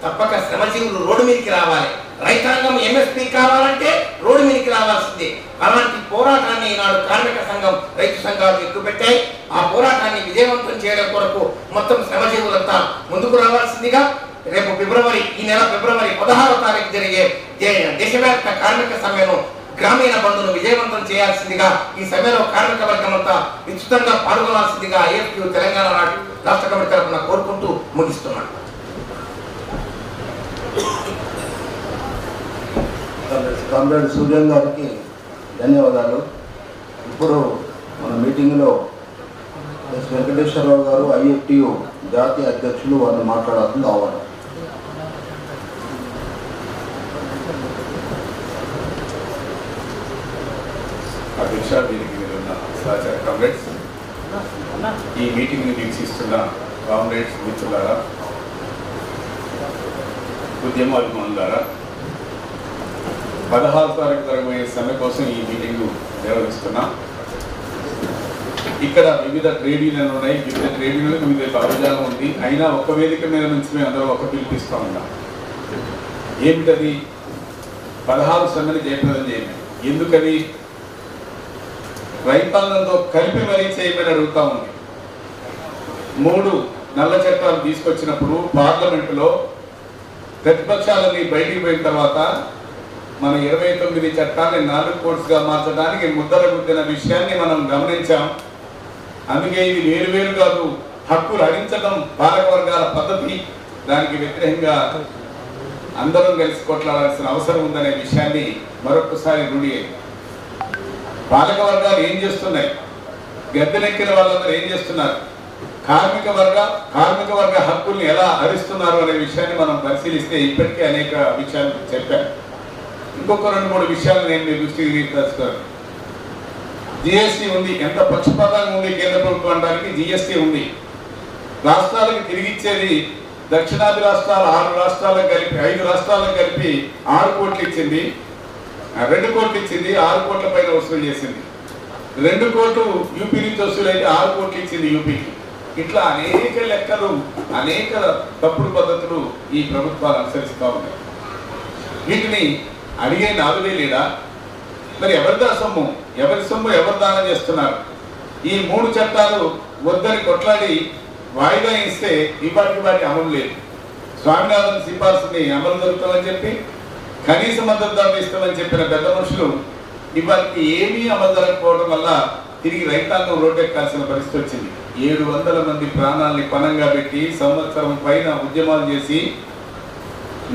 తప్పక శ్రమజీవులు రోడ్డు మీదకి రావాలి. రైతాంగం ఎంఎస్పీ కావాలంటే రోడ్డు మీదకి రావాల్సిందే. అలాంటి పోరాటాన్ని ఈనాడు కార్మిక సంఘం, రైతు సంఘాలు ఎక్కుపెట్టాయి. ఆ పోరాటాన్ని విజయవంతం చేయడం కొరకు మొత్తం శ్రమజీవులంతా ముందుకు రావాల్సిందిగా రేపు ఈ నెల ఫిబ్రవరి 16వ తారీఖు జరిగే దేశవ్యాప్త కార్మిక సమ్మెను, గ్రామీణ బంధును విజయవంతం చేయాల్సిందిగా, ఈ సమ్మెలో కార్మిక వర్గం అంతా విస్తృతంగా పాల్గొనాల్సిందిగా ఐఎఫ్టియు తెలంగాణ రాష్ట్ర కమిటీ తరఫున కోరుకుంటూ ముగిస్తున్నాను. కామ్రేడ్ సూర్యం గారికి ధన్యవాదాలు. ఇప్పుడు మన మీటింగ్లో ఎస్ వెంకటేశ్వరరావు గారు, ఐఎఫ్టియు జాతీయ అధ్యక్షులు, వారిని మాట్లాడాల్సింది ఆహ్వానం. అధ్యక్ష, దీనికి మీద ఉన్న సహచార కామ్రేడ్స్, ఈ మీటింగ్ని వీక్షిస్తున్న కామ్రేడ్స్ మిత్రులారా, ఉద్యమాభిమానులారా, 16వ తారీఖు జరగబోయే సమ్మె కోసం ఈ మీటింగ్ నిర్వహిస్తున్నాం. ఇక్కడ వివిధ ట్రేడ్ యూనియన్లు ఉన్నాయి, వివిధ ట్రేడ్ యూనియన్లు వివిధ భావజాలం ఉంది. అయినా ఒక వేదిక మీద నుంచి మేము అందరం ఒక పిలిపిస్తూ ఉన్నాం. ఏమిటది? 16 సమ్మెని జయప్రదం చేయండి. ఎందుకని? రైతాంగంతో కలిపి మరీ చేయమని అడుగుతా ఉంది. 3 నల్ల చట్టాలు తీసుకొచ్చినప్పుడు పార్లమెంటులో ప్రతిపక్షాలని బయటికి పోయిన తర్వాత మన 29 చట్టాన్ని 4 కోర్సుగా మార్చడానికి ముద్దర గుద్దిన విషయాన్ని మనం గమనించాం. అందుకే ఇది వేరు కాదు, హక్కులు హరించడం పాలక వర్గాల పద్ధతి. దానికి వ్యతిరేకంగా అందరం కలిసి కొట్లాడాల్సిన అవసరం ఉందనే విషయాన్ని మరొకసారి రూఢి అయింది. పాలక వర్గాలు ఏం చేస్తున్నాయి, గద్దెనెక్కిన వాళ్ళందరూ ఏం చేస్తున్నారు, కార్మిక వర్గ హక్కుల్ని ఎలా హరిస్తున్నారు అనే విషయాన్ని మనం పరిశీలిస్తే ఇప్పటికే అనేక విషయాలు చెప్పాను. ఇంకొక 2-3 విషయాలు నేను మీ దృష్టికి తీసుకొస్తాను. జిఎస్టీ ఉంది, ఎంత పక్షపాతంగా ఉంది కేంద్ర ప్రభుత్వానికి. జిఎస్టీ ఉంది, రాష్ట్రాలకు తిరిగిచ్చేది. దక్షిణాది రాష్ట్రాలు 6 రాష్ట్రాలకు కలిపి 5 రాష్ట్రాలకు కలిపి 6 కోట్లు ఇచ్చింది, 2 కోట్లు ఇచ్చింది, 6 కోట్ల పైన వసూలు చేసింది. 2 కోట్లు యూపీ నుంచి వసూలైతే 6 కోట్లు ఇచ్చింది యూపీకి. ఇట్లా అనేక లెక్కలు, అనేక తప్పుడు పద్ధతులు ఈ ప్రభుత్వాలు అనుసరిస్తూ ఉన్నాయి. వీటిని అడిగే నాదులే లేడా? మరి ఎవరి సొమ్ము ఎవరు దానం చేస్తున్నారు? ఈ 3 చట్టాలు వద్దని కొట్లాడి వాయిదా ఇస్తే వాటి అమలు లేదు. స్వామినాథన్ సిఫార్సుని అమలు జరుగుతామని చెప్పి కనీస మద్దతు ధర ఇస్తామని చెప్పిన పెద్ద మనుషులు ఇవాళకి ఏమీ అమలు జరగకపోవడం వల్ల తిరిగి రైతాంగం రోడ్డెక్కాల్సిన పరిస్థితి వచ్చింది. 700 మంది ప్రాణాలని పణంగా పెట్టి సంవత్సరం పైన ఉద్యమాలు చేసి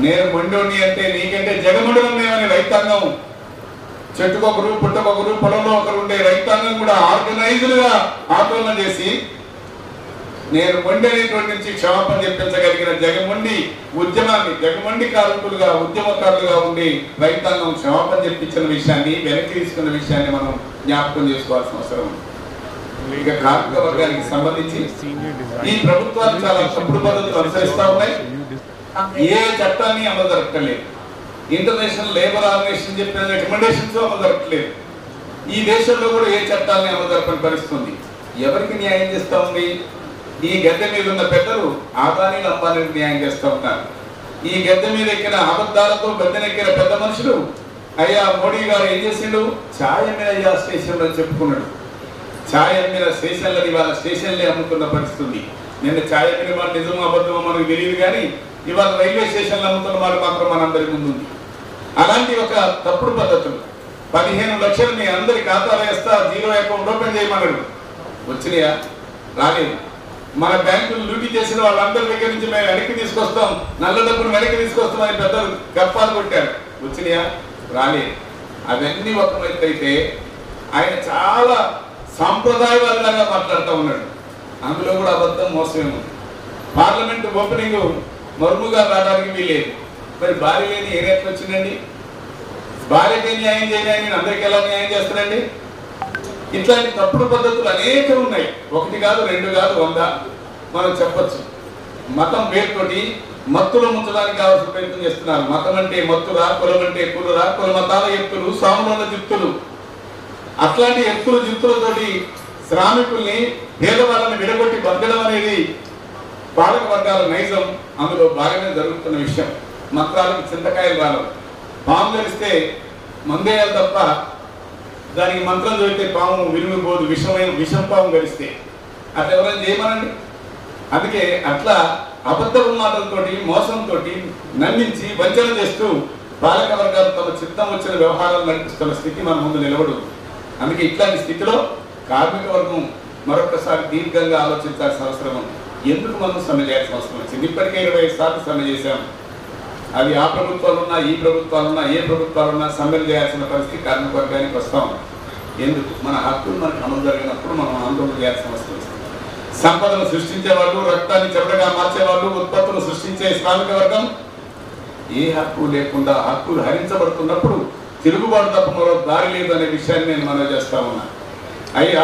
నేను మొండోని అంటే నీకంటే జగముండడం లేవని రైతాంగం, చెట్టుకొకరు పుట్టకొకరు పొలంలో ఒకరు ఉండే రైతాంగం కూడా ఆర్గనైజ్డ్గా ఆందోళన చేసి నేను మొండి అనేటువంటి నుంచి క్షమాపణ చెప్పించగలిగిన జగమండి కార్మికులుగా, ఉద్యమకారులుగా ఉండి రైతాంగం క్షమాపణ చెప్పించిన విషయాన్ని, వెనక్కి తీసుకున్న విషయాన్ని మనం జ్ఞాపకం చేసుకోవాల్సిన అవసరం ఉంది. ఇక కార్మిక వర్గానికి సంబంధించి ఈ ప్రభుత్వాలు చాలా తప్పుడు పద్ధతులు అనుసరిస్తూ ఉన్నాయి. ఏ చట్టాన్ని అమలు జరగట్లేదు. ఇంటర్నేషనల్ లేబర్ ఆర్గనైజేషన్ చెప్పిన రికమెండేషన్స్ అమలు జరగట్లేదు. ఈ దేశంలో కూడా ఏ చట్టాలని అమలు జరపని పరిస్థితుంది. ఎవరికి న్యాయం చేస్తూ ఉంది? ఈ గద్దె మీద ఉన్న పెద్దలు ఆదానీలు అంబానీలకు న్యాయం చేస్తూ ఉన్నారు. ఈ గద్దె మీద ఎక్కిన అబద్ధాలతో గద్దెనెక్కిన పెద్ద మనుషులు అయ్యా మోడీ గారు ఏం చేసిండు? ఛాయ్ మీద అయ్యా స్టేషన్లో చెప్పుకున్నాడు. ఛాయ్ మీద స్టేషన్లని వాళ్ళ స్టేషన్లే అమ్ముతున్న పరిస్థితుంది. నిన్న ఛాయ్ మీద మాట నిజమో అబద్ధమో మనకు తెలియదు, కానీ ఇవాళ రైల్వే స్టేషన్లు అమ్ముతున్న మాట మాత్రం మనందరి ముందు ఉంది. అలాంటి ఒక తప్పుడు పద్ధతులు 15 లక్షలు మీ అందరి ఖాతాలో వేస్తా, జీరో అకౌంట్ ఓపెన్ చేయమన్నాడు. వచ్చినాయా? రాలేదు. మన బ్యాంకులు లూటీ చేసిన వాళ్ళందరి దగ్గర నుంచి మేము వెనక్కి తీసుకొస్తాం, నల్ల డబ్బులు వెనక్కి తీసుకొస్తామని పెద్దలు గప్పాలు కొట్టారు. వచ్చినాయా? రాలేదు. అవన్నీ ఒక వైపు అయితే ఆయన చాలా సాంప్రదాయవాదిలాగా మాట్లాడుతూ ఉన్నాడు. అందులో కూడా అబద్ధం, మోసమే ఉంది. పార్లమెంట్ ఓపెనింగ్ మరుము గారు రావడానికి వీలేదు. మరి భార్య లేని ఏ రేట్లు వచ్చిందండి? భార్యకి న్యాయం చేయడానికి అందరికీ ఎలా న్యాయం చేస్తారండి? ఇట్లాంటి తప్పుడు పద్ధతులు అనేకం ఉన్నాయి. 1 కాదు 2 కాదు 100 మనం చెప్పచ్చు. మతం పేరుతోటి మత్తులో ముంచడానికి కావాల్సిన ప్రయత్నం చేస్తున్నారు. మతం అంటే మత్తురా, కులం అంటే కులరా, కుల మతాల ఎత్తులు, సాముల జిత్తులు, అట్లాంటి ఎత్తులు జిత్తులతోటి శ్రామికుల్ని పేదవాళ్ళని విడగొట్టి బంధడం అనేది పాలక వర్గాల నైజం. అందులో బాగానే జరుగుతున్న విషయం. మంత్రాలకు చింతకాయలు రావు. పాము గడిస్తే మందేయాలి తప్ప దానికి మంత్రం చదివితే పాము విరిగిపోదు, విషం పాము గడిస్తే. అట్లా ఎవరైనా చేయమనండి. అందుకే అట్లా అబద్ధపు మాటలతోటి మోసంతో నమ్మించి వంచన చేస్తూ పాలక వర్గాలు తమ చిత్తం వచ్చిన వ్యవహారాలు నడిపిస్తున్న స్థితి మన ముందు నిలబడు. అందుకే ఇట్లాంటి స్థితిలో కార్మిక వర్గం మరొకసారి దీర్ఘంగా ఆలోచించాల్సిన అవసరం ఉంది. ఎందుకు మనం సమ్మె చేయాల్సిన అవసరం వచ్చింది? ఇప్పటికే 25 సార్లు సమ్మె చేశాం. అవి ఆ ప్రభుత్వాలున్నా ఈ ప్రభుత్వాలున్నా ఏ ప్రభుత్వాలున్నా సమ్మెలు చేయాల్సిన పరిస్థితి కార్మిక వర్గానికి వస్తాం. ఎందుకు? మన హక్కులు మనకు అమలు జరిగినప్పుడు మనం ఆందోళన చేయాల్సిన అవసరం వస్తుంది. సంపదను సృష్టించేవాళ్ళు, రక్తాన్ని చెమటగా మార్చేవాళ్ళు, ఉత్పత్తులు సృష్టించే శ్రామిక వర్గం ఏ హక్కు లేకుండా హక్కులు హరించబడుతున్నప్పుడు తిరుగుబాటు తప్ప మరో దారి లేదు అనే విషయాన్ని నేను మనవి చేస్తా ఉన్నా. అయ్యా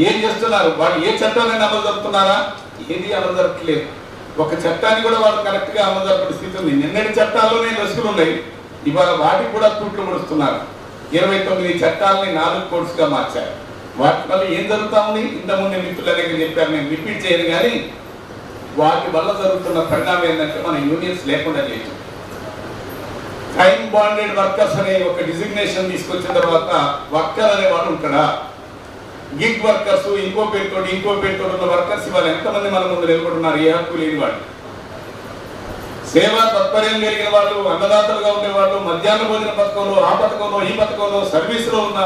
ఏం చేస్తున్నారు? వాళ్ళు ఏ చట్టాన్ని అమలు జరుపుతున్నారా? ఏది అమలు జరపట్లేదు. ఒక చట్టాన్ని కూడా వాళ్ళు కరెక్ట్గా అమలు జరపే స్థితి ఉంది. నిన్నటి చట్టాల్లోనే లసుకులు ఉన్నాయి. ఇవాళ వాటికి కూడా తూట్లు పడుస్తున్నారు. 29 చట్టాలని 4 కోడ్స్గా మార్చారు. వాటి వల్ల ఏం జరుగుతా ఉంది? ఇంతకుముందు మిత్రులు అనేక చెప్పారు, నేను రిపీట్ చేయను. కానీ వాటి వల్ల జరుగుతున్న పరిణామం ఏంటంటే మన యూనియన్స్ లేకుండా చేయటం. టైం బాండెడ్ వర్కర్స్ అనే ఒక డిజిగ్నేషన్ తీసుకొచ్చిన తర్వాత వర్కర్ అనేవాడు ఉంటాడా? గిగ్ వర్కర్స్, ఇంకో పేరుతో ఉన్న వర్కర్స్ ఇవాళ ఎంతమంది మన ముందు నిలబడున్నారు? ఏ హక్కు లేని వాళ్ళు, సేవా తత్పర్యం కలిగిన వాళ్ళు, అన్నదాతలుగా ఉండేవాళ్ళు, మధ్యాహ్న భోజన పథకంలో, ఆ పథకంలో, ఈ పథకంలో సర్వీస్లో ఉన్న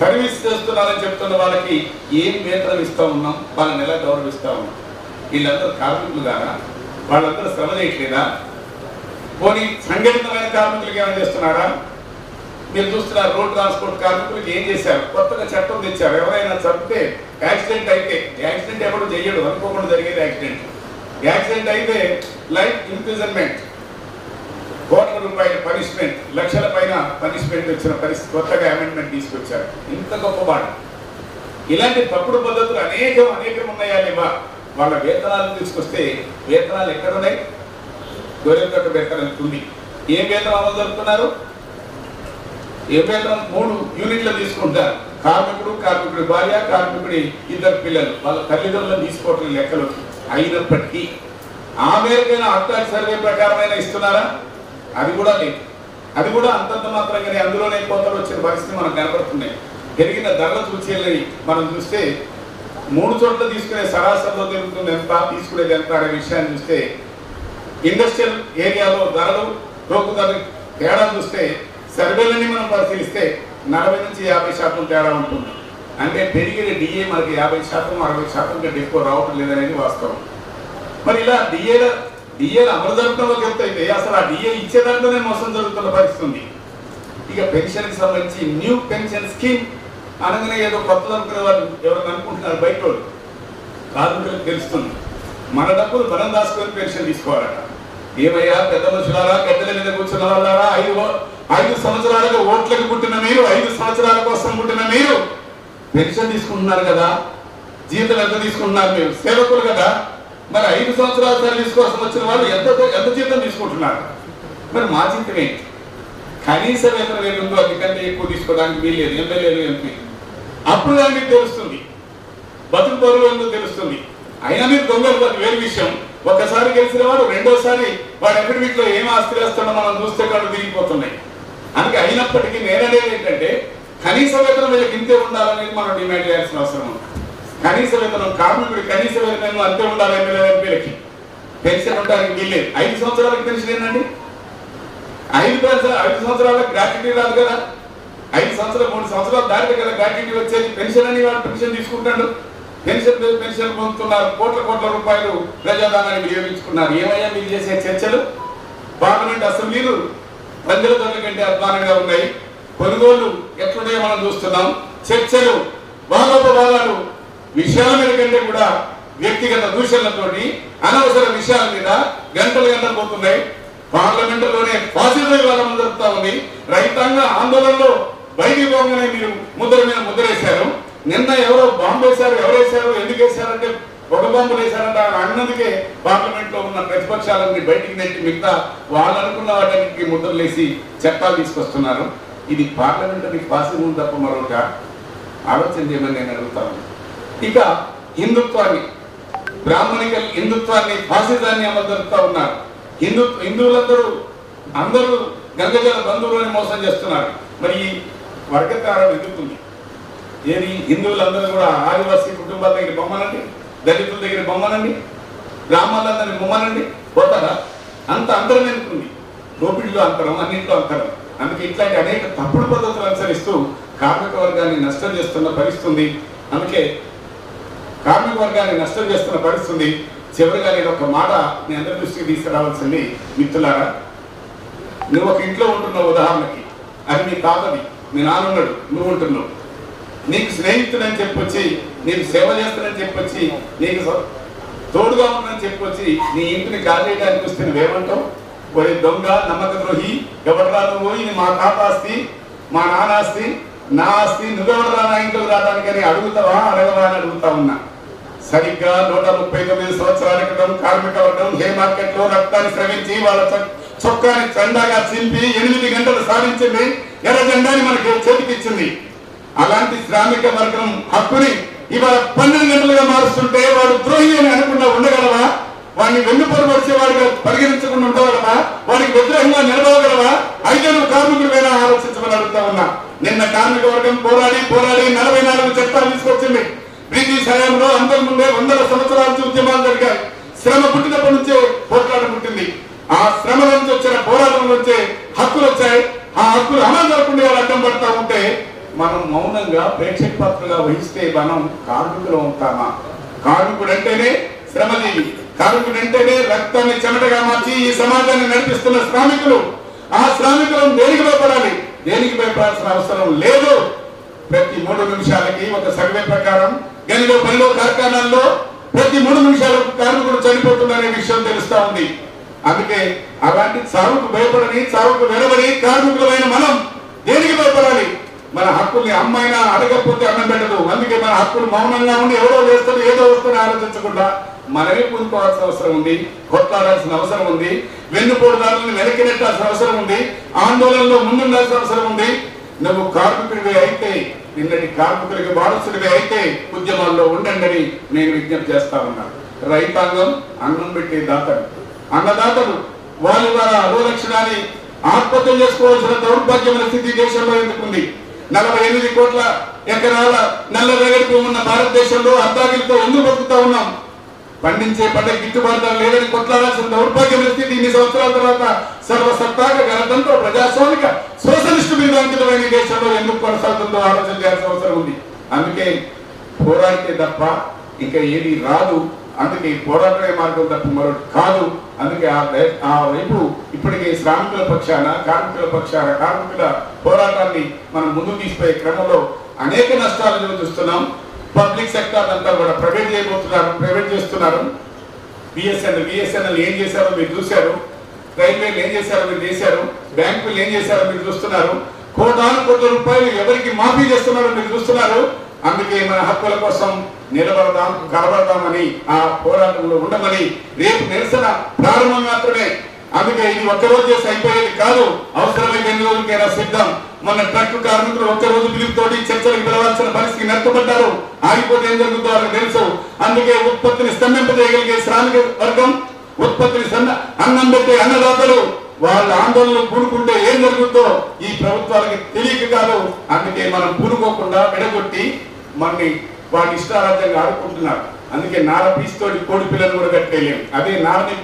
సర్వీస్ చేస్తున్నారని చెప్తున్న వాళ్ళకి ఏం వేతనం ఇస్తూ ఉన్నాం? వాళ్ళని ఎలా గౌరవిస్తూ ఉన్నాం? వీళ్ళందరూ కార్మికులు కాదా? వాళ్ళందరూ శ్రమ చేయట్లేదా? పోనీ సంఘటితమైన కార్మికులకి ఏమైనా చేస్తున్నారా? మీరు చూస్తున్నారు, రోడ్ ట్రాన్స్పోర్ట్ కార్మికులకి ఏం చేశారు? కొత్తగా చట్టం తెచ్చారు. ఎవరైనా చంపితే, యాక్సిడెంట్ అయితే, యాక్సిడెంట్ ఎవరు చేయడు, అనుకోకుండా జరిగేది యాక్సిడెంట్. యాక్సిడెంట్ అయితే లైఫ్ ఇంప్రిజన్మెంట్, కోట్ల రూపాయల పనిష్మెంట్, లక్షల పైన పనిష్మెంట్ వచ్చిన పరిస్థితి కొత్తగా అమెండ్మెంట్ తీసుకొచ్చారు. ఇంత గొప్ప మాట. ఇలాంటి తప్పుడు పద్ధతులు అనేకం ఉన్నాయా లేవా? వాళ్ళ వేతనాలు తీసుకొస్తే వేతనాలు ఎక్కడున్నాయి? గొర్రెలతో వేతనం ఉంది. ఏ వేతనం అమలు జరుపుతున్నారు? ఏ వేతనం 3 యూనిట్లు తీసుకుంటారు. కార్మికుడి భార్య, కార్మికుడి 2 పిల్లలు, వాళ్ళ తల్లిదండ్రులను తీసుకోవటం లెక్కలు అయినప్పటికీ ఆ మేరకైనా అక్టాక్ సర్వే ప్రకారమైన ఇస్తున్నారా? అది కూడా లేదు. అది కూడా అంతంత మాత్రంగానే అందులోనే కోతలు వచ్చిన పరిస్థితి మనకు కనపడుతున్నాయి. పెరిగిన ధరలు చూసేది మనం చూస్తే 3 చోట్ల తీసుకునే సరాసరిలో తిరుగుతుంది ఎంత, తీసుకునేది ఎంత అనే విషయాన్ని చూస్తే ఇండస్ట్రియల్ ఏరియాలో ధరలు, రోకు ధరలు తేడా చూస్తే సర్వేలన్నీ మనం పరిశీలిస్తే 40 నుంచి 50% తేడా ఉంటుంది. అంటే పెరిగిన డిఏ మనకి 50%, 60% కంటే ఎక్కువ రావటం లేదనేది వాస్తవం. మరి ఇలా డిఏలు అమలు జరపడంలోకి వెళ్తే అసలు ఆ డిఏ ఇచ్చేదాంట్లోనే మోసం జరుగుతున్న పరిస్థితి ఉంది. ఇక పెన్షన్కి సంబంధించి న్యూ పెన్షన్ స్కీమ్ అనగానే ఏదో కొత్తది అనుకునే వాళ్ళు ఎవరైనా అనుకుంటున్నారు బయట వాళ్ళు. కార్మికులకు తెలుస్తుంది మన డబ్బులు మనం దాచుకొని పెన్షన్ తీసుకోవాలట. ఏమయ్యా పెద్ద మనుషులారా, గద్దెల మీద కూర్చున్న వాళ్ళారా, 5 సంవత్సరాలుగా ఓట్లకు పుట్టిన మీరు, 5 సంవత్సరాల కోసం పుట్టిన మీరు పెన్షన్ తీసుకుంటున్నారు కదా, జీతం ఎంత తీసుకుంటున్నారు? మీరు సేవకులు కదా. మరి 5 సంవత్సరాల సర్వీస్ కోసం వచ్చిన వాళ్ళు ఎంత జీతం తీసుకుంటున్నారు? మరి మా జీతం ఏంటి? కనీస వేతనం ఏముందో అందుకంటే ఎక్కువ తీసుకోవడానికి వీల్లేదు ఎమ్మెల్యేలు ఎంపీ. అప్పుడు కానీ మీకు తెలుస్తుంది బతుకు బరువు ఏందో తెలుస్తుంది. అయినా మీరు దొంగలు అది వేరు విషయం. ఒకసారి గెలిచిన వాడు రెండోసారి వాడు అఫిడవిట్ లో ఏం ఆస్తి వేస్తాడో మనం చూస్తే కళ్ళు తిరిగిపోతున్నాయి. అందుకే అయినప్పటికీ నేననేది ఏంటంటే కనీస వేతనం వీళ్ళకి ఇంతే ఉండాలనేది మనం డిమాండ్ చేయాల్సిన అవసరం ఉంది. కనీస వేతనం కార్మికుడి కనీస వేతనం అంతే ఉండాలి. ఎమ్మెల్యే ఎంపీలకి పెన్షన్ ఉండడానికి వీల్లేదు. 5 సంవత్సరాలకు పెన్షన్ ఏంటండి? 5 సంవత్సరాలకు గ్రాట్యుటీ రాదు కదా. 5 సంవత్సరాలు 3 సంవత్సరాలు దాటితే కదా గ్రాట్యుటీ వచ్చేది. పెన్షన్ అని వాడు పెన్షన్ తీసుకుంటాడు. పెన్షన్ పొందుతున్నారు. కోట్ల రూపాయలు ప్రజాదానాన్ని వినియోగించుకున్నారు. ఏమయ్యా మీరు చేసే చర్చలు? పార్లమెంట్ అసెంబ్లీలు ప్రజల ధరల కంటే అధ్వానంగా ఉన్నాయి. కొనుగోళ్లు ఎట్లున్నాయో మనం చూస్తున్నాం. చర్చలు వాదోపవాదాలు విషయాల మీద కంటే కూడా వ్యక్తిగత దూషణలతోటి అనవసర విషయాల మీద గంటలు పోతున్నాయి. పార్లమెంటులోనే ఫాసిజం వివాదం జరుగుతూ ఉంది. రైతాంగ ఆందోళనలో బయటికి పోగానే మీరు ముద్ర మీద ముద్రేశారు. నిన్న ఎవరో బాంబు వేశారు. ఎవరేశారు, ఎందుకు వేశారంటే ఒక బాంబు వేశారంటే అన్నందుకే పార్లమెంట్ లో ఉన్న ప్రతిపక్షాలన్నీ బయటికి నెట్టి మిగతా వాళ్ళు అనుకున్న వాటికి ముద్రలేసి చట్టాలు తీసుకొస్తున్నారు. ఇది పార్లమెంటరీ ఫాసిజం తప్ప మరొక ఆలోచన చేయమని నేను అడుగుతాను. ఇక హిందుత్వాన్ని, బ్రాహ్మణికల్ హిందుత్వాన్ని, ఫాసిజాన్ని అమలు జరుపుతూ ఉన్నారు. అందరూ గంగజల బంధువులని మోసం చేస్తున్నారు. మరి ఈ వర్గకారం ఎదుగుతుంది. ఏది హిందువులందరూ కూడా ఆదివాసీ కుటుంబాల దగ్గర బొమ్మనండి, దళితుల దగ్గర బొమ్మనండి, బ్రాహ్మణులందరినీ బొమ్మనండి పోతారా? అంత అంతరం ఎందుకుంది? దోపిడిలో అంతరం, అన్నింటిలో అంతరం. అందుకే ఇట్లాంటి అనేక తప్పుడు పద్ధతులు అనుసరిస్తూ కార్మిక వర్గాన్ని నష్టం చేస్తున్న పరిస్థితుంది. అందుకే కార్మిక వర్గాన్ని నష్టం చేస్తున్న పరిస్థితుంది. చివరిగా నేను ఒక మాట మీ అందరి దృష్టికి తీసుకురావాల్సింది. మిత్రులారా, నువ్వు ఒక ఇంట్లో ఉంటున్నావు ఉదాహరణకి, అది మీ తాతది, మీ నాన్నున్నాడు, నువ్వు ఉంటున్నావు. నీకు స్నేహితుడని చెప్పొచ్చి, నీకు సేవ చేస్తానని చెప్పొచ్చి, నీకు తోడుగా ఉందని చెప్పొచ్చి నీ ఇంటిని కాజేయడానికి వస్తే నువ్వేమంటావు? ఒరే దొంగ, నమ్మక ద్రోహి, ఎవడరా నువ్వు? ఇది మా తాత ఆస్తి, మా నాన్న ఆస్తి, నా ఆస్తి, నువ్వెవడరా నా ఇంట్లోకి రావడానికని అడుగుతావా అడగవా అని అడుగుతా ఉన్నా. సరిగ్గా 139 సంవత్సరాల క్రితం కార్మిక వర్గం హే మార్కెట్ లో రక్తాన్ని స్రవించి వాళ్ళ చొక్కాని చండాగా చింపి 8 గంటలు సాధించింది. ఎర్ర జెండాని మనకి చేతికిచ్చింది. అలాంటి శ్రామిక వర్గం హక్కుని ఇవాళ 12 గంటలుగా మారుస్తుంటే వాడు ద్రోహి అని అనకుండా ఉండగలవా? వాడిని వెన్నుపొరపరిచేవాడిగా పరిగణించకుండా ఉండగలవా? వాడికి వ్యతిరేకంగా నిలబడగలవా? అయితే నువ్వు కార్మికుడి మీద ఆలోచించమని అడుగుతా ఉన్నా. నిన్న కార్మిక వర్గం పోరాడి 44 చట్టాలు తీసుకొచ్చింది. బ్రిటిష్ హయాంలో అంతకుముందే 100 సంవత్సరాల నుంచి ఉద్యమాలు జరిగాయి. శ్రమ పుట్టినప్పటి నుంచే పోరాటం పుట్టింది. ఆ శ్రమ నుంచి వచ్చిన పోరాటం నుంచే హక్కులు వచ్చాయి. ఆ హక్కులు అమలు జరగకుండా అడ్డం పడతా ఉంటే మనం మౌనంగా ప్రేక్షక పాత్రగా వహిస్తే మనం కార్మికులు ఉంటామా? కార్మికుడు అంటేనే శ్రమజీవి, కార్మికుడు అంటేనే రక్తాన్ని చెమటగా మార్చి ఈ సమాజాన్ని నడిపిస్తున్న శ్రామికులు. ఆ శ్రామికులను దేనికి భయపడాలి? దేనికి భయపడాల్సిన అవసరం లేదు. ప్రతి 3 నిమిషాలకి ఒక సర్వే ప్రకారం గనిలో పనిలో కార్ఖానాల్లో ప్రతి 3 నిమిషాలకు కార్మికుడు చనిపోతున్నారనే విషయం తెలుస్తా ఉంది. అందుకే అలాంటి చావుకు భయపడని, చావుకు వెరవని కార్మికులమైన మనం దేనికి భయపడాలి? మన హక్కుల్ని అమ్మైనా అడగకపోతే అన్నం పెట్టదు. అందుకే మన హక్కులు మౌనంగా ఉండి ఎవరో చేస్తాడు ఏదో వస్తుందని ఆలోచించకుండా మనమే పూనుకోవాల్సిన అవసరం ఉంది. కొట్లాడాల్సిన అవసరం ఉంది. వెన్నుపోటుదారులను వెనక్కి నెట్టాల్సిన అవసరం ఉంది. ఆందోళనలో ముందుండాల్సిన అవసరం ఉంది. నువ్వు కార్మికుడివే అయితే, నిన్నటి కార్మికులకి వారసుడివే అయితే ఉద్యమాల్లో ఉండండి నేను విజ్ఞప్తి చేస్తా ఉన్నాను. రైతాంగం అన్నం పెట్టే దాతలు, అన్నదాతలు వాళ్ళు అదో లక్షణాన్ని ఆత్మహత్య చేసుకోవాల్సిన దౌర్భాగ్యమైన స్థితి దేశంలో ఎందుకుంది? 48 కోట్ల ఎకరాల నల్ల రేగడి ఉన్న భారతదేశంలో అర్ధాగిలతో ఎందుకు బతుకుతా ఉన్నాం? పండించే పంట గిట్టుబాటు ధర లేదని కొట్లాడాల్సిన దౌర్భాగ్యమైన స్థితి ఇన్ని సంవత్సరాల తర్వాత సర్వసత్తాక గణతంత్ర ప్రజాస్వామిక సోషలిస్టు మీద అంకితమైన దేశంలో ఎందుకు కొనసాగుతుందో ఆలోచన చేయాల్సిన అవసరం ఉంది. అందుకే పోరాడితే తప్ప ఇంకా ఏది రాదు. అందుకే పోరాటమే మార్గం తప్ప మరొకటి కాదు. అందుకే ఆ వైపు ఇప్పటికే శ్రామికుల పక్షాన, కార్మికుల పక్షాన, కార్మికుల పోరాటాన్ని మనం ముందుకు తీసుకుపోయే క్రమంలో అనేక నష్టాలను చూస్తున్నాం. పబ్లిక్ సెక్టర్ అంతా కూడా ప్రైవేట్ చేస్తున్నారు. బిఎస్ఎన్ఎల్ ఏం చేశారో మీరు చూశారు. రైల్వేలు ఏం చేశారో మీరు చేశారు. బ్యాంకులు ఏం చేశారో మీరు చూస్తున్నారు. కోటాను కోట్ల రూపాయలు ఎవరికి మాఫీ చేస్తున్నారో మీరు చూస్తున్నారు. అందుకే మన హక్కుల కోసం నిలబడదాం, కలబడదామని, ఆ పోరాటంలో ఉండమని, రేపు నిరసన ప్రారంభం మాత్రమే. అందుకే ఇది ఒక్కరోజు చేసి అయిపోయేది కాదు, అవసరమైతే ఎన్ని రోజులకైనా సిద్ధం. మన ట్రక్ కార్మికులు ఒక్కరోజు పిలుపుతోటి చర్చలకు పిలవాల్సిన పరిస్థితి నెట్టబడ్డారు. ఆగిపోతే ఏం జరుగుతుందో వాళ్ళకి తెలుసు. అందుకే ఉత్పత్తిని స్తంభింపజేయగలిగే శ్రామిక వర్గం, ఉత్పత్తిని అన్నం పెట్టే అన్నదాతలు వాళ్ళ ఆందోళనలు పూనుకుంటే ఏం జరుగుతుందో ఈ ప్రభుత్వాలకి తెలియక కాదు. అందుకే మనం పూనుకోకుండా విడగొట్టి మనని వాటి ఇష్టారాజ్యంగా ఆడుకుంటున్నారు. అందుకే నార పీస్తోటి కోడి పిల్లలు కూడా కట్టేయలేము. అదే నారని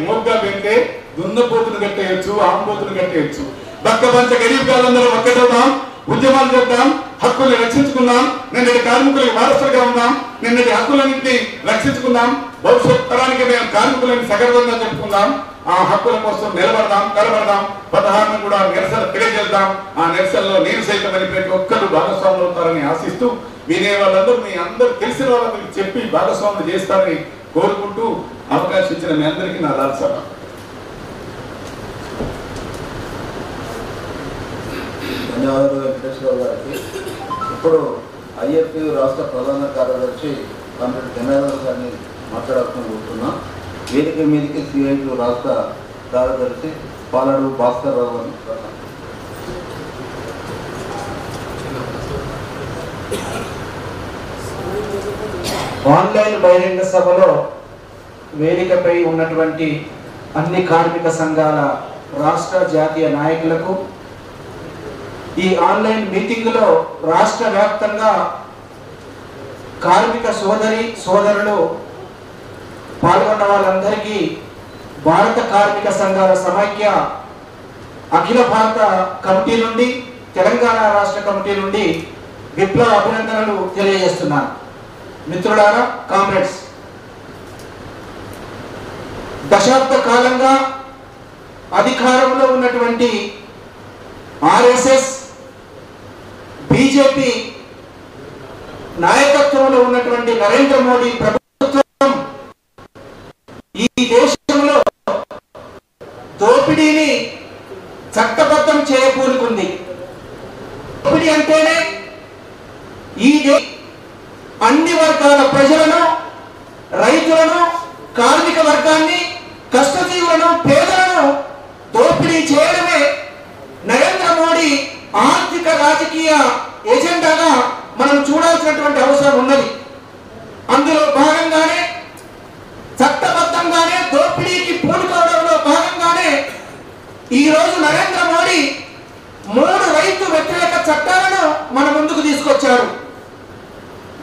మోగ్గా పెడితే దున్నపోతును కట్టేయచ్చు, ఆంబోతును కట్టేయచ్చు. బక్క పంచ గరీబ్ కాలందరూ ఒక్కటవుదాం, ఉద్యమాలు చేద్దాం, హక్కుల్ని రక్షించుకుందాం, నిన్నటి కార్మికులకి వారసులుగా ఉందాం, నిన్నటి హక్కులన్నింటినీ రక్షించుకుందాం, భవిష్యత్ తరానికి మేము కార్మికులని సగర్వంగా చెప్పుకుందాం, ఆ హక్కుల కోసం నిలబడదాం, కలబడదాం, 16ను కూడా నిరసన తెలియజేద్దాం. ఆ నిరసనలో నేను సైతం అని ప్రతి ఒక్కరు భాగస్వాములు అవుతారని ఆశిస్తూ వినే వాళ్ళందరూ మీ అందరూ తెలిసిన వాళ్ళకి చెప్పి భాగస్వాములు చేస్తారని కోరుకుంటూ అవకాశం ఇచ్చిన మీ అందరికీ నా రాజసభ. ధన్యవాదాలు వెంకటేశ్వరరావు గారికి. ఇప్పుడు ఐఎఫ్యు రాష్ట్ర ప్రధాన కార్యదర్శి కామ్రేడ్ జనార్దన్ గారిని మాట్లాడాల్సిన కోరుతున్నా. వేదిక మీదకి సిఐటి రాష్ట్ర కార్యదర్శి పాలడు భాస్కర్ రావు గారిని. ఆన్లైన్ బహిరంగ సభలో వేదికపై ఉన్నటువంటి అన్ని కార్మిక సంఘాల రాష్ట్ర జాతీయ నాయకులకు, ఈ ఆన్లైన్ మీటింగ్లో రాష్ట్ర వ్యాప్తంగా కార్మిక సోదరులు పాల్గొన్న వాళ్ళందరికీ భారత కార్మిక సంఘాల సమైక్య అఖిల భారత కమిటీ నుండి, తెలంగాణ రాష్ట్ర కమిటీ నుండి విప్లవ అభినందనలు తెలియజేస్తున్నాను. మిత్రులారా, కామ్రేడ్స్, దశాబ్ద కాలంగా అధికారంలో ఉన్నటువంటి ఆర్ఎస్ఎస్, బీజేపీ నాయకత్వంలో ఉన్నటువంటి నరేంద్ర మోడీ ప్రభుత్వం ఈ దేశంలో దోపిడీని చట్టబద్ధం చేయకూరుకుంది. దోపిడీ అంటేనే ఈ అన్ని వర్గాల ప్రజలను, రైతులను, కార్మిక వర్గాన్ని, కష్టజీవులను, పేదలను దోపిడీ చేయడమే నరేంద్ర మోడీ ఆర్థిక రాజకీయ ఎజెండాగా మనం చూడాల్సినటువంటి అవసరం ఉన్నది. అందులో భాగంగానే చట్టబద్ధంగానే దోపిడీకి పూనుకోవడంలో భాగంగానే ఈరోజు నరేంద్ర మోడీ 3 రైతు వ్యతిరేక చట్టాలను మన ముందుకు తీసుకొచ్చారు.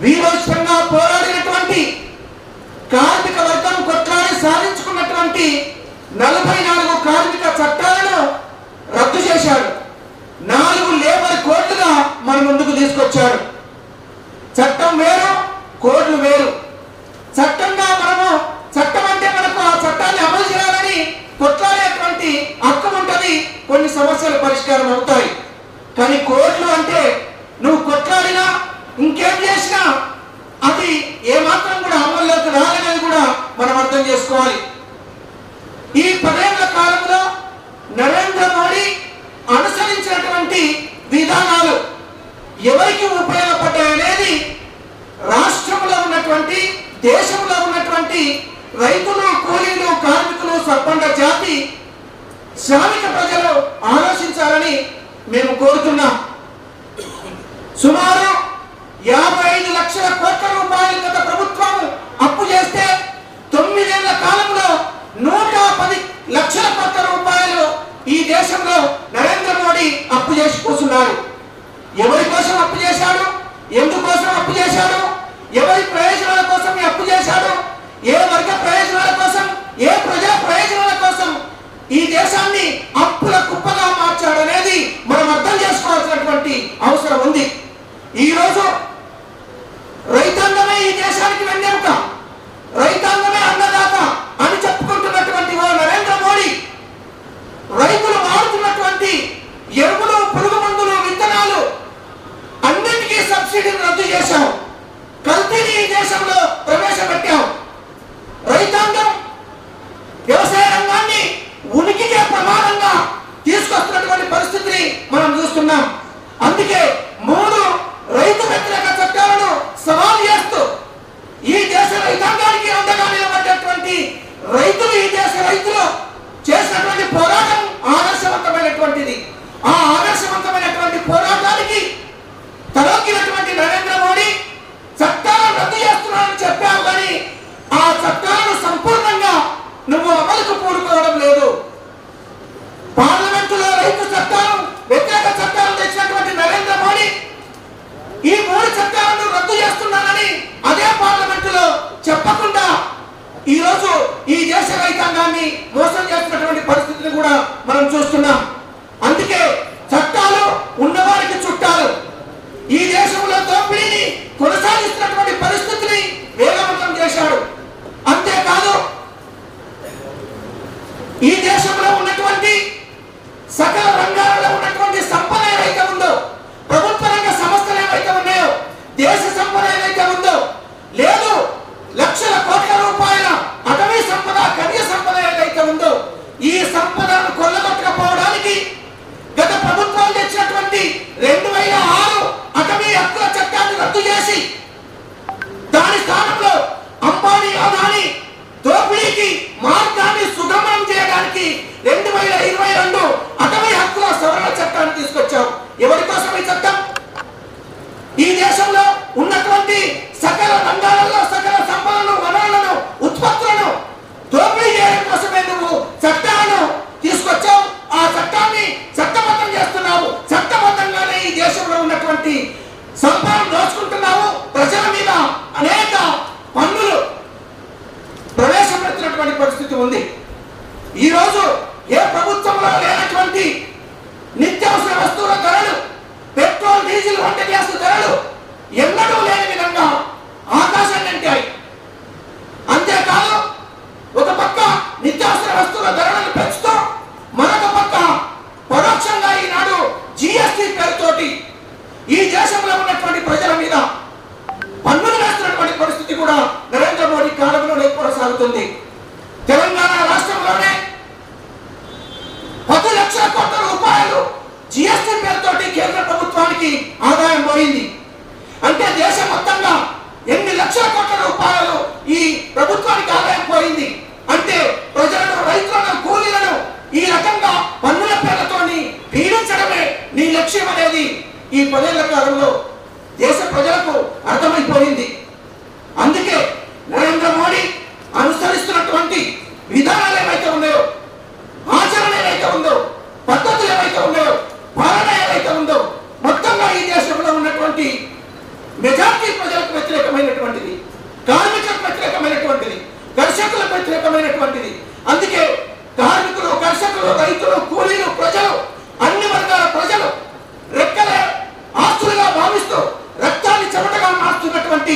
వీరోచితంగా పోరాడినటువంటి కార్మిక వర్గం కొట్లాడి సాధించుకున్నటువంటి 44 కార్మిక చట్టాలను రద్దు చేశాడు. 4 లేబర్ కోడ్లుగా మన ముందుకు తీసుకొచ్చాడు. చట్టం వేరు, కోడ్లు వేరు. చట్టంగా మనము చట్టం అంటే మనకు ఆ చట్టాన్ని అమలు చేయాలని కొట్లాడేటువంటి హక్కు ఉంటుంది, కొన్ని సమస్యలు పరిష్కారం అవుతాయి. కానీ కోడ్లు అంటే నువ్వు కొట్లాడినా ఇంకేం చేసినా అది ఏమాత్రం కూడా అమల్లోకి రాలేదని కూడా మనం అర్థం చేసుకోవాలి. ఈ 10 ఏళ్ల కాలంలో నరేంద్ర మోడీ అనుసరించినటువంటి విధానాలు ఎవరికి ఉపయోగపడ్డాయనేది రాష్ట్రంలో ఉన్నటువంటి, దేశంలో ఉన్నటువంటి రైతులు, కూలీలు, కార్మికులు, సర్పంచ జాతి, శ్రామిక ప్రజలు ఆలోచించాలని మేము కోరుతున్నాం. సుమారు 55 లక్షల కోట్ల రూపాయలు గత ప్రభుత్వం అప్పు చేస్తే 9 ఏళ్ల కాలంలో 110 లక్షల కోట్ల రూపాయలు ఈ దేశంలో నరేంద్ర మోడీ అప్పు చేసి కూర్చున్నారు. ఎవరి కోసం అప్పు చేశాడు? ఎందుకోసం అప్పు చేశాడు? ఎవరి ప్రయోజనాల కోసం ఈ అప్పు చేశాడు? ఏ వర్గ ప్రయోజనాల కోసం, ఏ ప్రజా ప్రయోజనాల కోసం ఈ దేశాన్ని అప్పుల కుప్పగా మార్చాడు అనేది మనం అర్థం చేసుకోవాల్సినటువంటి అవసరం ఉంది. ఈరోజు రైతాంగమే ఈ దేశానికి వెన్నెముక, రైతాంగమే అన్నదాత అని చెప్పుకుంటున్నటువంటి నరేంద్ర మోడీ రైతులు వాడుతున్నటువంటి ఎరువులు, పురుగు మందులు, విత్తనాలు అన్నిటికీ సబ్సిడీని రద్దు చేశాం. కల్తీని ఈ దేశంలో ప్రవేశపెట్టాం. రైతాంగం నువ్వు అమలుకు పూనుకోవడం లేదు. పార్లమెంటులో రైతు చట్టాలు, వ్యతిరేక చట్టాలు తెచ్చినటువంటి నరేంద్ర మోడీ ఈ 3 చట్టాలను రద్దు చేస్తున్నానని అదే పార్లమెంటులో చెప్పకుండా ఈరోజు ఈ దేశ రైతాంగాన్ని మోసం చేస్తున్నటువంటి పరిస్థితిని కూడా మనం చూస్తున్నాం. అందుకే చట్టాలు ఉన్నవారికి చుట్టాలు. ఈ దేశంలో దోపిడీని కొనసాగిస్తున్నటువంటి పరిస్థితిని వేగవంతం చేశాడు. అంతేకాదు ఈ దేశంలో ఉన్నటువంటి సకల రంగాలలో ఉన్నటువంటి సంపద ఏదైతే ఉందో, ప్రభుత్వ రంగ సంస్థలు ఏవైతే ఉన్నాయో, దేశ సంపద ఏదైతే ఉందో, లేదు లక్షల కోట్ల రూపాయల అటవీ సంపద, ఖనిజ సంపద ఏదైతే ఉందో, ఈ సంపదను కొల్లగొట్టకపోవడానికి గత ప్రభుత్వాలు తెచ్చినటువంటి 2006 అటవీ హక్కుల చట్టాన్ని రద్దు చేసి దాని స్థానంలో అంబానీ, అదానీ దోపిడీకి మార్గాన్ని సుగమనం చేయడానికి 2022 అటవీ హక్కుల సవరణ చట్టాన్ని తీసుకొచ్చాం. ఎవరి కోసం ఈ చట్టం? ఈ దేశంలో ఉన్నటువంటి సకల రంగాలలో సకల సంపదలను, వనరులను, ఉత్పత్తులను దోపిడీ చేయడం కోసమే నువ్వు చట్టాలను తీసుకొచ్చావు. ఆ చట్టాన్ని చట్టబద్ధం చేస్తున్నావు. చట్టబద్ధంగానే ఈ దేశంలో ఉన్నటువంటి సంపదను దోచుకుంటున్నావు. ప్రజల మీద అనేక పన్నులు ప్రవేశపెడుతున్నటువంటి పరిస్థితి ఉంది. ఈ రోజు ఏ ప్రభుత్వంలో లేనటువంటి నిత్యావసర వస్తువుల ధరలు, పెట్రోల్, డీజిల్, వంట గ్యాస్ ధరలు ఎన్నడూ లేని విధంగా ఆకాశాన్ని అంటాయి. అంతేకాదు ఒక పక్క నిత్యావసర వస్తువుల ధరలను పెంచుతూ మరొక పక్క పరోక్షంగా ఈనాడు జిఎస్టీ పేరుతోటి ఈ దేశంలో ఉన్నటువంటి ప్రజల మీద పన్నులు వేస్తున్నటువంటి పరిస్థితి కూడా నరేంద్ర మోడీ కాలంలోనే కొనసాగుతుంది. తెలంగాణ రాష్ట్రంలోనే 10 లక్షల కోట్ల రూపాయలు జిఎస్టీ పేరుతోటి కేంద్ర ప్రభుత్వానికి ఆదాయం పోయింది. అంటే దేశం మొత్తంగా ఎన్ని లక్షల కోట్ల రూపాయలు ఈ ప్రభుత్వానికి ఆదాయం పోయింది. అంటే ప్రజలను, రైతులను, కూలీలను ఈ రకంగా పన్నుల పేర్లతోని పీడించడమే నీ లక్ష్యం అనేది ఈ 10 ఏళ్ల కాలంలో దేశ ప్రజలకు అర్థమైపోయింది. అందుకే నరేంద్ర మోడీ అనుసరిస్తున్నటువంటి విధానాలు ఏవైతే ఉన్నాయో, ఆచరణ ఏవైతే ఉందో, పద్ధతులు ఏవైతే ఉన్నాయో, పాలన ఏవైతే ఉందో, మొత్తంగా ఈ దేశంలో ఉన్నటువంటి మెజార్టీ ప్రజలకు వ్యతిరేకమైనటువంటిది, కార్మికులకు వ్యతిరేకమైనటువంటిది, కర్షకులకు వ్యతిరేకమైనటువంటిది. అందుకే కార్మికులు, కర్షకులు, రైతులు, కూలీలు, ప్రజలు, అన్ని వర్గాల ప్రజలు రెక్కలే ఆస్తులుగా భావిస్తూ రక్తాన్ని చెమటగా మార్చుతున్నటువంటి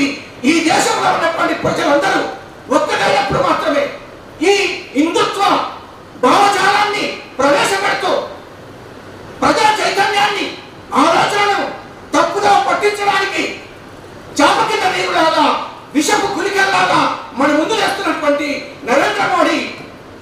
ఈ దేశంలో ఉన్నటువంటి ప్రజలందరూ ఒక్కటైనప్పుడు మాత్రమే ఈ హిందుత్వ భావజాలాన్ని ప్రవేశపెడుతూ ప్రజా చైతన్యాన్ని, ఆలోచనను తప్పుగా పట్టించడానికి చాప కింద నీరులాగా, విషపు గులికల్లాగా మన ముందు వేస్తున్నటువంటి నరేంద్ర మోడీ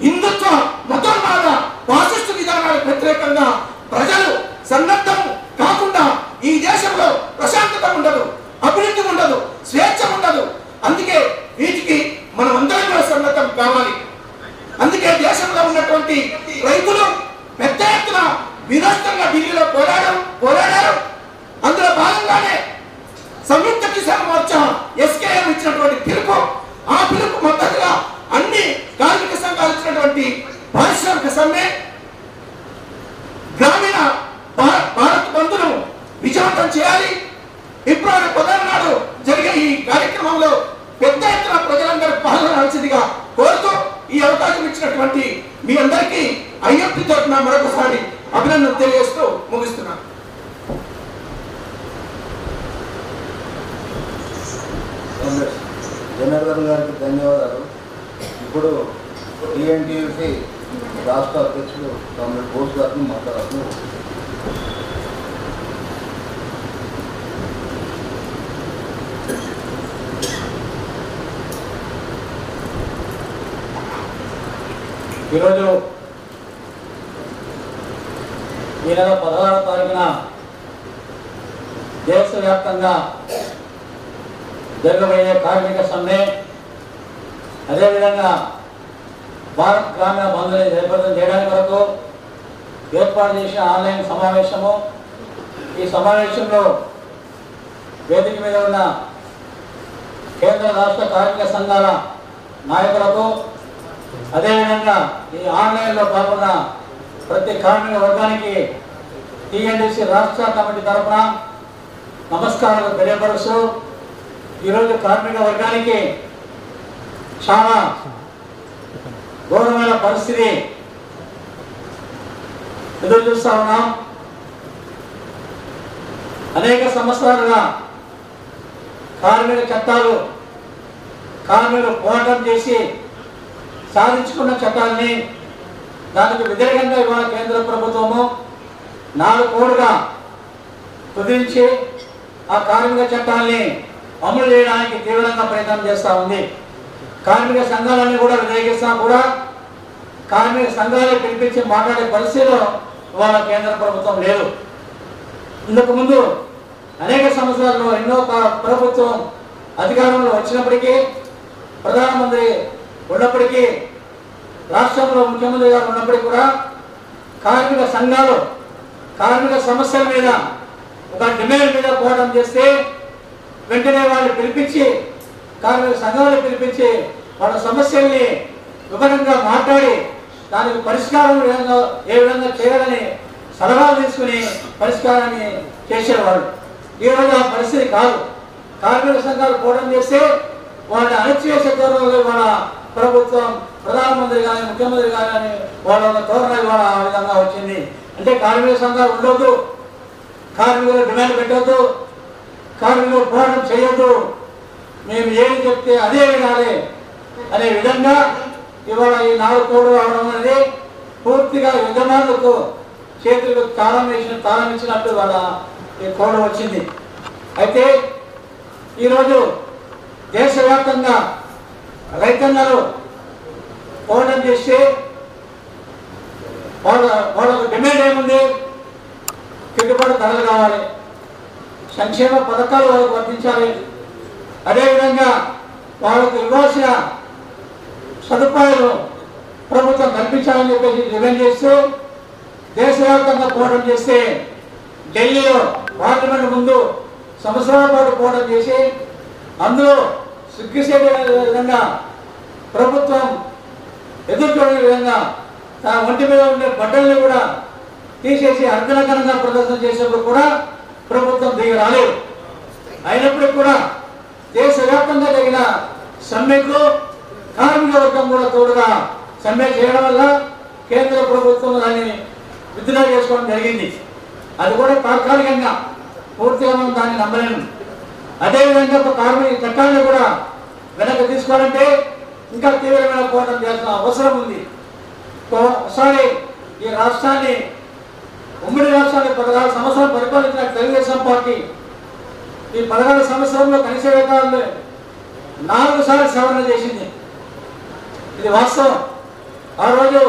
హిందుత్వ, మతోన్మాద, ఫాసిస్టు విధానాలకు వ్యతిరేకంగా ప్రజలు సన్నద్ధం కాకుండా ఈ దేశంలో ప్రశాంతత ఉండదు, అభివృద్ధి ఉండదు, స్వేచ్ఛ ఉండదు. అందుకే వీటికి మనం అందరం కూడా సన్నద్ధం కావాలి. అందుకే దేశంలో ఉన్నటువంటి రైతులు పెద్ద ఎత్తున వినూత్నంగా ఢిల్లీలో పోరాడారు. అందులో భాగంగానే సంయుక్త కిసాన్ మోర్చా ఎస్కేఎం ఇచ్చినటువంటి పిలుపు, ఆ పిలుపు మద్దతుగా అన్ని కార్మిక సంఘాలు ఇచ్చినటువంటి పారిశ్రామిక సమ్మె, గ్రామీణ భారత్ బంధును విజయవంతం చేయాలి. ఫిబ్రవరి 10 నాడు జరిగే ఈ కార్యక్రమంలో పెద్ద ఎత్తున ప్రజలందరూ పాల్గొనాల్సిందిగా కోరుతూ ఈ అవకాశం ఇచ్చినటువంటి మీ అందరికీ అయ్యప్పతో మరొకసారి అభినందనలు తెలియజేస్తూ ముగిస్తున్నాను. జనార్దన్ గారికి ధన్యవాదాలు. ఇప్పుడు టీఎన్టీయూసీ రాష్ట్ర అధ్యక్షుడు కామ్రేడ్ బోస్ గారిని మాట్లాడుతూ ఈరోజు ఈ నెల 16వ తారీఖున దేశవ్యాప్తంగా జరగబోయే కార్మిక సమ్మె, అదేవిధంగా భారత్ గ్రామీణ బంధుని జయప్రదం చేయడానికి వరకు ఏర్పాటు చేసిన ఆన్లైన్ సమావేశము. ఈ సమావేశంలో వేదిక మీద ఉన్న కేంద్ర రాష్ట్ర కార్మిక సంఘాల నాయకులకు, అదేవిధంగా ఈ ఆన్లైన్లో పాల్గొన్న ప్రతి కార్మిక వర్గానికి టీఎన్డీసీ రాష్ట్ర కమిటీ తరఫున నమస్కారాలు తెలియపరుస్తూ ఈరోజు కార్మిక వర్గానికి చాలా ఘోరమైన పరిస్థితి ఎదురు చూస్తా ఉన్నాం. అనేక సంవత్సరాలుగా కార్మిక చట్టాలు కార్మికులు పోరాటం చేసి సాధించుకున్న చట్టాలని దానికి వ్యతిరేకంగా ఇవాళ కేంద్ర ప్రభుత్వము 4 కోడుగా కుదిరించి ఆ కార్మిక చట్టాలని అమలు చేయడానికి తీవ్రంగా ప్రయత్నం చేస్తూ ఉంది. కార్మిక సంఘాలన్నీ కూడా వ్యతిరేకిస్తున్నా కూడా కార్మిక సంఘాలు పిలిపించి మాట్లాడే పరిస్థితిలో ఇవాళ కేంద్ర ప్రభుత్వం లేదు. ఇంతకు ముందు అనేక సంవత్సరాల్లో ఎన్నో ప్రభుత్వం అధికారంలో వచ్చినప్పటికీ ప్రధానమంత్రి ఉన్నప్పటికీ రాష్ట్రంలో ముఖ్యమంత్రి గారు ఉన్నప్పటికీ కూడా కార్మిక సంఘాలు కార్మిక సమస్యల మీద ఒక డిమాండ్ మీద పోరాటం చేస్తే వెంటనే వాళ్ళు పిలిపించి కార్మిక సంఘాలు పిలిపించి వాళ్ళ సమస్యల్ని వివరంగా మాట్లాడి దానికి పరిష్కారం ఏ విధంగా చేయాలని సలహాలు తీసుకుని పరిష్కారాన్ని చేసేవాళ్ళు. ఈరోజు ఆ పరిస్థితి కాదు. కార్మిక సంఘాలు పోరాటం చేస్తే వాళ్ళని అణచివేసే ధోరణిలో వాళ్ళ ప్రభుత్వం ప్రధానమంత్రి కానీ ముఖ్యమంత్రి కానీ వాళ్ళ ధోరణి ఇవాళ ఆ విధంగా వచ్చింది. అంటే కార్మిక సంఘాలు ఉండొద్దు, కార్మికులు డిమాండ్ పెట్టొద్దు, కార్మికులు పోరాటం చేయొద్దు, మేము ఏమి చెప్తే అదే వినాలి అనే విధంగా ఇవాళ ఈ 4 కోడు రావడం అనేది పూర్తిగా యజమానులకు చేతులకు తాళం ఇచ్చినట్టు వాళ్ళ ఈ కోడు వచ్చింది. అయితే ఈరోజు దేశవ్యాప్తంగా రైతన్నలు పోరాటం చేస్తే వాళ్ళకు డిమాండ్ ఏముంది? గిట్టుబాటు ధరలు కావాలి, సంక్షేమ పథకాలు వాళ్ళకు వర్తించాలి, అదేవిధంగా వాళ్ళకు ఇవ్వాల్సిన సదుపాయాలు ప్రభుత్వం కల్పించాలని చెప్పేసి డిమాండ్ చేస్తూ దేశవ్యాప్తంగా పోరాటం చేస్తే ఢిల్లీలో పార్లమెంట్ ముందు సంవత్సరాల పాటు పోరాటం చేసి అందులో సిగ్గుసేట విధంగా ప్రభుత్వం ఎదుర్కొనే విధంగా తన ఒంటి మీద ఉండే బట్టల్ని కూడా తీసేసి అర్ధనకరంగా ప్రదర్శన చేసేప్పుడు కూడా ప్రభుత్వం దిగి రాలేదు. అయినప్పటికీ కూడా దేశవ్యాప్తంగా జరిగిన సమ్మెకు కార్మిక వర్గం కూడా తోడుగా సమ్మె చేయడం వల్ల కేంద్ర ప్రభుత్వం దాన్ని విత్డ్రా చేసుకోవడం జరిగింది. అది కూడా తాత్కాలికంగా, పూర్తిగా మనం దాన్ని నమ్మలేము. అదేవిధంగా ఒక కార్మిక చట్టాన్ని కూడా వెనక్కి తీసుకోవాలంటే ఇంకా తీవ్రమైన పోరాటం చేయాల్సిన అవసరం ఉంది. ఒకసారి ఈ రాష్ట్రాన్ని ఉమ్మడి రాష్ట్రాన్ని 16 సంవత్సరాలు పరిపాలించిన తెలుగుదేశం పార్టీ ఈ 16 సంవత్సరంలో కనీస వేతనాలను 4 సార్లు సవరణ చేసింది. ఇది వాస్తవం. ఆ రోజు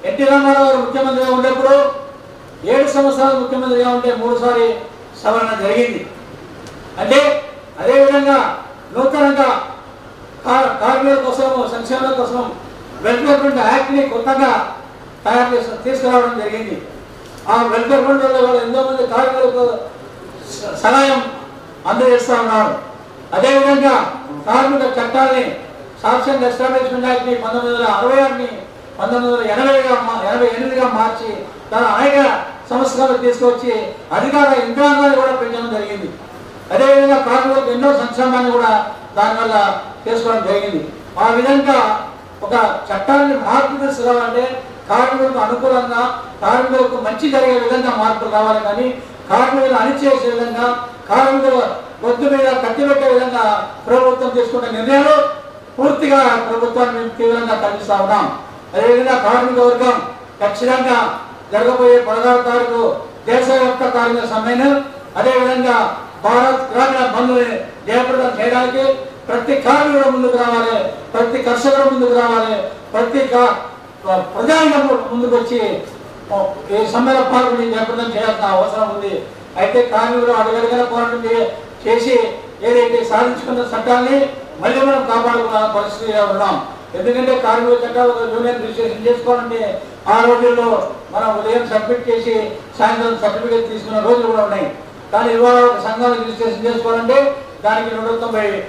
ఎన్టీ రామారావు గారు ముఖ్యమంత్రిగా ఉన్నప్పుడు 7 సంవత్సరాలు ముఖ్యమంత్రిగా ఉంటే 3 సార్లు సవరణ జరిగింది. అంటే అదేవిధంగా నూతనంగా కార్మికుల కోసం సంక్షేమం కోసం వెల్ఫేర్ ఫండ్ యాక్ట్ని కొత్తగా తయారు చేసి తీసుకురావడం జరిగింది. ఆ వెల్ఫేర్ ఫండ్ వల్ల వాళ్ళు ఎంతో మంది కార్మికులకు సహాయం అందజేస్తూ ఉన్నారు. అదేవిధంగా కార్మిక చట్టాలని సాక్ష్యం ఎస్టాబ్లిష్మెంట్ యాక్ట్ని 1966ని 1988గా మార్చి తన అనేక సంవత్సరాలు తీసుకొచ్చి అధికార యంత్రాంగాన్ని కూడా పెంచడం జరిగింది. అదేవిధంగా కార్మికులకు ఎన్నో సంక్షేమాన్ని కూడా దానివల్ల చేసుకోవడం జరిగింది. ఆ విధంగా ఒక చట్టాన్ని మార్పు తీసుకురావాలంటే కార్మికులకు అనుకూలంగా కార్మికులకు మంచి జరిగే విధంగా మార్పులు రావాలి. కానీ కార్మికులు అణిచేసే విధంగా కార్మికుల గొంతు మీద కట్టిపెట్టే విధంగా ప్రభుత్వం తీసుకున్న నిర్ణయాలు పూర్తిగా ప్రభుత్వాన్ని మేము తీవ్రంగా ఖండిస్తా ఉన్నాం. అదేవిధంగా కార్మిక వర్గం ఖచ్చితంగా జరగబోయే 16వ తారీఖు దేశవ్యాప్త కార్మిక సమ్మెను, అదేవిధంగా భారత్ గ్రామీణ బంధుని జయప్రదం చేయడానికి ప్రతి కార్మికుడు ముందుకు రావాలి, ప్రతి కర్షకుడు ముందుకు రావాలి, ప్రతి ప్రజానికం ముందుకు వచ్చి ఈ సమ్మెలో పాల్గొని జయప్రదం చేయాల్సిన అవసరం ఉంది. అయితే కార్మికులు అడుగడుగున పోరాటం చేసి ఏదైతే సాధించుకున్న చట్టాన్ని మళ్ళీ మనం కాపాడుకున్న పరిస్థితిలో ఉన్నాం. ఎందుకంటే కార్మిక చట్టాలు యూనియన్ రిజిస్ట్రేషన్ చేసుకోవాలంటే ఆ రోజుల్లో మనం ఉదయం సబ్మిట్ చేసి సాయంత్రం సర్టిఫికేట్ తీసుకున్న రోజులు కూడా ఉన్నాయి. కానీ ఇవాళ ఒక సంఘాలు రిజిస్ట్రేషన్ చేసుకోవాలంటే దానికి 290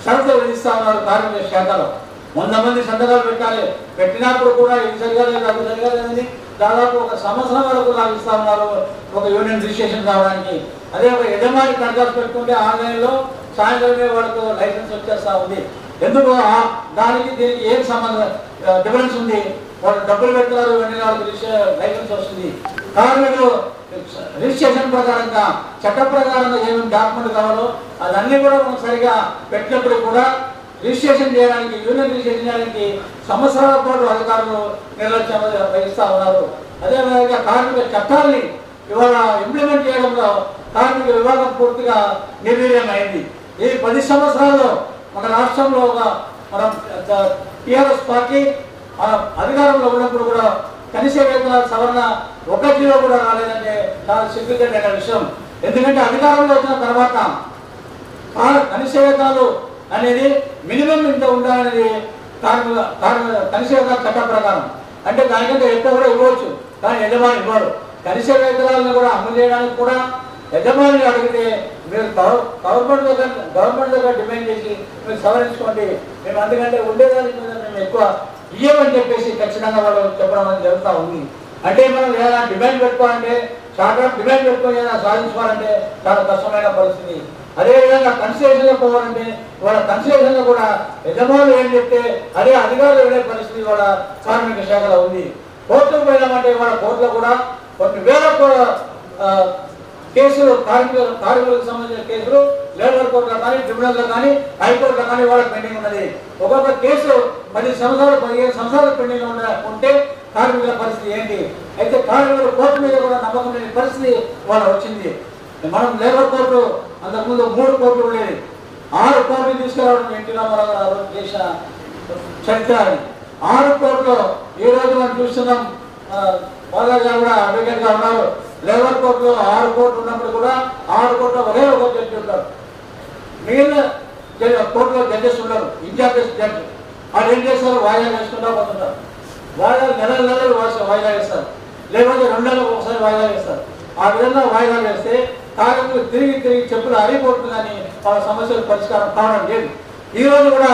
షరతులు విధిస్తా ఉన్నారు కార్మిక శాఖలో. 100 మంది సంతకాలు పెట్టాలి. పెట్టినప్పుడు కూడా ఇది జరగాలేదు అది జరగాలేదని దాదాపు ఒక సంవత్సరం వరకు లాగిస్తూ ఉన్నారు ఒక యూనియన్ రిజిస్ట్రేషన్ కావడానికి. అదే ఒక యజమాని దరఖాస్తు పెట్టుకుంటే ఆన్లైన్లో సాయంత్రమే వాళ్ళకు లైసెన్స్ వచ్చేస్తూ ఉంది. ఎందుకు దానికి దీనికి ఏం సంబంధం డిఫరెన్స్ ఉంది? వాళ్ళు డబ్బులు పెడుతున్నారు, వెంటనే వాళ్ళకి లైసెన్స్ వస్తుంది. కార్మికులు రిజిస్ట్రేషన్ ప్రకారంగా చట్ట ప్రకారంగా ఏమేమి డాక్యుమెంట్ కావాలో అదన్నీ కూడా మనం సరిగా పెట్టినప్పుడు కూడా రిజిస్ట్రేషన్ చేయడానికి యూనియన్ రిజిస్ట్రేషన్ చేయడానికి సంవత్సరాల పాటు అధికారులు నిర్లక్ష్యం వహిస్తూ ఉన్నారు. అదేవిధంగా కార్మిక చట్టాలని ఇవాళ ఇంప్లిమెంట్ చేయడంలో కార్మిక విభాగం పూర్తిగా నిర్వీర్యం అయింది. ఈ 10 సంవత్సరాల్లో మన రాష్ట్రంలో మనం టీఆర్ఎస్ పార్టీ అధికారంలో ఉన్నప్పుడు కూడా కనీస వేతనాల సవరణ 1 జీవో కూడా రాలేదంటే చాలా సిగ్గుచేటైన విషయం. ఎందుకంటే అధికారంలో వచ్చిన తర్వాత కనీస వేతనాలు అనేది మినిమం ఇంత ఉండాలనేది కనీస వేతనాల చట్ట ప్రకారం. అంటే దానికంటే ఎక్కువ కూడా ఇవ్వచ్చు, కానీ యజమాని ఇవ్వరు. కనీస వేతనాలను కూడా అమలు చేయడానికి కూడా యజమాని అడిగితే మీరు గవర్నమెంట్ దగ్గర డిమాండ్ చేసి మీరు సవరించుకోండి, మేము అందుకంటే ఉండేదానికి మీద మేము ఎక్కువ ఇవ్వమని చెప్పేసి ఖచ్చితంగా వాళ్ళు చెప్పడం అనేది జరుగుతూ ఉంది. అంటే మనం ఏదైనా డిమాండ్ పెట్టుకోవాలంటే షార్ట్ డిమాండ్ పెట్టుకొని ఏదైనా సాధించుకోవాలంటే చాలా కష్టమైన పరిస్థితి. అదేవిధంగా కన్సిడరేషన్లో పోవాలంటే వాళ్ళ కన్సిడరేషన్లో కూడా యజమానులు ఏం చెప్తే అదే అధికారులు వెళ్ళే పరిస్థితి వాళ్ళ కార్మిక శాఖలో ఉంది. కోర్టుకు పోయినామంటే వాళ్ళ కోర్టులో కూడా కొన్ని వేల కేసులు కార్మికులకు సంబంధించిన కేసులు లేబర్ కోర్టులో కానీ ట్రిబ్యునల్లో కానీ హైకోర్టులో కానీ వాళ్ళకి పెండింగ్ ఉన్నది. ఒక్కొక్క కేసు 10 సంవత్సరాలు 15 సంవత్సరాలు పెండింగ్ ఉంటే కార్మికుల పరిస్థితి ఏంటి? అయితే కార్మికుల కోర్టు మీద కూడా నమ్మకం లేని పరిస్థితి వాళ్ళ వచ్చింది. మనం లేబర్ కోర్టు అంతకుముందు 3 కోర్టులు ఉండేది, 6 కోర్టులు తీసుకురావడం ఎన్టీ రామారావు గారు చేసిన చరిత్ర. 6 కోర్టులో ఈ రోజు మనం చూస్తున్నాం. బాలాజీ గారు కూడా అడ్వకేట్గా ఉన్నారు. లేబర్ కోర్టులో 6 కోర్టులు ఉన్నప్పుడు కూడా 6 కోర్టులో ఒకే ఒక జడ్జి ఉంటారు, మిగిలిన కోర్టులో జడ్జెస్ ఉండరు, ఇన్ఛార్జెస్ జడ్జి. వాళ్ళు ఏం చేస్తారు? వాయిదాలు వేసుకుంటూ పోతుంటారు. వాయిదాలు నెలలు వాయిదా వేస్తారు, లేకపోతే 2 నెలలకు ఒకసారి వాయిదా వేస్తారు. ఆ విధంగా వాయిదాలు వేస్తే కార్మికులు తిరిగి చెప్పులు అరిపోతుంది, కానీ వాళ్ళ సమస్యలు పరిష్కారం కావడం లేదు. ఈరోజు కూడా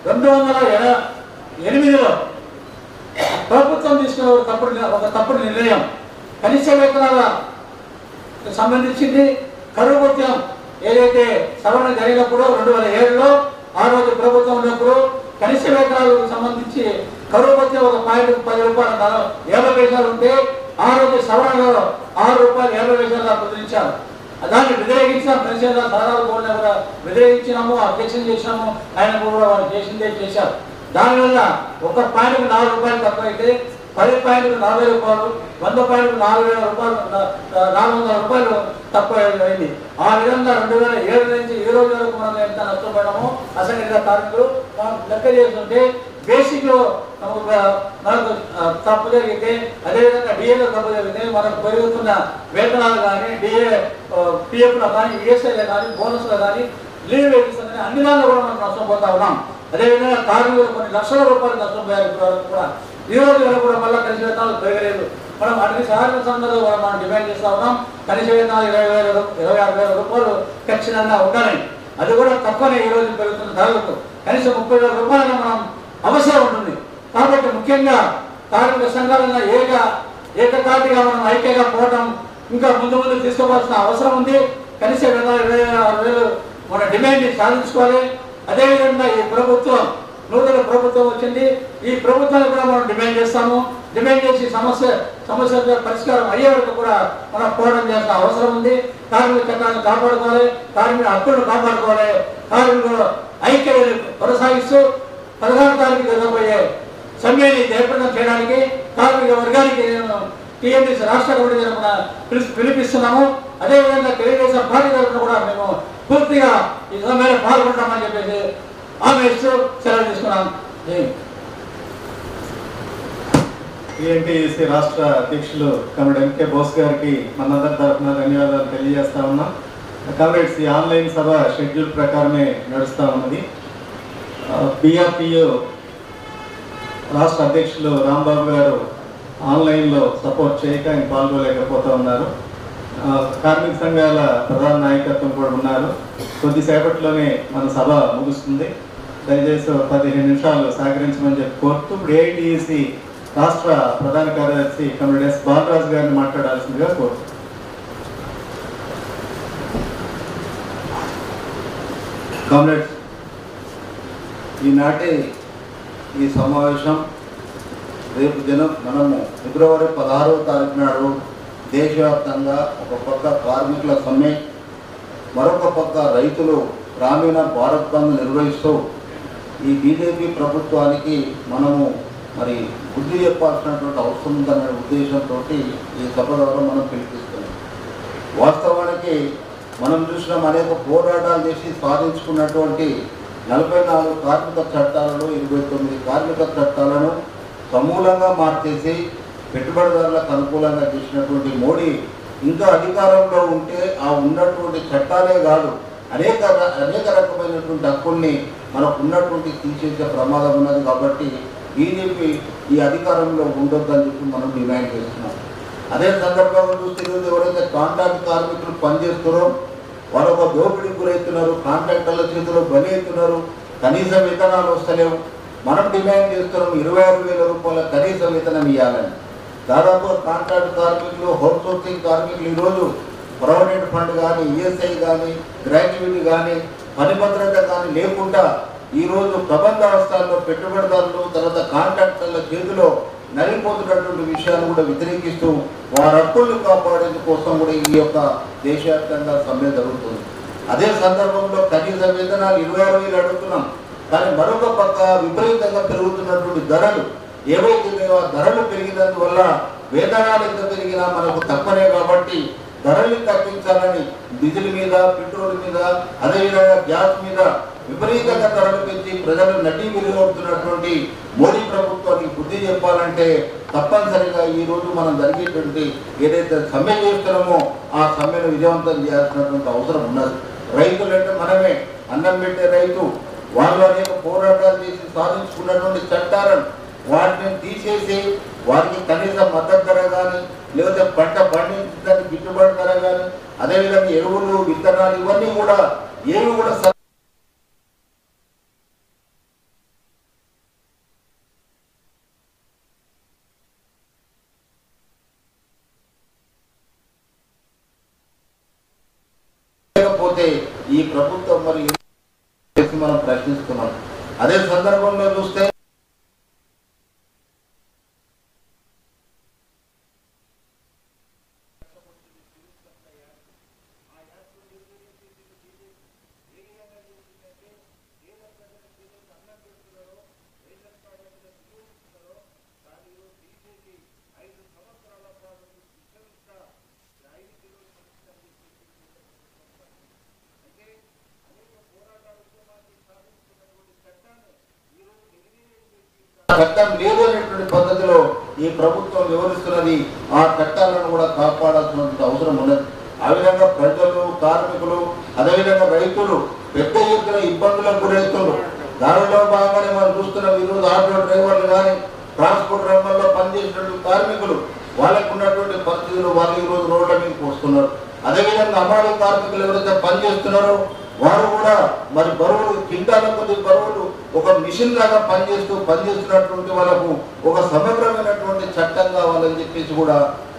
2008లో ప్రభుత్వం తీసుకున్న ఒక తప్పుడు నిర్ణయం కనీస వేతనాల సంబంధించింది. కరువు భత్యం ఏదైతే సవరణ జరిగినప్పుడు 2007లో ఆ రోజు ప్రభుత్వం ఉన్నప్పుడు కనీస వేతనాలకు సంబంధించి కరువు భత్యం ఒక పాయింట్ 10 రూపాయలు 50 పైసలు ఉంటే ఆ రోజు సవరణలో 6 రూపాయలు 50 పైసలుగా కుదిరించారు. దాన్ని వ్యతిరేకించిన ప్రెసిడెంట్ సరదాలు కూడా వ్యతిరేకించినాము, అధ్యక్షం చేసినాము. ఆయన కూడా వాళ్ళు చేసిందే చేశారు. దానివల్ల ఒక పాయింట్కి 4 రూపాయలు తక్కువైతే 10 పాయింట్లకు 40 రూపాయలు, 100 పాయింట్లకు 4,000 రూపాయలు 400 రూపాయలు తక్కువ అయింది. ఆ విధంగా 2007 నుంచి ఈ రోజు వరకు మనం ఎంత నష్టపోయినామో అసంఘటిత కార్మికులు మనం లెక్క చేస్తుంటే బేసిక్లో మనకు తప్పు జరిగితే, అదేవిధంగా డిఏలో తప్పు జరిగితే మనకు పెరుగుతున్న వేతనాలు కానీ డిఏ పిఎఫ్లో కానీ ఈఎస్ఐలో కానీ బోనస్లో కానీ లీవ్ వేకెన్సీ కానీ అన్ని దానిలో కూడా మనం నష్టపోతా ఉన్నాం. అదేవిధంగా కార్మికులు కొన్ని లక్షల రూపాయలు నష్టపోయారు కూడా. ఈ రోజు వరకు కూడా మళ్ళీ కనీస వేతనాలు పెరగలేదు. మనం అన్ని సహాయ సంఘాలు మనం డిమాండ్ చేస్తూ ఉన్నాం. కనీస వేతనాలు 26,000 రూపాయలు ఖచ్చితంగా ఉండాలని. అది కూడా తక్కువనే ఈ రోజు పెరుగుతున్న ధరలకు. కనీసం 30,000 రూపాయలు మనం అవసరం ఉంటుంది. కాబట్టి ముఖ్యంగా కార్మిక సంఘాలను ఏకతాటిగా మనం ఐక్యంగా పోవడం ఇంకా ముందు తీసుకోవాల్సిన అవసరం ఉంది. కనీస వేతనాలు 26,000 మన డిమాండ్ని సాధించుకోవాలి. అదేవిధంగా ఈ ప్రభుత్వం నూతన ప్రభుత్వం వచ్చింది, ఈ ప్రభుత్వాన్ని కూడా మనం డిమాండ్ చేస్తాము. డిమాండ్ చేసి సమస్య పరిష్కారం అయ్యే వరకు కూడా మనం పోరాటం చేయాల్సిన అవసరం ఉంది. కార్మిక చట్టాలను కాపాడుకోవాలి, కార్మిక హక్కులను కాపాడుకోవాలి. కార్మికులు ఐక్యతను కొనసాగిస్తూ 16వ తారీఖు జరగబోయే సమ్మెని జయప్రదం చేయడానికి కార్మిక వర్గానికి నేను టీఎంసీ రాష్ట్ర కమిటీ తరఫున పిలిపిస్తున్నాము. అదేవిధంగా తెలుగుదేశం పార్టీ తరఫున కూడా మేము పూర్తిగా ఈ సమ్మెలో పాల్గొంటామని చెప్పేసి ఆమె ఇస్తూ సెలవు తీసుకున్నాం. టీఎంటీసీ రాష్ట్ర అధ్యక్షులు కమిటీ ఎంకే బోస్ గారికి మనందరి తరఫున ధన్యవాదాలు తెలియజేస్తా ఉన్నాం. కామ్రేడ్స్, ఈ ఆన్లైన్ సభ షెడ్యూల్ ప్రకారమే నడుస్తూ ఉన్నది. బీఆర్టీయూ రాష్ట్ర అధ్యక్షులు రాంబాబు గారు ఆన్లైన్లో సపోర్ట్ చేయక ఆయన పాల్గొలేకపోతూ ఉన్నారు. కార్మిక సంఘాల ప్రధాన నాయకత్వం కూడా ఉన్నారు. కొద్దిసేపట్లోనే మన సభ ముగుస్తుంది. దయచేసి 15 నిమిషాలు సహకరించమని చెప్పి కోరుతూ ఇప్పుడు ఏఐటిసి రాష్ట్ర ప్రధాన కార్యదర్శి కమ్రేడ్ ఎస్ బాలరాజు గారిని మాట్లాడాల్సిందిగా కోరుతున్నాను. కామ్రేడ్స్, ఈనాటి ఈ సమావేశం రేపు దినం మనము ఫిబ్రవరి 16వ తారీఖు నాడు దేశవ్యాప్తంగా ఒక పక్క కార్మికుల సమ్మె, మరొక పక్క రైతులు గ్రామీణ భారత్ బంద్ నిర్వహిస్తూ ఈ బీజేపీ ప్రభుత్వానికి మనము మరి బుద్ధి చెప్పాల్సినటువంటి అవసరం ఉందనే ఉద్దేశంతో ఈ సభ ద్వారా మనం పిలిపిస్తున్నాం. వాస్తవానికి మనం చూసినాం, అనేక పోరాటాలు చేసి సాధించుకున్నటువంటి 44 కార్మిక చట్టాలను 29 కార్మిక చట్టాలను సమూలంగా మార్చేసి పెట్టుబడిదారులకు అనుకూలంగా చేసినటువంటి మోడీ ఇంకా అధికారంలో ఉంటే ఆ ఉన్నటువంటి చట్టాలే కాదు అనేక రకమైనటువంటి హక్కుల్ని మనకు ఉన్నటువంటి తీసేసే ప్రమాదం ఉన్నది. కాబట్టి బీజేపీ ఈ అధికారంలో ఉండొద్దని చెప్పి మనం డిమాండ్ చేస్తున్నాం. అదే సందర్భంగా చూస్తే ఎవరైతే కాంట్రాక్ట్ కార్మికులు పనిచేస్తున్నారో వాళ్ళు ఒక దోపిడీకి గురవుతున్నారు, కాంట్రాక్టర్ల చేతిలో బలి అవుతున్నారు, కనీస వేతనాలు వస్తలేవు. మనం డిమాండ్ చేస్తున్నాం 26,000 రూపాయల కనీస వేతనం ఇవ్వాలని. దాదాపు కాంట్రాక్ట్ కార్మికులు, హోమ్ సోర్సింగ్ కార్మికులు ఈరోజు ప్రావిడెంట్ ఫండ్ కానీ, ఈఎస్ఐ కానీ, గ్రాట్యుటీ కానీ, పని భద్రత కానీ లేకుండా ఈరోజు ప్రబంధ అవస్థల్లో పెట్టుబడిదారులు తర్వాత కాంట్రాక్టర్ల చేతిలో నలిగిపోతున్నటువంటి విషయాన్ని కూడా వ్యతిరేకిస్తూ వారి హక్కుల్ని కాపాడేందుకోసం కూడా ఈ యొక్క దేశవ్యాప్తంగా సమ్మె జరుగుతుంది. అదే సందర్భంలో కనీస వేతనాలు 26,000 అడుగుతున్నాం. కానీ మరొక పక్క విపరీతంగా పెరుగుతున్నటువంటి ధరలు ఏవైతే ధరలు పెరిగినందువల్ల వేతనాలు ఎంత పెరిగినా మనకు తక్కువనే. కాబట్టి ధరల్ని తగ్గించాలని డీజిల్ మీద, పెట్రోల్ మీద, అదేవిధంగా గ్యాస్ మీద విపరీతంగా ధరలు పెంచి ప్రజలు నడ్డి విలువడుతున్నటువంటి మోడీ ప్రభుత్వానికి బుద్ధి చెప్పాలంటే తప్పనిసరిగా ఈ రోజు మనం జరిగేటువంటి ఏదైతే సమ్మె చేస్తున్నామో ఆ సమ్మెను విజయవంతం చేయాల్సినటువంటి అవసరం ఉన్నది. రైతులు అంటే మనమే, అన్నం పెట్టే రైతు, వాళ్ళు అనేక పోరాటాలు చేసి సాధించుకున్నటువంటి చట్టాలను వాటిని తీసేసి వారికి కనీస మద్దతు ధర కానీ, లేకపోతే పంట పండించడానికి గిట్టుబాటు ధర కానీ, అదేవిధంగా ఎరువులు, విత్తనాలు ఇవన్నీ కూడా ఏవి కూడా లేకపోతే ఈ ప్రభుత్వం మరి మనం ప్రశ్నిస్తున్నాం. అదే సందర్భంలో చూస్తే చట్టం లేదు అనేటువంటి పద్ధతిలో ఈ ప్రభుత్వం వివరిస్తున్నది. ఆ చట్టాలను కూడా కాపాడాల్సినటువంటి అవసరం ఉన్నది. ఆ విధంగా ప్రజలు, కార్మికులు, అదేవిధంగా రైతులు పెద్ద ఎత్తున ఇబ్బందులకు గురవుతున్నారు. దానిలో భాగంగానే మనం చూస్తున్నాం ఈరోజు ఆటో డ్రైవర్లు కానీ, ట్రాన్స్పోర్ట్ రంగంలో పనిచేసినటువంటి కార్మికులు వాళ్ళకు ఉన్నటువంటి పరిస్థితులు వాళ్ళు ఈరోజు రోడ్ల మీదకి వస్తున్నారు. అదేవిధంగా అమాలి కార్మికులు ఎవరైతే పనిచేస్తున్నారో వారు కూడా మరి బరువులు, కింటాల కొద్ది బరువులు ఒక మిషన్ లాగా పనిచేస్తున్నటువంటి వాళ్ళకు ఒక సమగ్రమైనటువంటి చట్టం కావాలని చెప్పేసి కూడా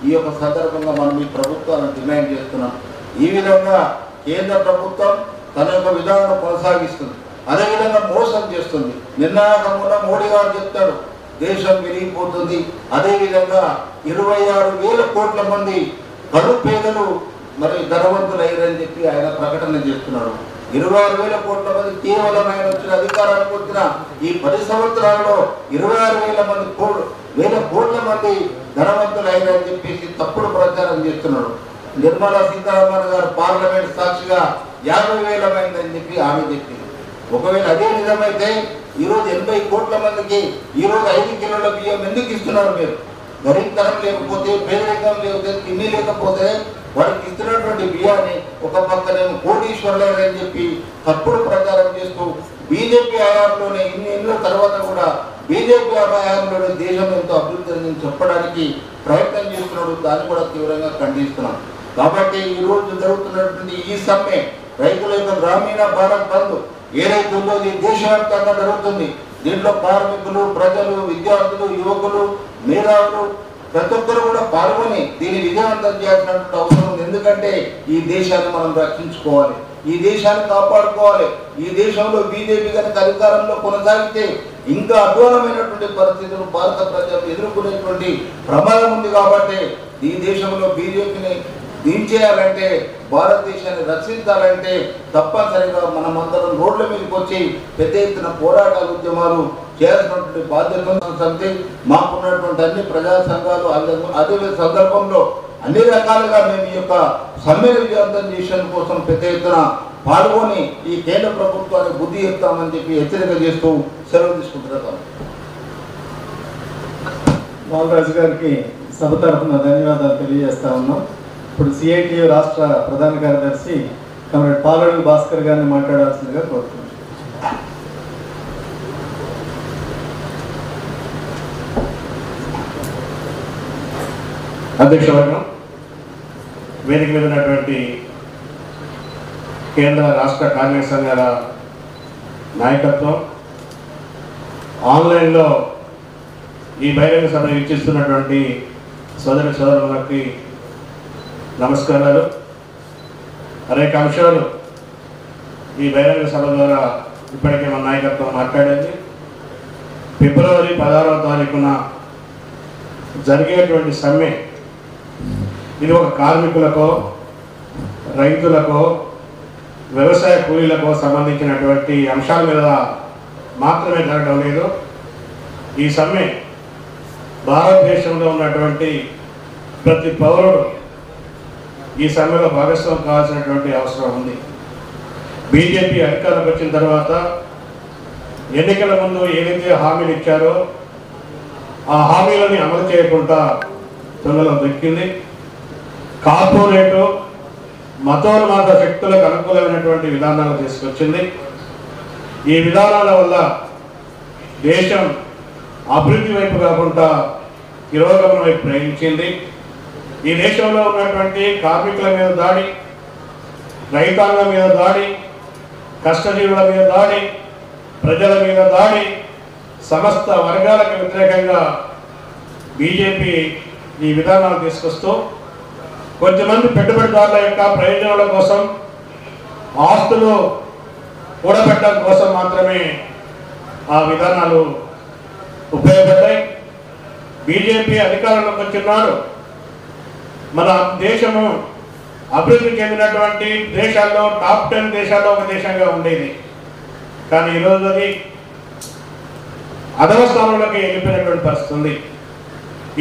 ఈ యొక్క సందర్భంగా మనం ఈ ప్రభుత్వాలను డిమాండ్ చేస్తున్నాం. ఈ విధంగా కేంద్ర ప్రభుత్వం తన యొక్క విధానం కొనసాగిస్తుంది, అదేవిధంగా మోసం చేస్తుంది. నిన్న మోడీ గారు చెప్తాడు దేశం విరిగిపోతుంది. అదేవిధంగా 26,000 కోట్ల మంది కడు పేదలు మరి ధనవంతులయ్యారని చెప్పి ఆయన ప్రకటన చేస్తున్నాడు. 26,000 కోట్ల మంది కేవలం ఆయన వచ్చిన అధికారానికి వచ్చిన ఈ 10 సంవత్సరాల్లో 26,000 కోట్ల మంది ధనవంతులు అయ్యారని చెప్పేసి తప్పుడు ప్రచారం చేస్తున్నాడు. నిర్మలా సీతారామన్ గారు పార్లమెంట్ సాక్షిగా 50,000 అయిందని చెప్పి ఆమె చెప్పింది. ఒకవేళ అదే నిజమైతే ఈరోజు 80 కోట్ల మందికి ఈరోజు 5 కిలోల బియ్యం ఎందుకు ఇస్తున్నారు? మీరు గరీబ్ లేకపోతే, పేదరికం లేకపోతే, తిండి లేకపోతే వారికి ఇస్తున్నటువంటి బియ్యాన్ని ఒక పక్కనేమో కోటీశ్వరులని చెప్పి తప్పుడు ప్రచారం చేస్తూ బీజేపీ హయాంలోనే ఇన్ని ఏళ్ళ తర్వాత కూడా బీజేపీ హయాంలోనే దేశం ఎంతో అభివృద్ధి అని చెప్పడానికి ప్రయత్నం చేస్తున్నాడు. దాన్ని కూడా తీవ్రంగా ఖండిస్తున్నాం. కాబట్టి ఈ రోజు జరుగుతున్నటువంటి ఈ సమ్మె, రైతుల యొక్క గ్రామీణ భారత్ బంద్ ఏదైతే ఉందో ఇది దేశవ్యాప్తంగా జరుగుతుంది. దీంట్లో కార్మికులు, ప్రజలు, విద్యార్థులు, యువకులు, మేధావులు ప్రతి ఒక్కరు కూడా పాల్గొని దీన్ని విజయవంతం చేయాల్సినటువంటి అవసరం ఉంది. ఎందుకంటే ఈ దేశాన్ని మనం రక్షించుకోవాలి, ఈ దేశాన్ని కాపాడుకోవాలి. ఈ దేశంలో బీజేపీ కనుక అధికారంలో కొనసాగితే ఇంకా అధ్వానమైనటువంటి పరిస్థితులు భారత ప్రజలు ఎదుర్కొనేటువంటి ప్రమాదం ఉంది. కాబట్టి ఈ దేశంలో బీజేపీని దించేయాలంటే, భారతదేశాన్ని రక్షించాలంటే తప్పనిసరిగా మనమందరం రోడ్ల మీదకి వచ్చి పెద్ద ఎత్తున పోరాటాలు, ఉద్యమాలు చేయాల్సినటువంటి బాధ్యత సమితి మాకున్నటువంటి అన్ని ప్రజా సంఘాలు అదే సందర్భంలో అన్ని రకాలుగా మేము ఈ యొక్క సమ్మెను విజయవంతం చేయడం కోసం పెద్ద ఎత్తున పాల్గొని ఈ కేంద్ర ప్రభుత్వానికి బుద్ధి చెప్తామని చెప్పి హెచ్చరిక చేస్తూ సెలవు తీసుకుంటున్నాం. బాలరాజు గారికి సభ తరఫున ధన్యవాదాలు తెలియజేస్తా ఉన్నాం. ఇప్పుడు సిఐటియు రాష్ట్ర ప్రధాన కార్యదర్శి కమ్రేడ్ పాలడుగు భాస్కర్ గారిని మాట్లాడాల్సిందిగా కోరుతున్నాం. అధ్యక్షవర్గం, వేదిక మీద ఉన్నటువంటి కేంద్ర రాష్ట్ర కార్మిక సంఘాల నాయకత్వం, ఆన్లైన్లో ఈ బహిరంగ సభ వీక్షిస్తున్నటువంటి సోదరులకి నమస్కారాలు. అనేక అంశాలు ఈ బహిరంగ సభ ద్వారా ఇప్పటికే మన నాయకత్వం మాట్లాడింది. ఫిబ్రవరి 16వ తారీఖున జరిగేటువంటి సమ్మె ఇది ఒక కార్మికులకో, రైతులకో, వ్యవసాయ కూలీలకో సంబంధించినటువంటి అంశాల మీద మాత్రమే జరగడం లేదు. ఈ సమ్మె భారతదేశంలో ఉన్నటువంటి ప్రతి పౌరుడు ఈ సమ్మెలో భాగస్వామ్యం కావాల్సినటువంటి అవసరం ఉంది. బీజేపీ అధికారంలోకి వచ్చిన తర్వాత ఎన్నికల ముందు ఏదైతే హామీలు ఇచ్చారో ఆ హామీలని అమలు చేయకుండా తొందరలో దక్కింది. కార్పొరేటు మతోన్మాద శక్తులకు అనుకూలమైనటువంటి విధానాలు తీసుకొచ్చింది. ఈ విధానాల వల్ల దేశం అభివృద్ధి వైపు కాకుండా తిరోగమనం వైపు ప్రయాణించింది. ఈ దేశంలో ఉన్నటువంటి కార్మికుల మీద దాడి, రైతాంగం మీద దాడి, కష్టజీవుల మీద దాడి, ప్రజల మీద దాడి, సమస్త వర్గాలకు వ్యతిరేకంగా బీజేపీ ఈ విధానాలు తీసుకొస్తూ కొంతమంది పెట్టుబడిదారుల యొక్క ప్రయోజనాల కోసం, ఆస్తులు కూడబెట్టడం కోసం మాత్రమే ఆ విధానాలు ఉపయోగపడ్డాయి. బీజేపీ అధికారంలోకి వచ్చినాడు మన దేశము అభివృద్ధి చెందినటువంటి దేశాల్లో టాప్ 10 దేశాల్లో ఒక దేశంగా ఉండేది. కానీ ఈరోజు అది అధమ స్థానంలోకి వెళ్ళిపోయినటువంటి పరిస్థితి ఉంది.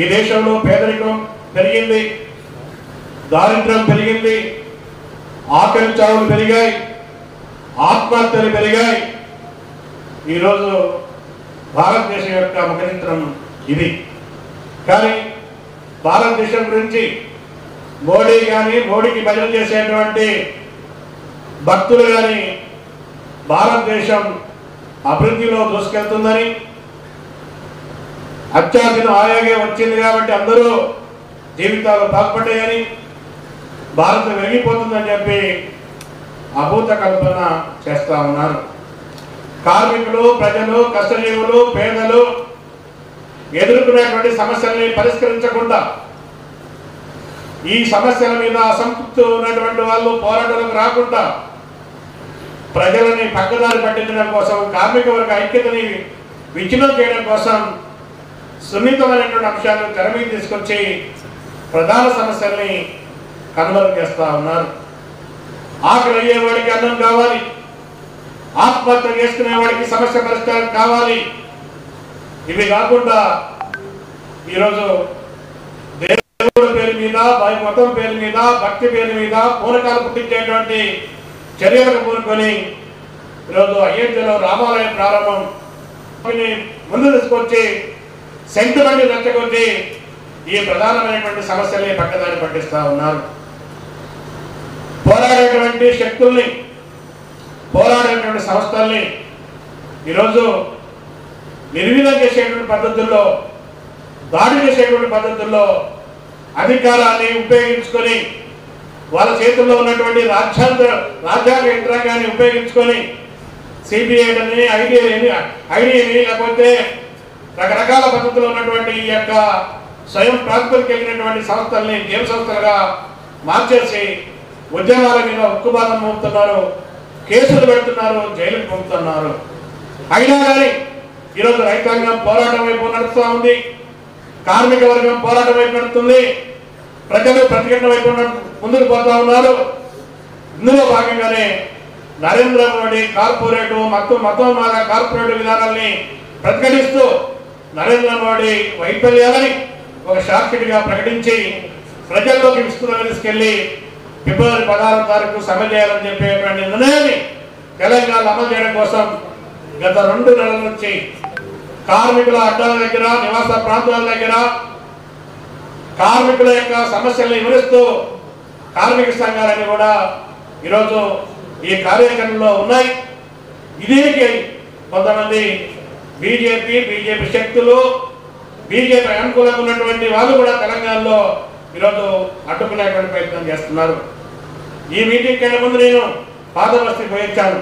ఈ దేశంలో పేదరికం పెరిగింది, దారిద్ర్యం పెరిగింది, ఆకలి చావులు పెరిగాయి, ఆత్మహత్యలు పెరిగాయి. ఈరోజు భారతదేశం యొక్క ముఖచిత్రం ఇది. కానీ భారతదేశం గురించి మోడీ కానీ, మోడీకి భజన చేసేటువంటి భక్తులు కానీ భారతదేశం అభివృద్ధిలో దూసుకెళ్తుందని, అత్యాధునిక ఆయోగే వచ్చింది కాబట్టి అందరూ జీవితాలు బాగుపడ్డాయని, భారతం వెలిగిపోతుందని చెప్పి అభూత కల్పన చేస్తూ ఉన్నారు. కార్మికులు, ప్రజలు, కష్టజీవులు, పేదలు ఎదుర్కొనేటువంటి సమస్యల్ని పరిష్కరించకుండా, ఈ సమస్యల మీద అసంతృప్తి ఉన్నటువంటి వాళ్ళు పోరాటాలకు రాకుండా ప్రజలని పక్కదారి పట్టించడం కోసం, కార్మిక వర్గ ఐక్యతని విచ్ఛిన్నం చేయడం కోసం సున్నితమైనటువంటి అంశాలను తెర మీద తీసుకొచ్చి ప్రధాన సమస్యల్ని కనుమరుగు చేస్తూ ఉన్నారు. ఆకలి అయ్యేవాడికి అన్నం కావాలి, ఆత్మహత్య చేసుకునేవాడికి సమస్య పరిష్కారం కావాలి. ఇవి కాకుండా ఈరోజు దేవుడి పేరు మీద, మతం పేరు మీద, భక్తి పేరు మీద పూనకాలు పుట్టించేటువంటి చర్యలకు పూనుకొని ఈరోజు అయోధ్యలో రామాలయం ప్రారంభం ముందు తీసుకొచ్చి సెంటిమెంట్ రెచ్చగొట్టి ఈ ప్రధానమైనటువంటి సమస్యల్ని పక్కదారి పట్టిస్తూ ఉన్నారు. పోరాడేటువంటి శక్తుల్ని, పోరాడేటువంటి సంస్థల్ని ఈరోజు నిర్వీర్యం చేసేటువంటి పద్ధతుల్లో, దాడి చేసేటువంటి పద్ధతుల్లో అధికారాన్ని ఉపయోగించుకొని, వాళ్ళ చేతుల్లో ఉన్నటువంటి రాజ్యాంగ యంత్రాంగాన్ని ఉపయోగించుకొని సిబిఐని ఐడిని లేకపోతే రకరకాల పద్ధతిలో ఉన్నటువంటి ఈ యొక్క స్వయం ప్రాతిపదిక కలిగినటువంటి సంస్థల్ని జైలు సంస్థలుగా మార్చేసి ఉద్యమాల మీద ఉక్కుబాదం మోపుతున్నారు, కేసులు పెడుతున్నారు, జైలుకు పంపుతున్నారు. అయినా కానీ ఈరోజు రైతాంగం పోరాటం వైపు నడుస్తూ ఉంది, కార్మిక వర్గం పోరాటం వైపు నడుస్తుంది, ప్రజలు ప్రతిఘటన వైపు ముందుకు పోతా ఉన్నారు. ఇందులో భాగంగానే నరేంద్ర మోడీ కార్పొరేటు మతోన్మాద కార్పొరేట్ విధానాల్ని ప్రతిఘటిస్తూ నరేంద్ర మోడీ వైఫల్యాలని ఒక షార్ట్కట్గా ప్రకటించి ప్రజల్లోకి విస్తృతంగా తీసుకెళ్లి ఫిబ్రవరి 16వ తారీఖు సమ్మె చేయాలని చెప్పేటువంటి నిర్ణయాన్ని తెలంగాణలో అమలు చేయడం కోసం గత 2 నెలల నుంచి కార్మికుల అడ్డాల దగ్గర, నివాస ప్రాంతాల దగ్గర కార్మికుల యొక్క సమస్యలను వివరిస్తూ కార్మిక సంఘాలన్నీ కూడా ఈరోజు ఈ కార్యక్రమంలో ఉన్నాయి. దీనికి కొంతమంది బీజేపీ శక్తులు, బీజేపీ అనుకూలంగా ఉన్నటువంటి వాళ్ళు కూడా తెలంగాణలో ఈరోజు అడ్డుకునేటువంటి ప్రయత్నం చేస్తున్నారు. ఈ మీటింగ్ కంటే ముందు నేను పాతబస్తీ పోయించాను.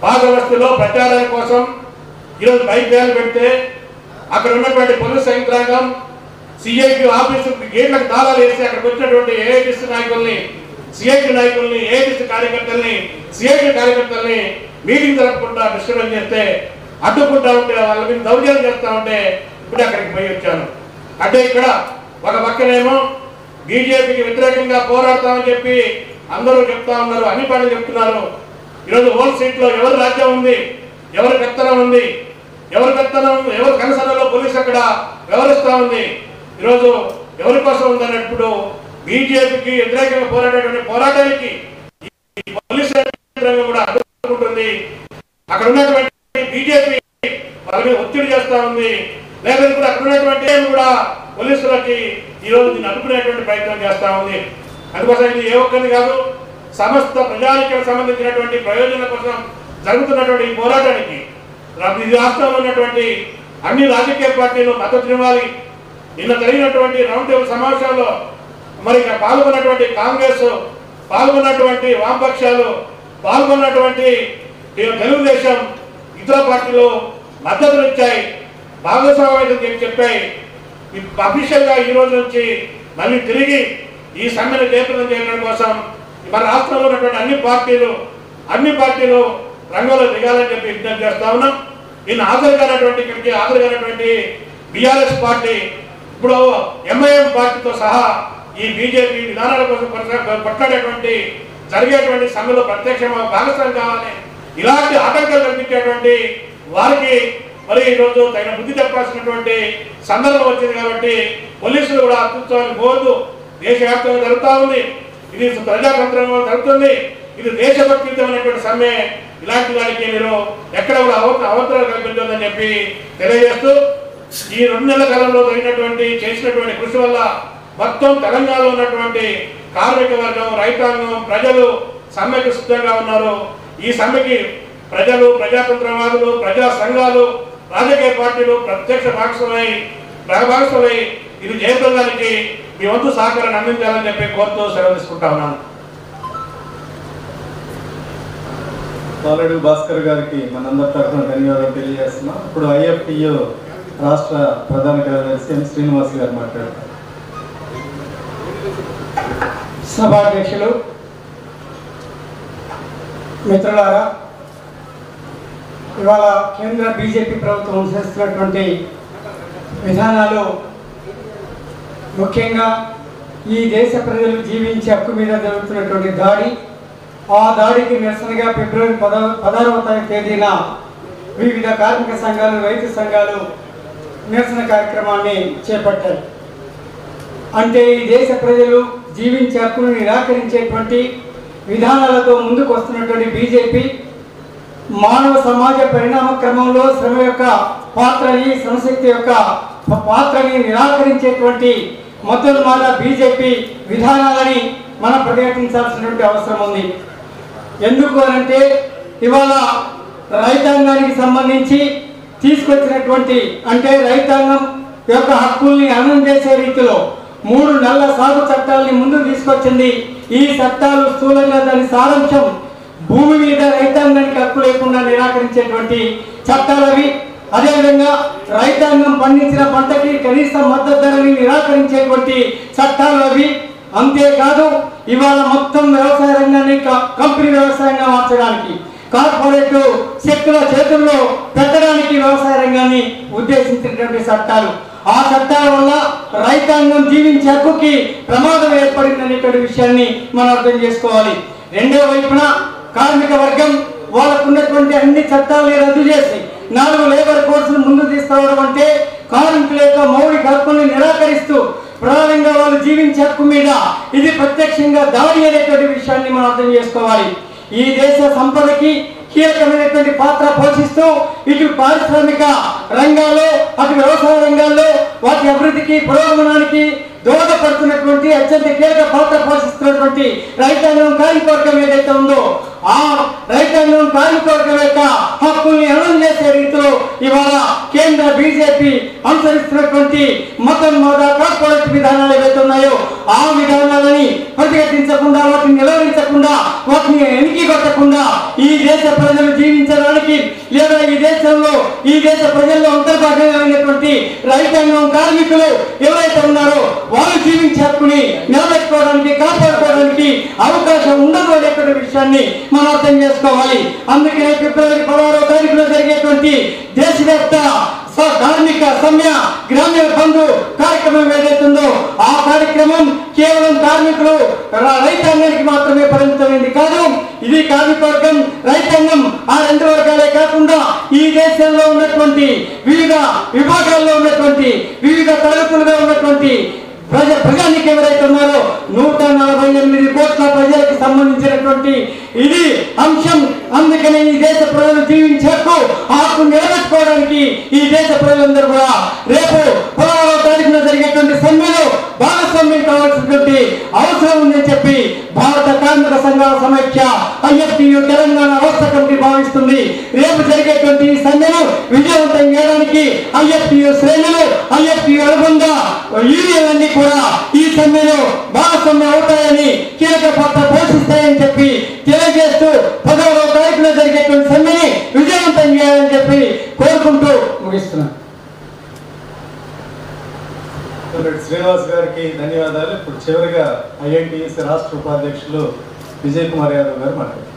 పాతబస్తీలో ప్రచారం కోసం ఈరోజు బైక్ ర్యాలీ పెడితే అక్కడ ఉన్నటువంటి పోలీస్ యంత్రాంగం సిఐటి ఆఫీసు గేట్లకు తాళాలు వేసి అక్కడికి వచ్చినటువంటి ఏఐటిసి నాయకుల్ని, సిఐటి నాయకుల్ని, ఏఐటిసి కార్యకర్తల్ని, సిఐటి కార్యకర్తల్ని మీటింగ్ జరపకుండా డిస్టర్బెన్స్ చేస్తే అడ్డుకుంటా ఉంటే వాళ్ళ మీద దౌర్జన్యం చేస్తూ ఉంటే ఇప్పుడే అక్కడికి పోయి వచ్చాను. అంటే ఇక్కడ ఒక పక్కనేమో బీజేపీకి వ్యతిరేకంగా పోరాడతామని చెప్పి అందరూ చెప్తా ఉన్నారు, అన్ని పనులు చెప్తున్నారు. ఈరోజు హోల్ సీట్లో ఎవరు రాజ్యం ఉంది, ఎవరి పెత్తనం ఉంది, ఎవరి కనసనలో పోలీసు అక్కడ వ్యవహరిస్తూ ఉంది, ఈరోజు ఎవరి కోసం ఉందన్నప్పుడు బీజేపీకి వ్యతిరేకంగా పోరాటానికి పోలీసు కూడా అడ్డుకుంటుంది. అక్కడ ఉన్నటువంటి బీజేపీ వాళ్ళ మీద ఒత్తిడి చేస్తా ఉంది. లేకపోతే కూడా అక్కడ ఉన్నటువంటి కూడా పోలీసులకి ఈరోజు దీన్ని అడ్డుకునేటువంటి ప్రయత్నం చేస్తా ఉంది. అందుకోసం ఇది ఏ ఒక్కరిది కాదు, సమస్త ప్రజానికి సంబంధించినటువంటి ప్రయోజనాల కోసం జరుగుతున్నటువంటి ఈ పోరాటానికి ఈ రాష్ట్రంలో ఉన్నటువంటి అన్ని రాజకీయ పార్టీలు మద్దతు ఇవ్వాలి. నిన్న జరిగినటువంటి రౌండ్ టేబుల్ సమావేశాల్లో మరి పాల్గొన్నటువంటి కాంగ్రెస్, పాల్గొన్నటువంటి వామపక్షాలు, పాల్గొన్నటువంటి తెలుగుదేశం, ఇతర పార్టీలు మద్దతునిచ్చాయి, భాగస్వామ్యం చెప్పాయి. అఫీషియల్గా ఈ రోజు నుంచి మళ్ళీ తిరిగి ఈ సమ్మెను జయప్రదం చేయడం కోసం మన రాష్ట్రంలో ఉన్నటువంటి అన్ని పార్టీలు రంగంలో దిగాలని చెప్పి విజ్ఞప్తి చేస్తా ఉన్నాం. ఇక్కడికి హాజరుగానటువంటి బీఆర్ఎస్ పార్టీ ఇప్పుడు ఎంఐఎం పార్టీతో సహా ఈ బీజేపీ విధానాల కోసం కొట్లాడేటువంటి జరిగేటువంటి సమ్మెలో ప్రత్యక్షంగా భాగస్వామ్యం కావాలి. ఇలాంటి ఆటంకాలు కల్పించేటువంటి వారికి మరి ఈరోజు తగిన బుద్ధి చెప్పాల్సినటువంటి సందర్భం వచ్చింది. కాబట్టి పోలీసులు కూడా అత్యుత్సవాన్ని పోవద్దు. దేశవ్యాప్తంగా జరుగుతూ ఉంది, ఇది ప్రజాతంత్రంగా జరుగుతుంది, ఇది దేశభక్తియుతమైనటువంటి సమ్మె. ఇలాంటి వారికి మీరు ఎక్కడ కూడా అవతరాలు కల్పించదని చెప్పి తెలియజేస్తూ ఈ 2 నెలల కాలంలో చేసినటువంటి కృషి వల్ల మొత్తం తెలంగాణలో ఉన్నటువంటి కార్మిక వర్గం, రైతాంగం, ప్రజలు సమ్మెకు సిద్ధంగా ఉన్నారు. ఈ సమ్మెకి ప్రజలు, ప్రజాతంత్రవాదులు, ప్రజా సంఘాలు, రాజకీయ పార్టీలు ప్రత్యక్ష భాగస్వామై ఇది జయప్రదానికి మీ వంతు సహకారాన్ని అందించాలని చెప్పి కోరుతూ సెలవు తీసుకుంటా ఉన్నాను. పాలడు భాస్కర్ గారికి మనందరి తరఫున ధన్యవాదాలు తెలియజేస్తున్నాం. ఇప్పుడు ఐఎఫ్టియు రాష్ట్ర ప్రధాన కార్యదర్శి ఎం శ్రీనివాస్ గారు మాట్లాడతారు. సభాధ్యక్షులు, మిత్రులారా, ఇవాళ కేంద్ర బీజేపీ ప్రభుత్వం అనుసరిస్తున్నటువంటి విధానాలు ముఖ్యంగా ఈ దేశ ప్రజలు జీవించే హక్కు మీద జరుగుతున్నటువంటి దాడి, ఆ దాడికి నిరసనగా ఫిబ్రవరి 16వ తేదీన వివిధ కార్మిక సంఘాలు, రైతు సంఘాలు నిరసన కార్యక్రమాన్ని చేపట్టారు. అంటే ఈ దేశ ప్రజలు జీవించే హక్కును నిరాకరించేటువంటి విధానాలతో ముందుకు వస్తున్నటువంటి బీజేపీ మానవ సమాజ పరిణామ క్రమంలో శ్రమ యొక్క పాత్రని, శ్రమశక్తి యొక్క పాత్రని నిరాకరించేటువంటి మతోన్మాద బీజేపీ విధానాలని మనం ప్రతిఘటించాల్సినటువంటి అవసరం ఉంది. ఎందుకు అనంటే ఇవాళ రైతాంగానికి సంబంధించి తీసుకొచ్చినటువంటి, అంటే రైతాంగం యొక్క హక్కుల్ని అమలు చేసే రీతిలో 3 నల్ల సాగు చట్టాలని ముందుకు తీసుకొచ్చింది. ఈ చట్టాలు స్థూలంగా దాని సారాంశం భూమి మీద రైతాంగానికి హక్కు లేకుండా నిరాకరించేటువంటి చట్టాలు అవి. అదేవిధంగా రైతాంగం పండించిన పంటకి కనీస మద్దతు ధరని నిరాకరించేటువంటి చట్టాలు అవి. అంతేకాదు ఇవాళ మొత్తం వ్యవసాయ రంగాన్ని కంపెనీ వ్యవసాయంగా మార్చడానికి, కార్పొరేట్ శక్తుల చేతుల్లో పెట్టడానికి వ్యవసాయ రంగాన్ని ఉద్దేశించినటువంటి చట్టాలు. ఆ చట్టాల వల్ల రైతాంగం జీవించే హక్కుకి ప్రమాదం ఏర్పడిందనేటువంటి విషయాన్ని మనం అర్థం చేసుకోవాలి. రెండో వైపున కార్మిక వర్గం వాళ్ళకున్నటువంటి అన్ని చట్టాలని రద్దు చేసి 4 లేబర్ కోడ్స్ను ముందు తీసుకురావడం అంటే కార్మికుల యొక్క మౌలిక హక్కుల్ని నిరాకరిస్తూ ప్రధానంగా వాళ్ళు జీవించే హక్కు మీద ఇది ప్రత్యక్షంగా దాడి అనేటువంటి విషయాన్ని మనం అర్థం చేసుకోవాలి. ఈ దేశ సంపదకి కీలకమైనటువంటి పాత్ర పోషిస్తూ ఇటు పారిశ్రామిక రంగాల్లో అటు వ్యవసాయ రంగాల్లో వాటి అభివృద్ధికి పురోగమనానికి దోహదపడుతున్నటువంటి అత్యంత కీలక పాత్ర పోషిస్తున్నటువంటి రైతాంగం కార్మిక వర్గం ఏదైతే ఉందో ఆ రైతాంగం కార్మిక వర్గం యొక్క హక్కుల్ని అమలు చేసే రీతిలో ఇవాళ కేంద్ర బీజేపీ అనుసరిస్తున్నటువంటి మతోన్మాద కార్పొరేట్ విధానాలు ఏవైతే ఉన్నాయో ఆ విధానాలని ప్రతిఘటించకుండా వాటిని నిలవరించకుండా వాటిని ఎనికి కొట్టకుండా ఈ దేశ ప్రజలు జీవించడానికి లేదా ఈ దేశ ప్రజల్లో అంతర్భాగమైనటువంటి రైతాంగం కార్మికులు ఎవరైతే ఉన్నారో వాళ్ళు జీవించే హక్కుని నిలబెట్టుకోవడానికి కాపాడుకోవడానికి అవకాశం ఉండదు అనేటువంటి విషయాన్ని మనం అర్థం చేసుకోవాలి. అందుకనే ఫిబ్రవరి 16వ తారీఖులో జరిగేటువంటి దేశవ్యాప్త కార్మిక సమ్మె గ్రామీణ బంధు కార్యక్రమం ఏదైతుందో ఆ కార్యక్రమం కేవలం కార్మికులు రైతాంగానికి మాత్రమే పరిమితమైంది కాదు. ఇది కార్మిక వర్గం రైతాంగం ఆ 2 వర్గాలే కాకుండా ఈ దేశంలో ఉన్నటువంటి వివిధ విభాగాల్లో ఉన్నటువంటి వివిధ తరగతులుగా ఉన్నటువంటి ప్రజానికి ఎవరైతే ఉన్నారో 148 కోట్ల ప్రజలకు సంబంధించినటువంటి ఇది అంశం. అందుకనే ఈ దేశ ప్రజలు జీవించే హక్కు నిలబెట్టుకోవడానికి ఈ దేశ ప్రజలందరూ కూడా రేపు 16వ తారీఖున జరిగేటువంటి సమ్మెలో భాగస్వామ్యం కావాల్సినటువంటి అవసరం ఉందని చెప్పి భారత కార్మిక సంఘాల సమైక్య ఐఎఫ్టియు తెలంగాణ రాష్ట్ర కమిటీ భావిస్తుంది. రేపు జరిగేటువంటి ఈ సమ్మెను విజయవంతం చేయడానికి ఐఎఫ్టియు శ్రేణులు ఐఎఫ్టియు అనుబంధ యూనియన్లన్నీ కూడా ఈ సమ్మెలో భాగస్వామ్యం అవుతాయని కీలక పాత్ర పోషిస్తాయని చెప్పి తెలియజేస్తూ 16వ తారీఖున జరిగేటువంటి సమ్మెని విజయవంతం చేయాలని చెప్పి కోరుకుంటూ ముగిస్తున్నాను. శ్రీనివాస్ గారికి ధన్యవాదాలు. ఇప్పుడు చివరిగా ఐఎన్టీయూసీ రాష్ట్ర ఉపాధ్యక్షులు విజయ్ కుమార్ యాదవ్ గారు మాట్లాడారు.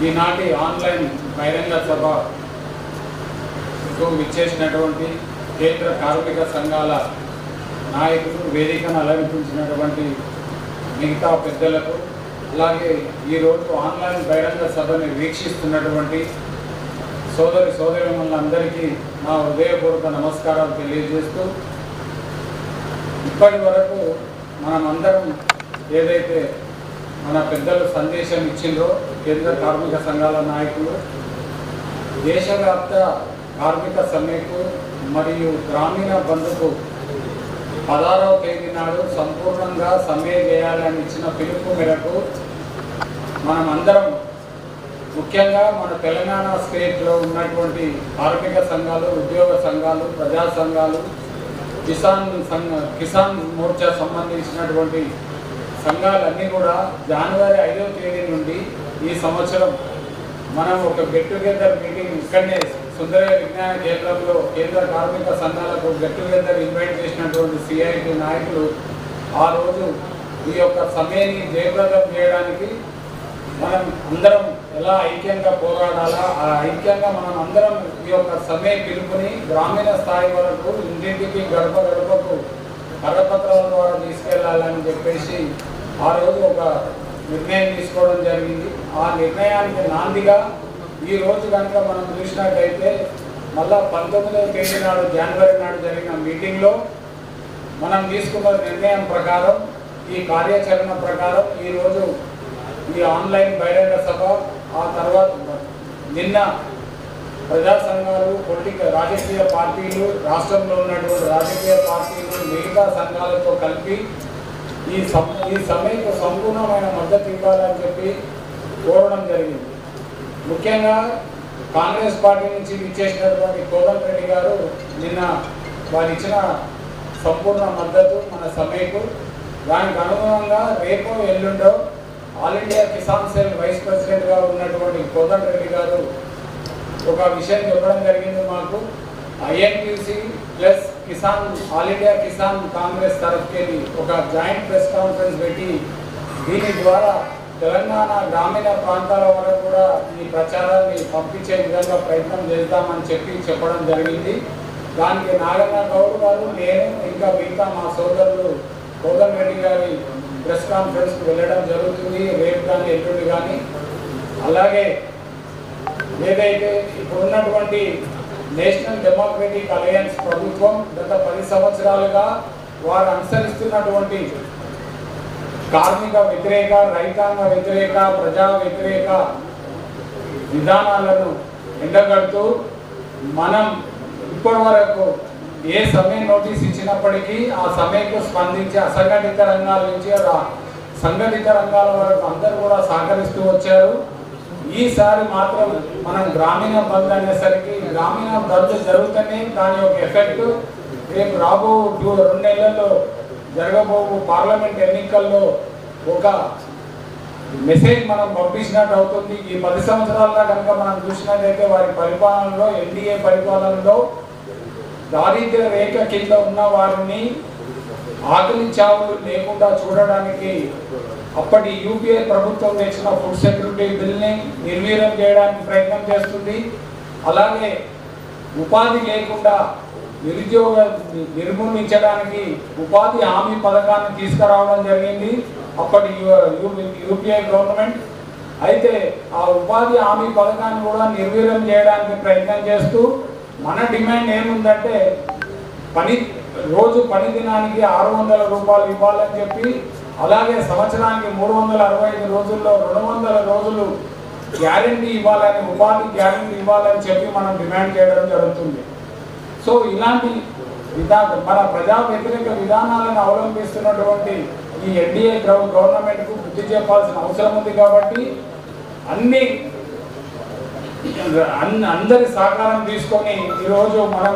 ఈనాటి ఆన్లైన్ బహిరంగ సభకు విచ్చేసినటువంటి కేంద్ర కార్మిక సంఘాల నాయకులు, వేదికను అలంకరించినటువంటి మిగతా పెద్దలకు, అలాగే ఈరోజు ఆన్లైన్ బహిరంగ సభని వీక్షిస్తున్నటువంటి సోదరులందరికీ నా హృదయపూర్వక నమస్కారాలు తెలియజేస్తూ, ఇప్పటి వరకు మనమందరం ఏదైతే మన పెద్దలు సందేశం ఇచ్చిందో కేంద్ర కార్మిక సంఘాల నాయకులు దేశవ్యాప్త కార్మిక సమ్మెకు మరియు గ్రామీణ బంధుకు 16వ తేదీ నాడు సంపూర్ణంగా సమ్మె చేయాలని ఇచ్చిన పిలుపు మేరకు మనమందరం ముఖ్యంగా మన తెలంగాణ స్టేట్లో ఉన్నటువంటి కార్మిక సంఘాలు, ఉద్యోగ సంఘాలు, ప్రజా సంఘాలు, కిసాన్ మోర్చా సంబంధించినటువంటి సంఘాలన్నీ కూడా జనవరి 5వ తేదీ నుండి ఈ సంవత్సరం మనం ఒక గెట్ టుగెదర్ మీటింగ్ ఇక్కడనే సుందరయ్య విజ్ఞాన కేంద్రంలో కేంద్ర కార్మిక సంఘాలకు గెట్ టుగెదర్ ఇన్వైట్ చేసినటువంటి సిఐటి నాయకులు ఆ రోజు ఈ యొక్క సమ్మెని జయప్రదం చేయడానికి మనం అందరం ఎలా ఐక్యంగా పోరాడాలా, ఆ ఐక్యంగా మనం అందరం ఈ యొక్క సమ్మె పిలుపుని గ్రామీణ స్థాయి వరకు ఇంటింటికి గడప గడపకు కరపత్రాల ద్వారా తీసుకెళ్లాలని చెప్పేసి ఆ రోజు ఒక నిర్ణయం తీసుకోవడం జరిగింది. ఆ నిర్ణయానికి నాందిగా ఈ రోజు కనుక మనం చూసినట్టయితే మళ్ళా 19వ తేదీ నాడు జనవరి నాడు జరిగిన మీటింగ్లో మనం తీసుకున్న నిర్ణయం ప్రకారం ఈ కార్యాచరణ ప్రకారం ఈరోజు ఈ ఆన్లైన్ బహిరంగ సభ, ఆ తర్వాత నిన్న ప్రజా సంఘాలు, రాజకీయ పార్టీలు, రాష్ట్రంలో ఉన్నటువంటి రాజకీయ పార్టీలు, మిగతా సంఘాలతో కలిపి ఈ సమ్మెకు సంపూర్ణమైన మద్దతు ఇవ్వాలని చెప్పి కోరడం జరిగింది. ముఖ్యంగా కాంగ్రెస్ పార్టీ నుంచి ఇచ్చేసినటువంటి కోదండరెడ్డి గారు నిన్న వారు ఇచ్చిన సంపూర్ణ మద్దతు మన సమ్మెకు. దానికి అనుగుణంగా రేపు ఎల్లుండో all India Kisan cell vice ప్రెసిడెంట్గా ఉన్నటువంటి కోదండరెడ్డి గారు ఒక విషయం చెప్పడం జరిగింది మాకు. INTC plus Kisan all India Kisan Congress తరఫుకెళ్ళి ఒక జాయింట్ ప్రెస్ కాన్ఫరెన్స్ పెట్టి దీని ద్వారా తెలంగాణ గ్రామీణ ప్రాంతాల వరకు కూడా ఈ ప్రచారాన్ని పంపించే విధంగా ప్రయత్నం చేద్దామని చెప్పడం జరిగింది. దానికి నాగన్న గౌడ్ గారు, నేను ఇంకా మిగతా మా సోదరులు కోదండరెడ్డి గారి ప్రెస్ కాన్ఫరెన్స్కి వెళ్ళడం జరుగుతుంది, రేపు కానీ ఎల్లుండి కానీ. అలాగే ఏదైతే ఇప్పుడు ఉన్నటువంటి నేషనల్ డెమోక్రటిక్ అలయన్స్ ప్రభుత్వం గత 10 సంవత్సరాలుగా వారు అనుసరిస్తున్నటువంటి కార్మిక వ్యతిరేక, రైతాంగ వ్యతిరేక, ప్రజా వ్యతిరేక విధానాలను ఎండగడుతూ మనం ఇప్పటి వరకు ఏ సమ్మె నోటీస్ ఇచ్చినప్పటికీ ఆ సమ్మెకు స్పందించి అసంఘటిత రంగాల నుంచి సంఘటిత రంగాల వరకు అందరూ కూడా సహకరిస్తూ వచ్చారు. ఈసారి మాత్రం మనం గ్రామీణ బంద్ అనేసరికి గ్రామీణ బంద్ జరుగుతూనే దాని యొక్క ఎఫెక్ట్ రేపు రాబో 2 నెలల్లో జరగబో పార్లమెంట్ ఎన్నికల్లో ఒక మెసేజ్ మనం పంపించినట్టు అవుతుంది. ఈ 10 సంవత్సరాలుగా కనుక మనం చూసినట్లయితే వారి పరిపాలనలో, ఎన్డీఏ పరిపాలనలో దారిద్ర్య రేఖ కింద ఉన్న వారిని ఆకలి చావులు లేకుండా చూడడానికి అప్పటి యూపీఏ ప్రభుత్వం తెచ్చిన ఫుడ్ సెక్యూరిటీ బిల్ని నిర్వీర్యం చేయడానికి ప్రయత్నం చేస్తుంది. అలాగే ఉపాధి లేకుండా నిరుద్యోగ నిర్మూలించడానికి ఉపాధి హామీ పథకాన్ని తీసుకురావడం జరిగింది అప్పటి యూపీఏ గవర్నమెంట్. అయితే ఆ ఉపాధి హామీ పథకాన్ని కూడా నిర్వీర్యం చేయడానికి ప్రయత్నం చేస్తూ మన డిమాండ్ ఏముందంటే రోజు పని దినానికి 600 రూపాయలు ఇవ్వాలని చెప్పి, అలాగే సంవత్సరానికి 365 రోజుల్లో 200 రోజులు గ్యారెంటీ ఇవ్వాలని, ఉపాధి గ్యారెంటీ ఇవ్వాలని చెప్పి మనం డిమాండ్ చేయడం జరుగుతుంది. సో ఇలాంటి మన ప్రజా వ్యతిరేక విధానాలను అవలంబిస్తున్నటువంటి ఈ ఎన్డీఏ గవర్నమెంట్కు బుద్ధి చెప్పాల్సిన అవసరం ఉంది. కాబట్టి అందరి సహకారం తీసుకొని ఈరోజు మనం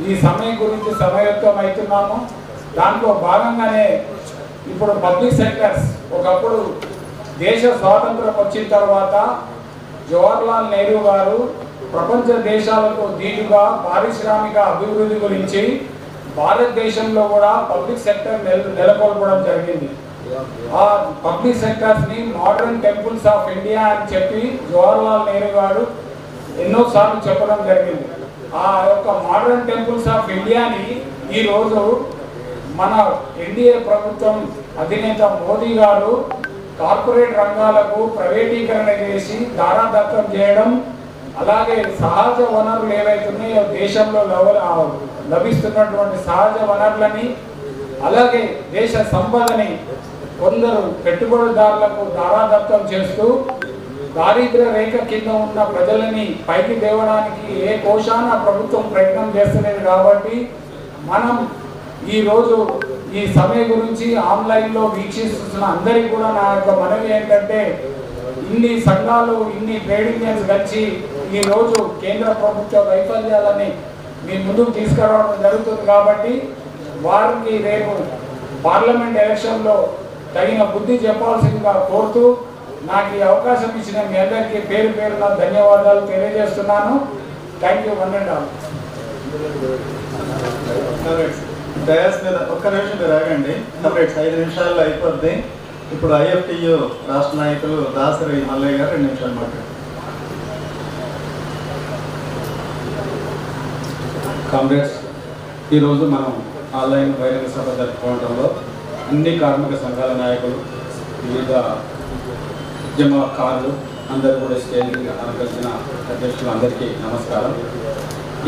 ఈ సమయం గురించి సమాయత్తం అవుతున్నాము. దాంట్లో భాగంగానే ఇప్పుడు పబ్లిక్ సెక్టర్స్ ఒకప్పుడు దేశ స్వాతంత్రం వచ్చిన తర్వాత జవహర్లాల్ నెహ్రూ గారు ప్రపంచ దేశాలకు దీటుగా పారిశ్రామిక అభివృద్ధి గురించి భారతదేశంలో కూడా పబ్లిక్ సెక్టర్ నెలకొల్పడం జరిగింది. ఆ పబ్లిక్ సెక్టర్స్ని మోడర్న్ టెంపుల్స్ ఆఫ్ ఇండియా అని చెప్పి జవహర్లాల్ నెహ్రూ గారు ఎన్నోసార్లు చెప్పడం జరిగింది. ఆ యొక్క మోడర్న్ టెంపుల్స్ ఆఫ్ ఇండియాని ఈరోజు మన ఎన్డీఏ ప్రభుత్వం అధినేత మోదీ గారు కార్పొరేట్ రంగాలకు ప్రైవేటీకరణ చేసి దారాదత్తం చేయడం, అలాగే సహజ వనరులు ఏవైతున్నాయో దేశంలో లభిస్తున్నటువంటి సహజ వనరులని, అలాగే దేశ సంపదని కొందరు పెట్టుబడిదారులకు దారాదత్తం చేస్తూ దారిద్ర్య రేఖ కింద ఉన్న ప్రజలని పైకి తేవడానికి ఏ కోశాన ప్రభుత్వం ప్రయత్నం చేస్తున్నది. కాబట్టి మనం ఈరోజు ఈ సమ్మె గురించి ఆన్లైన్లో వీక్షిస్తున్న అందరికీ కూడా నా యొక్క మనవి ఏంటంటే, ఇన్ని సంఘాలు, ఇన్ని ట్రేడ్ యూనియన్స్ కలిసి ఈరోజు కేంద్ర ప్రభుత్వ వైఫల్యాలని మీ ముందుకు తీసుకురావడం జరుగుతుంది. కాబట్టి వారికి రేపు పార్లమెంట్ ఎలక్షన్లో తగిన బుద్ధి చెప్పాల్సిందిగా కోరుతూ నాకు ఈ అవకాశం ఇచ్చిన మీ అందరికీ పేరు పేరున ధన్యవాదాలు తెలియజేస్తున్నాను. Thank you. 1 and all. Dais మీద ఒక్క నిమిషం మీరు ఆగండి. 5 నిమిషాల్లో అయిపోద్ది. ఇప్పుడు ఐఎఫ్టియు రాష్ట్ర నాయకులు దాసరి మల్లయ్య గారు 2 నిమిషాలు మాట్లాడారు. కాంగ్రెస్ ఈరోజు మనం ఆన్లైన్ బహిరంగ సభ జరుపుకోవడంలో అన్ని కార్మిక సంఘాల నాయకులు, వివిధ ఉద్యమకారులు అందరూ కూడా స్టేజ్ అలంకరించిన అధ్యక్షులు అందరికీ నమస్కారం.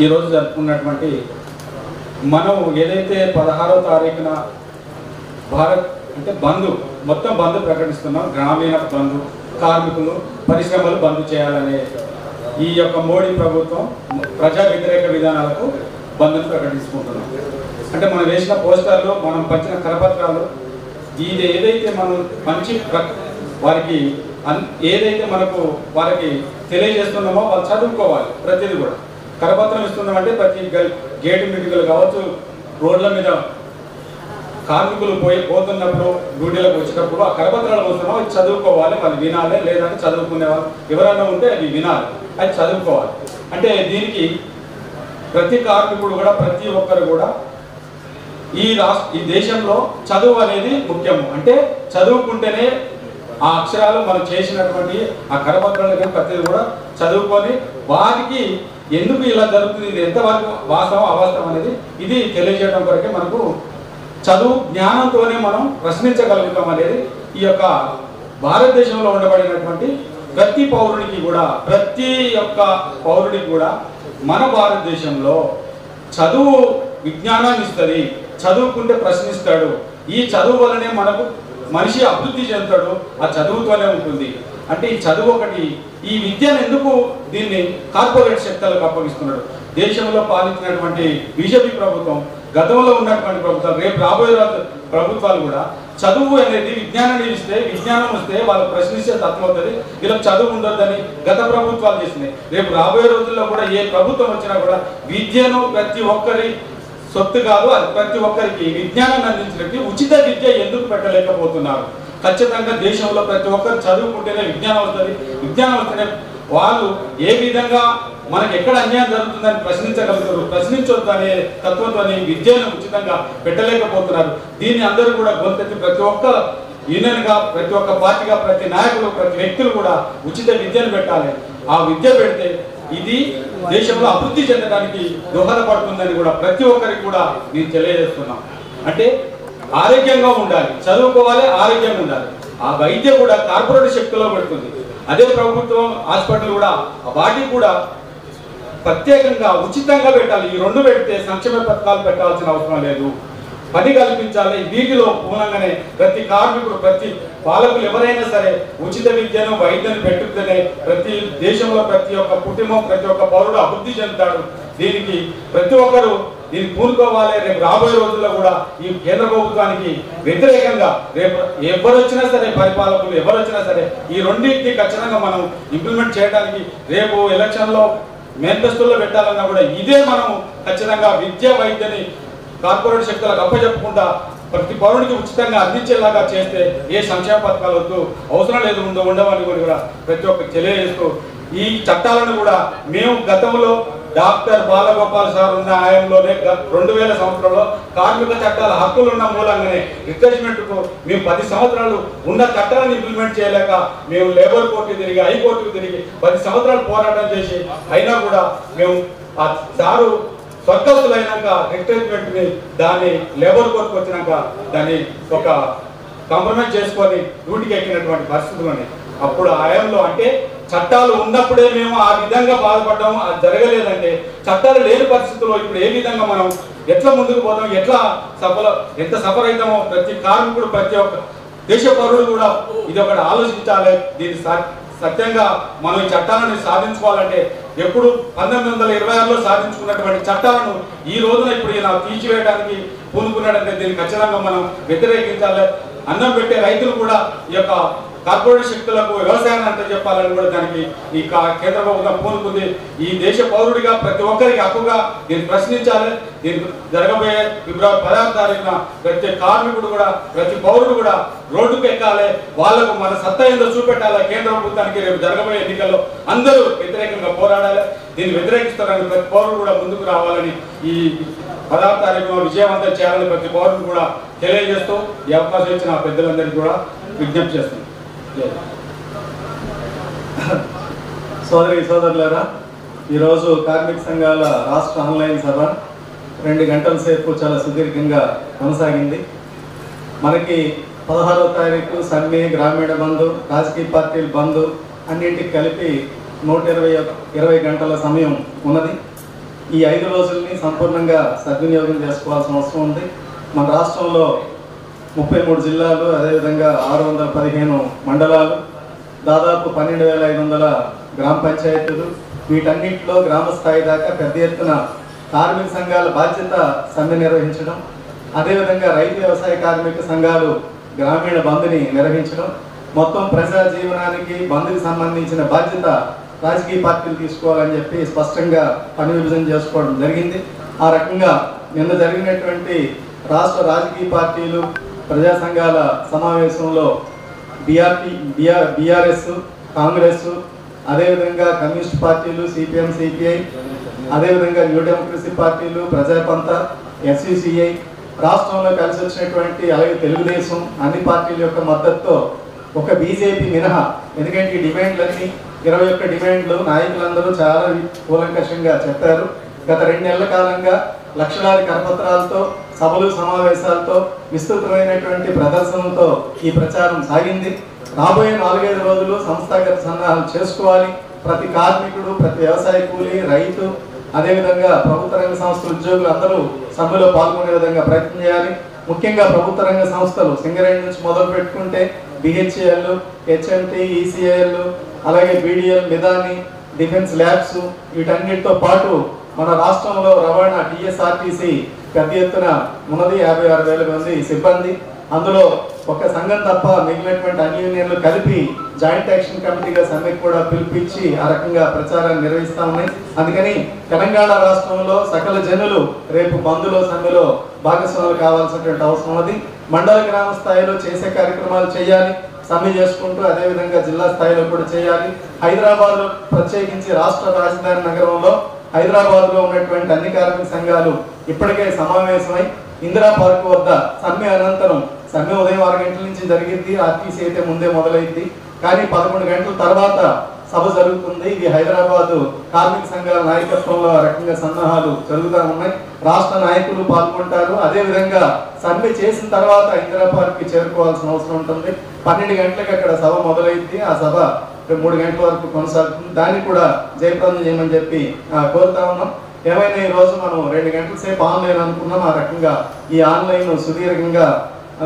ఈరోజు జరుపుకున్నటువంటి మనం ఏదైతే 16వ తారీఖున భారత్ అంటే మొత్తం బంద్ ప్రకటిస్తున్నాం, గ్రామీణ బంద్, కార్మికులు పరిశ్రమలు బంద్ చేయాలనే ఈ యొక్క మోడీ ప్రభుత్వం ప్రజా వ్యతిరేక విధానాలకు బంద్ను ప్రకటించుకుంటున్నాం. అంటే మనం వేసిన పోస్టర్లు, మనం పంచిన కరపత్రాలు, ఇది ఏదైతే మనం మంచి వారికి ఏదైతే వారికి తెలియజేస్తున్నామో వాళ్ళు చదువుకోవాలి. ప్రతిదీ కూడా కరపత్రం ఇస్తున్నామంటే ప్రతి గేటు మీటింగులు కావచ్చు, రోడ్ల మీద కార్మికులు పోతున్నప్పుడు డ్యూటీలకు వచ్చినప్పుడు ఆ కరపత్రాలు పోతున్నాం అది చదువుకోవాలి, వాళ్ళు వినాలి, లేదంటే చదువుకునే వాళ్ళు ఎవరైనా ఉంటే అది వినాలి, అది చదువుకోవాలి. అంటే దీనికి ప్రతి కార్మికుడు కూడా ప్రతి ఒక్కరు కూడా ఈ దేశంలో చదువు అనేది ముఖ్యము. అంటే చదువుకుంటేనే ఆ అక్షరాలు మనం చేసినటువంటి ఆ కరపత్రాలు కానీ ప్రతిదీ కూడా చదువుకొని వారికి ఎందుకు ఇలా జరుగుతుంది, ఇది ఎంతవరకు వాస్తవం అవాస్తవం అనేది ఇది తెలియజేయడం కొరకే మనకు చదువు జ్ఞానంతోనే మనం ప్రశ్నించగలుగుతాం అనేది ఈ యొక్క భారతదేశంలో ఉండబడినటువంటి ప్రతి పౌరునికి కూడా మన భారతదేశంలో చదువు విజ్ఞానాన్ని ఇస్తుంది, చదువుకుంటే ప్రశ్నిస్తాడు. ఈ చదువు వల్లనే మనకు మనిషి అభివృద్ధి చెందుతాడు, ఆ చదువుతోనే ఉంటుంది. అంటే ఈ చదువు ఒకటి. ఈ విద్యను ఎందుకు దీన్ని కార్పొరేట్ శక్తులకు అప్పగిస్తున్నాడు? దేశంలో పాలించినటువంటి బీజేపీ ప్రభుత్వం, గతంలో ఉన్నటువంటి ప్రభుత్వాలు, రేపు రాబోయే ప్రభుత్వాలు కూడా చదువు అనేది విజ్ఞానాన్ని ఇస్తే, విజ్ఞానం వస్తే వాళ్ళు ప్రశ్నించే తత్వం అవుతుంది, వీళ్ళకి చదువు ఉండొద్దని గత ప్రభుత్వాలు చేసినాయి. రేపు రాబోయే రోజుల్లో కూడా ఏ ప్రభుత్వం వచ్చినా కూడా విద్యను ప్రతి ఒక్కరి సొత్తు కాదు, అది ప్రతి ఒక్కరికి విజ్ఞానాన్ని అందించడానికి ఉచిత విద్య ఎందుకు పెట్టలేకపోతున్నారు? ఖచ్చితంగా దేశంలో ప్రతి ఒక్కరు చదువుకుంటేనే విజ్ఞానం వస్తుంది, విజ్ఞానం వస్తేనే వాళ్ళు ఏ విధంగా మనకి ఎక్కడ అన్యాయం జరుగుతుందని ప్రశ్నించగలుగుతారు. ప్రశ్నించొద్దు అనే తత్వంతో విద్యను ఉచితంగా పెట్టలేకపోతున్నారు. దీన్ని అందరూ కూడా గొంతెత్తి ప్రతి ఒక్క యూనియన్గా, ప్రతి ఒక్క పార్టీగా, ప్రతి నాయకులు, ప్రతి వ్యక్తులు కూడా ఉచిత విద్యను పెట్టాలి. ఆ విద్య పెడితే ఇది దేశంలో అభివృద్ధి చెందడానికి దోహదపడుతుందని కూడా ప్రతి ఒక్కరికి కూడా నేను తెలియజేస్తున్నాను. అంటే ఆరోగ్యంగా ఉండాలి, చదువుకోవాలి, ఆరోగ్యంగా ఉండాలి. ఆ వైద్య కూడా కార్పొరేట్ శక్తిలో పెడుతుంది. అదే ప్రభుత్వం హాస్పిటల్ కూడా వాటికి కూడా ప్రత్యేకంగా ఉచితంగా పెట్టాలి. ఈ రెండు పెడితే సంక్షేమ పథకాలు పెట్టాల్సిన అవసరం లేదు, పని కల్పించాలి. వీటిలో మూలంగానే ప్రతి కార్మికుడు, ప్రతి పాలకులు ఎవరైనా సరే ఉచిత విద్యను, వైద్యను పెట్టుకుంటేనే ప్రతి దేశంలో ప్రతి ఒక్క కుటుంబం, ప్రతి ఒక్క పౌరుడు అభివృద్ధి చెందుతాడు. దీనికి ప్రతి ఒక్కరు దీన్ని పూనుకోవాలి. రేపు రాబోయే రోజుల్లో కూడా ఈ కేంద్ర ప్రభుత్వానికి వ్యతిరేకంగా రేపు ఎవరు వచ్చినా సరే, పరిపాలకులు ఎవరు వచ్చినా సరే, ఈ రెండింటిని ఖచ్చితంగా మనం ఇంప్లిమెంట్ చేయడానికి రేపు ఎలక్షన్లో మేనిఫెస్టోలో పెట్టాలన్నా కూడా ఇదే మనం ఖచ్చితంగా విద్య, వైద్యని కార్పొరేట్ శక్తులకు అప్పచెప్పుకుంటా ప్రతి పౌరుడికి ఉచితంగా అందించేలాగా చేస్తే ఏ సంక్షేమ పథకాలు వద్దు, అవసరం లేదు, ఉండవని కూడా ప్రతి ఒక్కరికి తెలియజేస్తూ ఈ చట్టాలను కూడా మేము గతంలో డాక్టర్ బాలగోపాల్ సార్ ఉన్న హయాంలోనే 2000 సంవత్సరంలో కార్మిక చట్టాల హక్కులు ఉన్న మూలంగానే రిట్రెచ్మెంట్కు మేము 10 సంవత్సరాలు ఉన్న చట్టాలను ఇంప్లిమెంట్ చేయలేక మేము లేబర్ కోర్టు తిరిగి, హైకోర్టుకు తిరిగి 10 సంవత్సరాలు పోరాటం చేసి అయినా కూడా మేము ఆ సారు స్వర్గస్థులు అయినాక రిట్రెచ్మెంట్ని దాన్ని లేబర్ కోర్టుకు వచ్చినాక దాన్ని ఒక కాంప్రమైజ్ చేసుకొని డ్యూటీకి ఎక్కినటువంటి పరిస్థితులు అప్పుడు ఆయంలో. అంటే చట్టాలు ఉన్నప్పుడే మేము ఆ విధంగా బాధపడ్డాము, అది జరగలేదంటే చట్టాలు లేని పరిస్థితుల్లో ఇప్పుడు ఏ విధంగా మనం ఎట్లా ముందుకు పోతాం, ఎంత సఫర్ అవుతామో ప్రతి కార్మికుడు, ప్రతి ఒక్క దేశ పౌరుడు కూడా ఇది ఒకటి ఆలోచించాలి. దీన్ని సత్యంగా మనం ఈ చట్టాలను సాధించుకోవాలంటే ఎప్పుడు 1926లో సాధించుకున్నటువంటి చట్టాలను ఈ రోజున ఇప్పుడు ఇలా తీసివేయడానికి పూనుకున్నాడంటే దీన్ని ఖచ్చితంగా మనం వ్యతిరేకించాలి. అన్నం పెట్టే రైతులు కూడా ఈ యొక్క కార్పొరేట్ శక్తులకు వ్యవసాయాన్ని అంటే చెప్పాలని కూడా దానికి ఈ కేంద్ర ప్రభుత్వం పూనుకుంది. ఈ దేశ పౌరుడిగా ప్రతి ఒక్కరికి హక్కుగా దీన్ని ప్రశ్నించాలి. దీనికి జరగబోయే ఫిబ్రవరి 16వ తారీఖున ప్రతి కార్మికుడు కూడా, ప్రతి పౌరుడు కూడా రోడ్డుకు ఎక్కాలి. వాళ్లకు మన సత్తా ఏందో చూపెట్టాలి. కేంద్ర ప్రభుత్వానికి రేపు జరగబోయే ఎన్నికల్లో అందరూ వ్యతిరేకంగా పోరాడాలి. దీన్ని వ్యతిరేకిస్తారని ప్రతి పౌరుడు కూడా ముందుకు రావాలని, ఈ 16వ తారీఖున విజయవంతం చేయాలని ప్రతి పౌరుడు కూడా తెలియజేస్తూ ఈ అవకాశం ఇచ్చిన పెద్దలందరికీ కూడా విజ్ఞప్తి చేస్తున్నాం. సోదరులారా, ఈరోజు కార్మిక సంఘాల రాష్ట్ర ఆన్లైన్ సభ 2 గంటల సేపు చాలా సుదీర్ఘంగా కొనసాగింది. మనకి 16వ తారీఖు సమ్మె, గ్రామీణ బంధు, రాజకీయ పార్టీల బంధు అన్నింటికి కలిపి 120 గంటల సమయం ఉన్నది. ఈ 5 రోజుల్ని సంపూర్ణంగా సద్వినియోగం చేసుకోవాల్సిన అవసరం ఉంది. మన రాష్ట్రంలో 33 జిల్లాలు, అదేవిధంగా 615 మండలాలు, దాదాపు 12,500 గ్రామ పంచాయతీలు, వీటన్నింటిలో గ్రామ స్థాయి దాకా పెద్ద ఎత్తున కార్మిక సంఘాల బాధ్యత సమ్మె నిర్వహించడం, అదేవిధంగా రైతు వ్యవసాయ కార్మిక సంఘాలు గ్రామీణ బంద్ని నిర్వహించడం, మొత్తం ప్రజా జీవనానికి బంద్కి సంబంధించిన బాధ్యత రాజకీయ పార్టీలు తీసుకోవాలని చెప్పి స్పష్టంగా పని విభజన చేసుకోవడం జరిగింది. ఆ రకంగా నిన్న జరిగినటువంటి రాష్ట్ర రాజకీయ పార్టీలు ప్రజా సంఘాల సమావేశంలో బీఆర్ఎస్, కాంగ్రెస్, అదేవిధంగా కమ్యూనిస్ట్ పార్టీలు, సిపిఎం, సిపిఐ, అదేవిధంగా న్యూ డెమోక్రసీ పార్టీలు, ప్రజాపంత, ఎస్యుసిఐ, రాష్ట్రంలో కలిసి వచ్చినటువంటి అలాగే తెలుగుదేశం అన్ని పార్టీల యొక్క మద్దతుతో ఒక బీజేపీ మినహా, ఎందుకంటే ఈ డిమాండ్లన్నీ 21 డిమాండ్లు నాయకులందరూ చాలా కూలంకషంగా చెప్పారు. గత 2 నెలల కాలంగా లక్షలాది కరపత్రాలతో, సభలు, సమావేశాలతో, విస్తృతమైనటువంటి ప్రదర్శనలతో ఈ ప్రచారం సాగింది. రాబోయే 4-5 రోజులు సంస్థాగత సన్నాహాలు చేసుకోవాలి. ప్రతి కార్మికుడు, ప్రతి వ్యవసాయ కూలీ, రైతు, అదేవిధంగా ప్రభుత్వ రంగ సంస్థల ఉద్యోగులు అందరూ సమ్మెలో పాల్గొనే విధంగా ప్రయత్నం చేయాలి. ముఖ్యంగా ప్రభుత్వ రంగ సంస్థలు సింగరేణి నుంచి మొదలు పెట్టుకుంటే బిహెచ్ఏఎల్, హెచ్ఎంటీ, ఈసీఐఎల్, అలాగే బీడీఎల్, మిదాని, డిఫెన్స్ ల్యాబ్స్, వీటన్నిటితో పాటు మన రాష్ట్రంలో రవాణా టీఎస్ఆర్టీసీ పెద్ద ఎత్తున ఉన్నది. 56,000 మంది సిబ్బంది. అందులో ఒక సంఘం తప్ప మిగిలినటువంటి అన్ని యూనియన్లు కలిపి జాయింట్ యాక్షన్ కమిటీగా సమ్మెకు కూడా పిలిపించి ఆ రకంగా ప్రచారాన్ని నిర్వహిస్తా ఉన్నాయి. అందుకని తెలంగాణ రాష్ట్రంలో సకల జనులు రేపు బంద్లో, సమ్మెలో భాగస్వాములు కావాల్సినటువంటి అవసరం ఉన్నది. మండల గ్రామ స్థాయిలో చేసే కార్యక్రమాలు చేయాలి, సమ్మె చేసుకుంటూ అదేవిధంగా జిల్లా స్థాయిలో కూడా చేయాలి. హైదరాబాద్లో ప్రత్యేకించి రాష్ట్ర రాజధాని నగరంలో హైదరాబాద్లో ఉన్నటువంటి అన్ని కార్మిక సంఘాలు ఇప్పటికే సమావేశమై ఇందిరా పార్క్ వద్ద సమ్మె అనంతరం, సమ్మె ఉదయం 6 గంటల నుంచి జరిగింది, ఆర్టీసీ అయితే ముందే మొదలైంది, కానీ 11 గంటల తర్వాత సభ జరుగుతుంది. ఇది హైదరాబాదు కార్మిక సంఘాల నాయకత్వంలో ఆ రకంగా సన్నాహాలు జరుగుతూ ఉన్నాయి. రాష్ట్ర నాయకులు పాల్గొంటారు. అదేవిధంగా సమ్మె చేసిన తర్వాత ఇందిరా పార్క్కి చేరుకోవాల్సిన అవసరం ఉంటుంది. 12 గంటలకు అక్కడ సభ మొదలైంది. ఆ సభ 3 గంటల వరకు కొనసాగుతుంది. దాన్ని కూడా జయప్రదం చేయమని చెప్పి కోరుతా ఉన్నాం. ఏమైనా ఈ రోజు మనం 2 గంటల సేపు ఆన్లైన్ అనుకున్నాం. ఆ రకంగా ఈ ఆన్లైన్ సుదీర్ఘంగా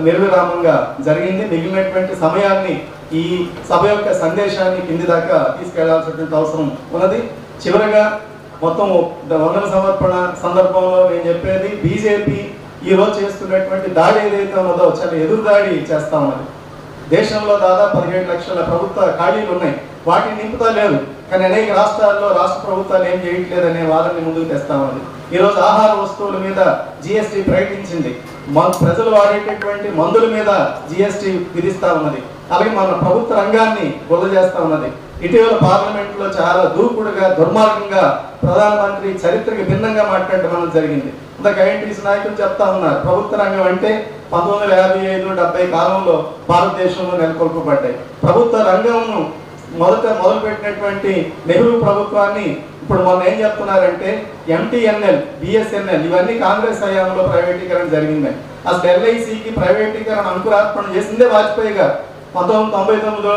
నిర్విరామంగా జరిగింది. మిగిలినటువంటి సమయాన్ని ఈ సభ యొక్క సందేశాన్ని కింది దాకా తీసుకెళ్లాల్సినటువంటి అవసరం ఉన్నది. చివరగా మొత్తం వందన సమర్పణ సందర్భంలో నేను చెప్పేది, బీజేపీ ఈ రోజు చేస్తున్నటువంటి దాడి ఏదైతే ఉన్నదో చాలా ఎదురు దాడి చేస్తా ఉన్నది. దేశంలో దాదాపు 17 లక్షల ప్రభుత్వ ఖాళీలు ఉన్నాయి, వాటిని నింపుతా లేదు. కానీ అనేక రాష్ట్రాల్లో రాష్ట్ర ప్రభుత్వాలు ఏం చేయట్లేదనే వాదనని ముందుకు తెస్తా ఉన్నది. ఈరోజు ఆహార వస్తువుల మీద జిఎస్టీ ప్రకటించింది, ప్రజలు వాడేటటువంటి మందుల మీద జిఎస్టీ విధిస్తా ఉన్నది. అలాగే మన ప్రభుత్వ రంగాన్ని గుల్ల చేస్తా ఉన్నది. ఇటీవల పార్లమెంట్లో చాలా దూకుడుగా, దుర్మార్గంగా ప్రధానమంత్రి చరిత్రకి భిన్నంగా మాట్లాడడం జరిగింది. ఇందాక ఐఎన్టీసీ నాయకులు చెప్తా ఉన్నారు, ప్రభుత్వ రంగం అంటే 1955-70 కాలంలో భారతదేశంలో నెలకొల్పబడ్డాయి. ప్రభుత్వ రంగంను మొదలుపెట్టినటువంటి నెహ్రూ ప్రభుత్వాన్ని ఇప్పుడు మొన్న ఏం చెప్తున్నారంటే ఎంటీఎన్ఎల్, బిఎస్ఎన్ఎల్ ఇవన్నీ కాంగ్రెస్ హయాంలో ప్రైవేటీకరణ జరిగిందని. అసలు ఎల్ఐసికి ప్రైవేటీకరణ అంకురార్పణ చేసిందే వాజ్పేయి గారు. 1999లో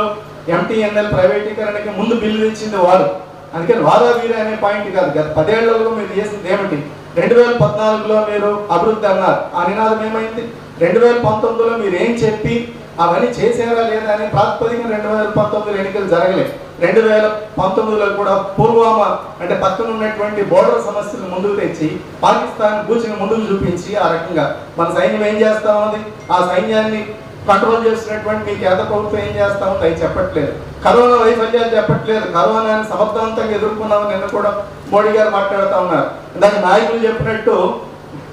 ఎంటీఎన్ఎల్ ప్రైవేటీకరణకి ముందు బిల్లు తెచ్చింది వారు. అందుకని వాదా వీరే అనే పాయింట్ కాదు. గత 10 ఏళ్లలో మీరు చేసింది ఏమిటి? 2014లో మీరు అభివృద్ధి అన్నారు, ఆ నినాదం ఏమైంది? 2019లో మీరు ఏం చెప్పి అవన్నీ చేసారా లేదా అనే ప్రాతిపదికన 2019 ఎన్నికలు జరగలేదు. 2019లో కూడా పుల్వామా అంటే పక్కన ఉన్నటువంటి బోర్డర్ సమస్యలు ముందుకు తెచ్చి పాకిస్తాన్ బూచిని ముందుకు చూపించి ఆ రకంగా మన సైన్యం ఏం చేస్తా ఉన్నది, ఆ సైన్యాన్ని కంట్రోల్ చేస్తున్నటువంటి మీ కేంద్ర ప్రభుత్వం ఏం చేస్తా ఉంది అవి చెప్పట్లేదు. కరోనా వైఫల్యాలు చెప్పట్లేదు. కరోనాని సమర్థవంతంగా ఎదుర్కొన్నామని నిన్న కూడా మోడీ గారు మాట్లాడుతూ ఉన్నారు. ఇందాక నాయకులు చెప్పినట్టు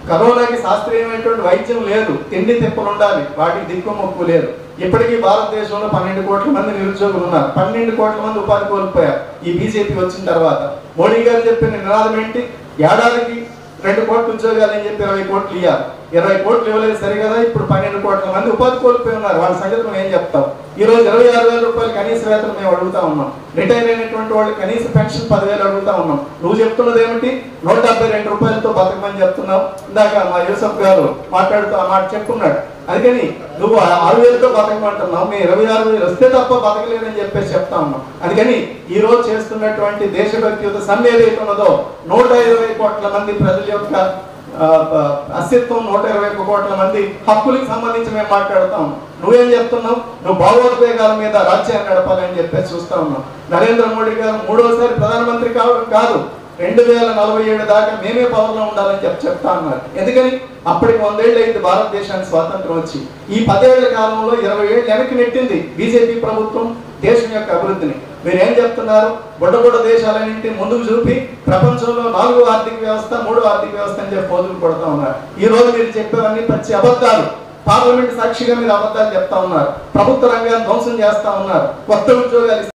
కరోనాకి శాస్త్రీయమైనటువంటి వైద్యం లేదు, తిండి తిప్పలు ఉండాలి, వాటికి దిక్కు మొక్కు లేదు. ఇప్పటికీ భారతదేశంలో 12 కోట్ల మంది నిరుద్యోగులు ఉన్నారు, 12 కోట్ల మంది ఉపాధి కోల్పోయారు ఈ బీజేపీ వచ్చిన తర్వాత. మోడీ గారు చెప్పిన నినాదం ఏంటి? ఏడాదికి 2 కోట్ల ఉద్యోగాలు అని చెప్పి 20 కోట్లు ఇవ్వాలి. 20 కోట్లు ఇవ్వలేదు సరి కదా, ఇప్పుడు 12 కోట్ల మంది ఉపాధి కోల్పోయి ఉన్నారు. వాళ్ళ సంగతి మనం ఏం చెప్తాం? ఈ రోజు 26,000 రూపాయలు కనీస వేతనం మేము అడుగుతా ఉన్నాం. రిటైర్ అయినటువంటి వాళ్ళు కనీస పెన్షన్ 10,000 అడుగుతా ఉన్నాం. నువ్వు చెప్తున్నది ఏమిటి? 172 రూపాయలతో బతకమని చెప్తున్నావు. ఇందాక మా యూసఫ్ గారు మాట్లాడుతూ ఆ మాట చెప్పుకున్నాడు. అందుకని నువ్వు 6,000తో బతకమంటున్నావు, మేము 26,000 వస్తే తప్ప బతకలేదని చెప్పేసి చెప్తా ఉన్నాం. అందుకని ఈ రోజు చేస్తున్నటువంటి దేశభక్తియుత సమ్మె ఏదైతే ఉన్నదో 120 కోట్ల మంది ప్రజల యొక్క అస్తిత్వం, 121 కోట్ల మంది హక్కులకు సంబంధించి మేము మాట్లాడుతాం. నువ్వేం చెప్తున్నావు? నువ్వు భావోద్వేగాల మీద రాజ్యాన్ని నడపాలని చెప్పేసి చూస్తా ఉన్నావు. నరేంద్ర మోడీ గారు 3వసారి ప్రధానమంత్రి కావడం కాదు, 2047 దాకా మేమే పవర్లో ఉండాలని చెప్తా ఉన్నారు. ఎందుకని? అప్పటికి 100 ఏళ్ళు అయింది భారతదేశానికి స్వాతంత్రం వచ్చి. ఈ 10 ఏళ్ల కాలంలో 20 ఏళ్ళు వెనక్కి నెట్టింది బీజేపీ ప్రభుత్వం దేశం యొక్క అభివృద్ధిని. మీరేం చెప్తున్నారు? బుడ్డ దేశాలన్నింటి ముందుకు చూపి ప్రపంచంలో 4వ ఆర్థిక వ్యవస్థ 3వ ఆర్థిక వ్యవస్థ అని చెప్పి పోజులు పడుతూ ఉన్నారు. ఈ రోజు మీరు చెప్పేవన్నీ పచ్చి అబద్ధాలు. పార్లమెంట్ సాక్షిగా మీరు అబద్ధాలు చెప్తా ఉన్నారు. ప్రభుత్వ రంగాన్ని ధ్వంసం చేస్తా ఉన్నారు. కొత్త ఉద్యోగాలు